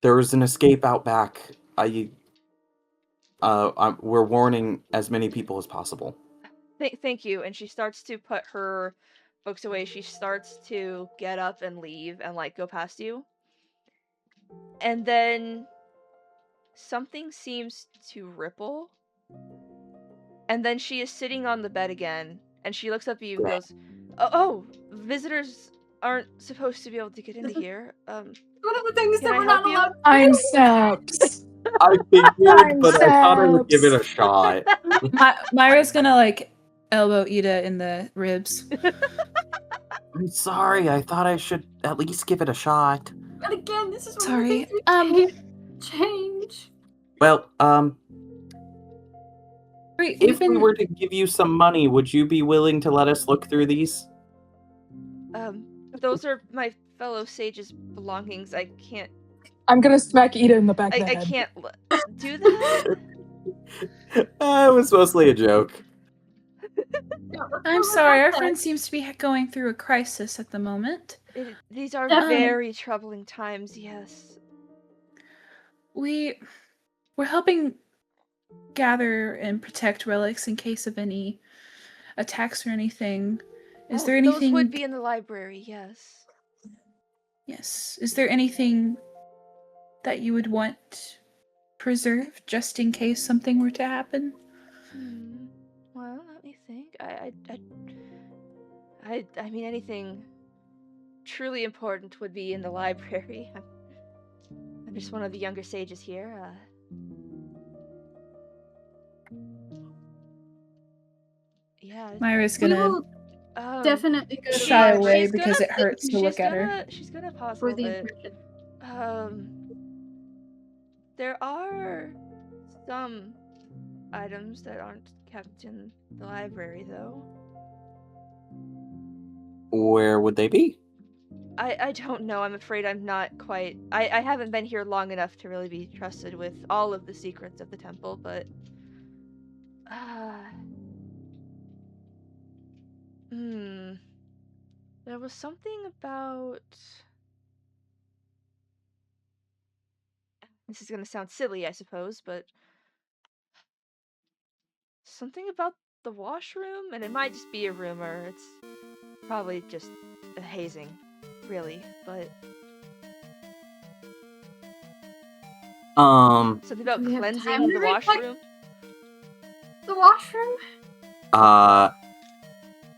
Speaker 6: There is an escape out back. We're warning as many people as possible.
Speaker 1: Thank you. And she starts to put her books away. She starts to get up and leave and go past you. And then something seems to ripple. And then she is sitting on the bed again, and she looks up at you and goes, "Oh, visitors aren't supposed to be able to get into here.
Speaker 5: One of the things
Speaker 1: Can
Speaker 5: that
Speaker 1: I
Speaker 5: we're not
Speaker 1: help you?"
Speaker 5: allowed.
Speaker 2: I'm saps.
Speaker 6: I figured, but I thought I would give it a shot.
Speaker 4: Myra's gonna elbow Ida in the ribs.
Speaker 6: I'm sorry. I thought I should at least give it a shot.
Speaker 5: But again, this is one
Speaker 4: Sorry.
Speaker 5: of the things we can't change.
Speaker 6: Well,
Speaker 4: We've
Speaker 6: if we
Speaker 4: been-
Speaker 6: were to give you some money, would you be willing to let us look through these?
Speaker 1: Those are my fellow sage's belongings. I can't.
Speaker 2: I'm gonna smack Ida in the back of the
Speaker 1: I
Speaker 2: head.
Speaker 1: can't do that.
Speaker 6: It was mostly a joke.
Speaker 4: I'm sorry, our friend seems to be going through a crisis at the moment.
Speaker 1: These are
Speaker 5: Definitely.
Speaker 1: very troubling times. Yes.
Speaker 4: We're helping gather and protect relics in case of any attacks or anything. Is there anything?
Speaker 1: Those would be in the library. Yes.
Speaker 4: Yes. Is there anything that you would want preserved just in case something were to happen?
Speaker 1: Well, let me think. I mean, anything truly important would be in the library. I'm just one of the younger sages here. Yeah.
Speaker 4: Myra's
Speaker 5: We
Speaker 4: gonna
Speaker 5: will definitely go to
Speaker 4: shy
Speaker 5: Myra
Speaker 4: away
Speaker 1: she's
Speaker 4: because
Speaker 1: gonna-
Speaker 4: it hurts to look at her.
Speaker 1: She's gonna pause a
Speaker 5: for
Speaker 1: little
Speaker 5: the
Speaker 1: bit.
Speaker 5: impression.
Speaker 1: There are some items that aren't kept in the library, though.
Speaker 6: Where would they be?
Speaker 1: I don't know. I'm afraid I'm not quite... I haven't been here long enough to really be trusted with all of the secrets of the temple, but... There was something about... This is gonna sound silly, I suppose, but... Something about the washroom? And it might just be a rumor. It's probably just a hazing, really, but... Something about
Speaker 5: Do we have
Speaker 1: cleansing
Speaker 5: time
Speaker 1: the
Speaker 5: to read, like,
Speaker 1: washroom?
Speaker 5: The washroom?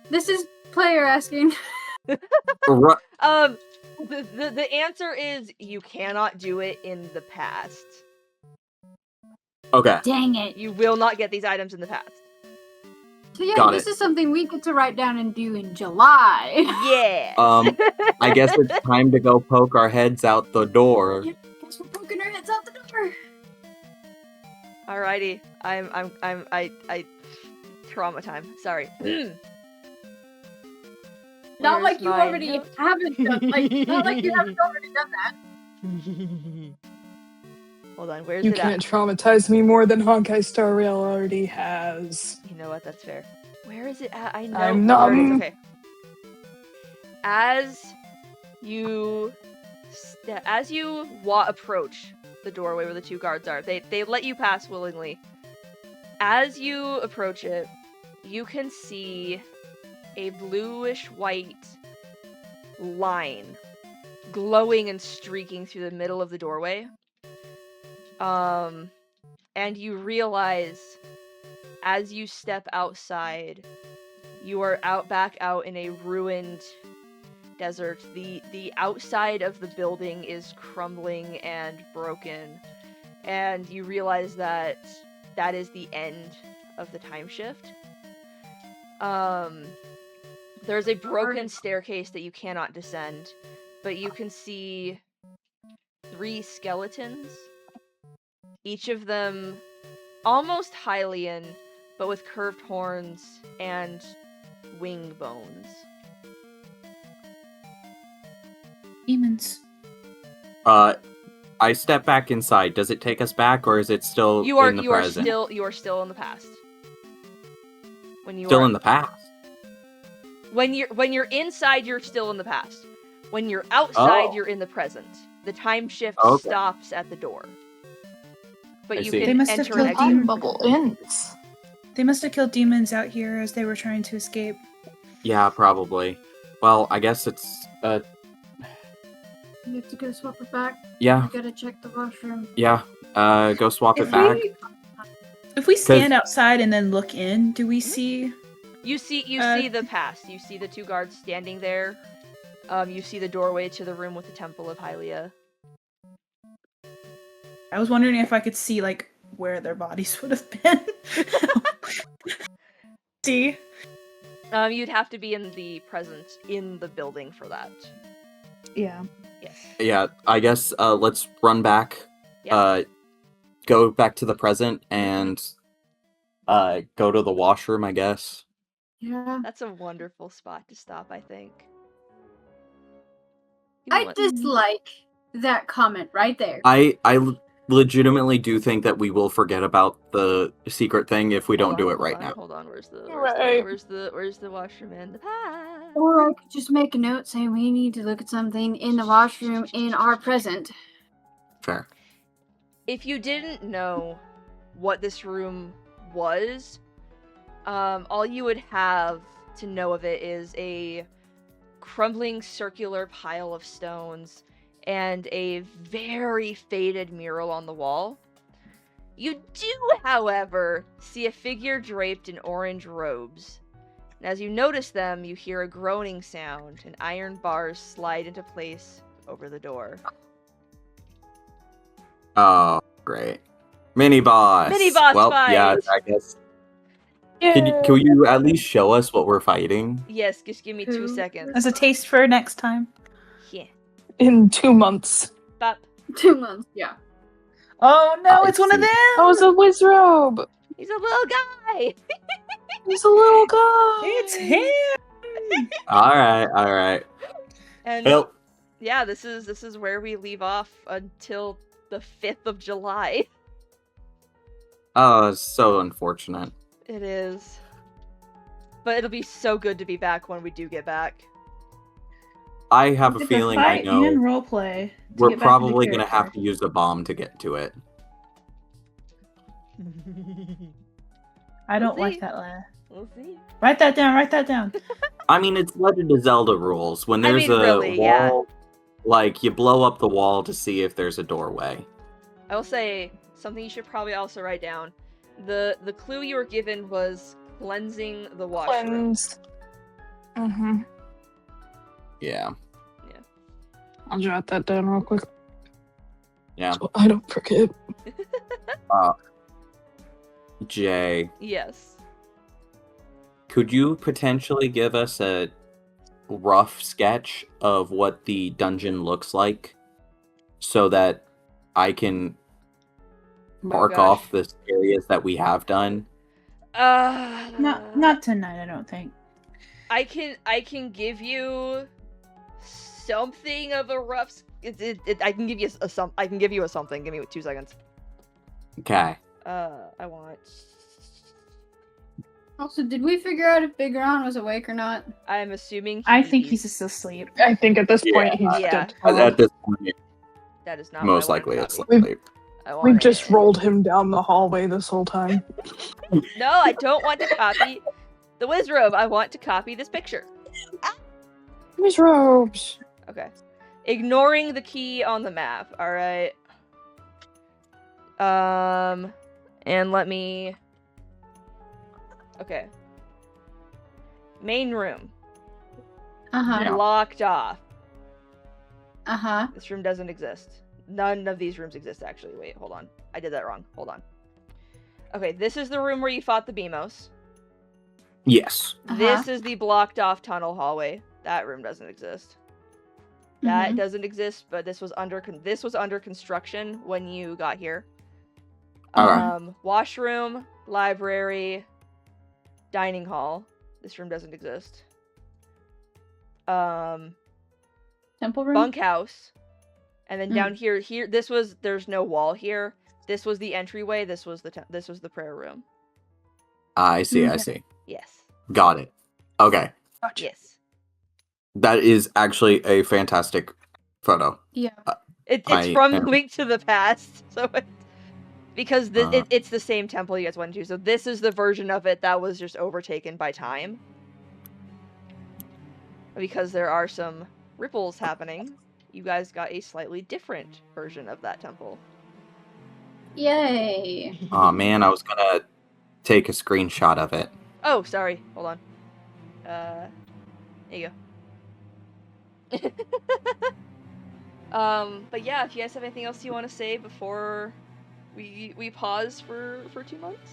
Speaker 5: This is player asking.
Speaker 6: Ru-
Speaker 1: The answer is you cannot do it in the past.
Speaker 6: okay.
Speaker 5: Dang it.
Speaker 1: You will not get these items in the past.
Speaker 5: So yeah,
Speaker 6: Got
Speaker 5: this
Speaker 6: it.
Speaker 5: is something we get to write down and do in July.
Speaker 1: Yeah.
Speaker 6: I guess it's time to go poke our heads out the door.
Speaker 5: Yep, guess we're poking our heads out the door.
Speaker 1: Alrighty. I trauma time. Sorry.
Speaker 5: Not
Speaker 1: Where's
Speaker 5: like you
Speaker 1: my
Speaker 5: already
Speaker 1: note?
Speaker 5: haven't done not like you haven't already done that.
Speaker 1: Hold on, where's
Speaker 2: You
Speaker 1: it
Speaker 2: can't
Speaker 1: at?
Speaker 2: traumatize me more than Honkai Star Rail already has.
Speaker 1: You know what, that's fair. Where is it at? I know.
Speaker 2: I'm
Speaker 1: There it is,
Speaker 2: numb.
Speaker 1: okay. As you approach the doorway where the two guards are, they let you pass willingly. As you approach it, you can see a bluish-white line glowing and streaking through the middle of the doorway. And you realize, as you step outside, you are back out in a ruined desert. The outside of the building is crumbling and broken, and you realize that is the end of the time shift. There's a broken staircase that you cannot descend, but you can see 3 skeletons, each of them almost Hylian, but with curved horns and wing bones.
Speaker 4: Demons.
Speaker 6: I step back inside. Does it take us back, or is it still
Speaker 1: You are
Speaker 6: in the present?
Speaker 1: you are still in the past. When you
Speaker 6: Still
Speaker 1: are
Speaker 6: in the past.
Speaker 1: when you're inside, you're still in the past. When you're outside,
Speaker 6: Oh.
Speaker 1: you're in the present. The time shift
Speaker 6: Okay.
Speaker 1: stops at the door. But
Speaker 6: I
Speaker 1: you
Speaker 6: see.
Speaker 1: can
Speaker 4: They must have
Speaker 1: enter and
Speaker 4: killed
Speaker 1: exit.
Speaker 2: Time
Speaker 4: demons.
Speaker 2: bubble ends.
Speaker 4: They must have killed demons out here as they were trying to escape.
Speaker 6: Yeah, probably. Well, I guess it's
Speaker 5: You have to go swap it back.
Speaker 6: yeah,
Speaker 5: I gotta check the washroom.
Speaker 6: yeah. Go swap it
Speaker 4: If
Speaker 6: back.
Speaker 4: we stand outside and then look in, do we see?
Speaker 1: You see the past. You see the 2 guards standing there. You see the doorway to the room with the Temple of Hylia.
Speaker 4: I was wondering if I could see like where their bodies would have been. See?
Speaker 1: You'd have to be in the present in the building for that.
Speaker 4: Yeah.
Speaker 1: Yes.
Speaker 6: Yeah, I guess let's run back.
Speaker 1: Yeah.
Speaker 6: Go back to the present and go to the washroom, I guess.
Speaker 5: Yeah.
Speaker 1: That's a wonderful spot to stop, I think. You know
Speaker 5: I
Speaker 1: what?
Speaker 5: dislike that comment right there.
Speaker 6: I legitimately do think that we will forget about the secret thing if we don't do it right now.
Speaker 1: Hold on, where's the washroom and the past?
Speaker 5: Or I could just make a note saying we need to look at something in the washroom in our present.
Speaker 6: Fair.
Speaker 1: If you didn't know what this room was, all you would have to know of it is a crumbling circular pile of stones and a very faded mural on the wall. You do, however, see a figure draped in orange robes. And as you notice them, you hear a groaning sound and iron bars slide into place over the door.
Speaker 6: Oh, great. Mini boss.
Speaker 1: Mini boss
Speaker 6: well,
Speaker 1: fight.
Speaker 6: Yeah, I guess. Can you at least show us what we're fighting?
Speaker 1: Yes, just give me 2 seconds.
Speaker 4: As a taste for next time.
Speaker 1: Yeah.
Speaker 2: In 2 months.
Speaker 1: Bop.
Speaker 5: 2 months, yeah.
Speaker 4: Oh no,
Speaker 6: I
Speaker 4: it's one of
Speaker 6: see.
Speaker 4: them!
Speaker 2: Oh, it's a wizrobe!
Speaker 1: He's a little guy.
Speaker 2: He's a little guy!
Speaker 4: It's him!
Speaker 6: Alright.
Speaker 1: And
Speaker 6: Well,
Speaker 1: yeah, this is where we leave off until the 5th of July.
Speaker 6: oh, it's so unfortunate.
Speaker 1: It is. But it'll be so good to be back when we do get back.
Speaker 6: I have a
Speaker 4: Get the
Speaker 6: feeling I
Speaker 4: fight
Speaker 6: know
Speaker 4: and roleplay to
Speaker 6: we're
Speaker 4: get back into
Speaker 6: probably going to have
Speaker 4: character.
Speaker 6: to use a bomb to get to it.
Speaker 4: I don't
Speaker 1: We'll
Speaker 4: like
Speaker 1: see.
Speaker 4: that laugh.
Speaker 1: We'll see.
Speaker 4: Write that down.
Speaker 6: I mean, it's Legend of Zelda rules. When
Speaker 1: I
Speaker 6: there's
Speaker 1: mean,
Speaker 6: a
Speaker 1: really, yeah.
Speaker 6: wall, like, you blow up the wall to see if there's a doorway.
Speaker 1: I will say something you should probably also write down. The clue you were given was cleansing the washroom.
Speaker 2: Cleanse. Mm-hmm.
Speaker 6: Yeah.
Speaker 2: I'll jot that down real quick
Speaker 6: Yeah.
Speaker 2: so I don't forget.
Speaker 6: Jay,
Speaker 1: Yes.
Speaker 6: could you potentially give us a rough sketch of what the dungeon looks like so that I can mark
Speaker 1: gosh.
Speaker 6: off the areas that we have done?
Speaker 4: Not tonight, I don't think.
Speaker 1: I can give you something of a rough. I can give you I can give you a something. Give me 2 seconds.
Speaker 6: Okay.
Speaker 1: I want.
Speaker 5: Also, did we figure out if Biggoron was awake or not?
Speaker 1: I'm assuming.
Speaker 4: I think he's just asleep.
Speaker 2: I think at this point he's
Speaker 1: Yeah.
Speaker 2: dead.
Speaker 6: At this point,
Speaker 1: That is not
Speaker 6: most
Speaker 1: what I wanted
Speaker 6: likely
Speaker 1: to
Speaker 6: it's
Speaker 1: copy.
Speaker 6: asleep.
Speaker 1: I
Speaker 2: We've
Speaker 1: want
Speaker 2: just
Speaker 1: it.
Speaker 2: rolled him down the hallway this whole time.
Speaker 1: No, I don't want to copy the wizrobe. I want to copy this picture.
Speaker 2: Wizrobes!
Speaker 1: Okay. Ignoring the key on the map. All right. And let me. Okay. Main room.
Speaker 5: Uh-huh.
Speaker 1: Locked off.
Speaker 5: Uh-huh.
Speaker 1: This room doesn't exist. None of these rooms exist, actually. Wait, hold on. I did that wrong. Hold on. Okay, this is the room where you fought the Beamos.
Speaker 6: Yes.
Speaker 1: This is the blocked off tunnel hallway. That room doesn't exist. That doesn't exist, but this was under construction when you got here.
Speaker 6: Alright.
Speaker 1: Washroom, library, dining hall. This room doesn't exist.
Speaker 5: Temple room?
Speaker 1: Bunkhouse. And then down here, there's no wall here. This was the entryway. This was the prayer room.
Speaker 6: I see.
Speaker 1: Yes.
Speaker 6: Got it. Okay.
Speaker 2: Gotcha.
Speaker 1: Yes.
Speaker 6: That is actually a fantastic photo.
Speaker 5: Yeah.
Speaker 1: It's
Speaker 6: I
Speaker 1: from
Speaker 6: am-
Speaker 1: Link to the Past, so because it's the same temple you guys went to. So this is the version of it that was just overtaken by time. Because there are some ripples happening, you guys got a slightly different version of that temple.
Speaker 5: Yay.
Speaker 6: Oh man, I was gonna take a screenshot of it.
Speaker 1: Oh, sorry. Hold on. There you go. But yeah, if you guys have anything else you want to say before we pause for 2 months.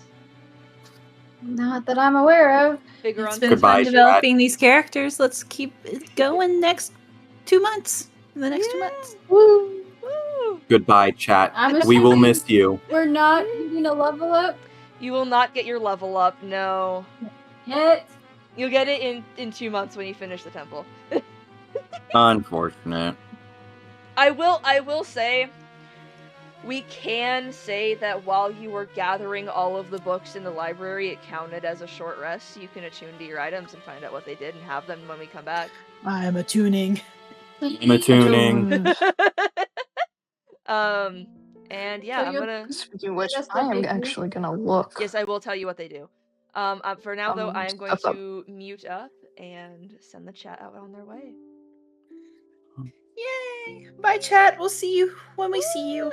Speaker 5: Not that I'm aware of.
Speaker 1: Biggoron.
Speaker 4: It's been
Speaker 6: Goodbye,
Speaker 4: fun
Speaker 6: Chad.
Speaker 4: developing these characters. Let's keep it going next 2 months. The next 2 months.
Speaker 1: Woo! Woo!
Speaker 6: Goodbye, chat.
Speaker 5: I'm
Speaker 6: We will
Speaker 5: assuming
Speaker 6: miss you.
Speaker 5: We're not getting a level up
Speaker 1: You will not get your level up, no.
Speaker 5: yet.
Speaker 1: You'll get it in 2 months when you finish the temple.
Speaker 6: Unfortunate.
Speaker 1: I will say, we can say that while you were gathering all of the books in the library, it counted as a short rest. You can attune to your items and find out what they did and have them when we come back.
Speaker 4: I am attuning.
Speaker 6: I'm attuning.
Speaker 1: And yeah,
Speaker 5: So
Speaker 1: I'm
Speaker 5: you're-
Speaker 1: gonna.
Speaker 2: Speaking of which,
Speaker 5: That's
Speaker 2: I
Speaker 5: what
Speaker 2: am
Speaker 5: they do.
Speaker 2: actually gonna look.
Speaker 1: Yes, I will tell you what they do. For now though, I am going
Speaker 2: stuff up.
Speaker 1: to mute up and send the chat out on their way.
Speaker 4: Yay! Bye, chat. We'll see you when we see you.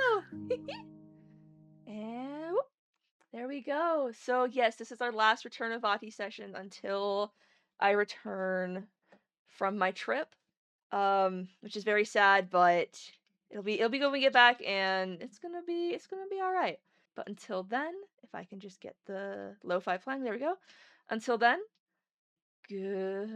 Speaker 1: And whoop, there we go. So yes, this is our last Return of Vaati session until I return from my trip. Which is very sad, but It'll be good when we get back, and it's gonna be all right. But until then, if I can just get the lo-fi playing, there we go. Until then, goodbye.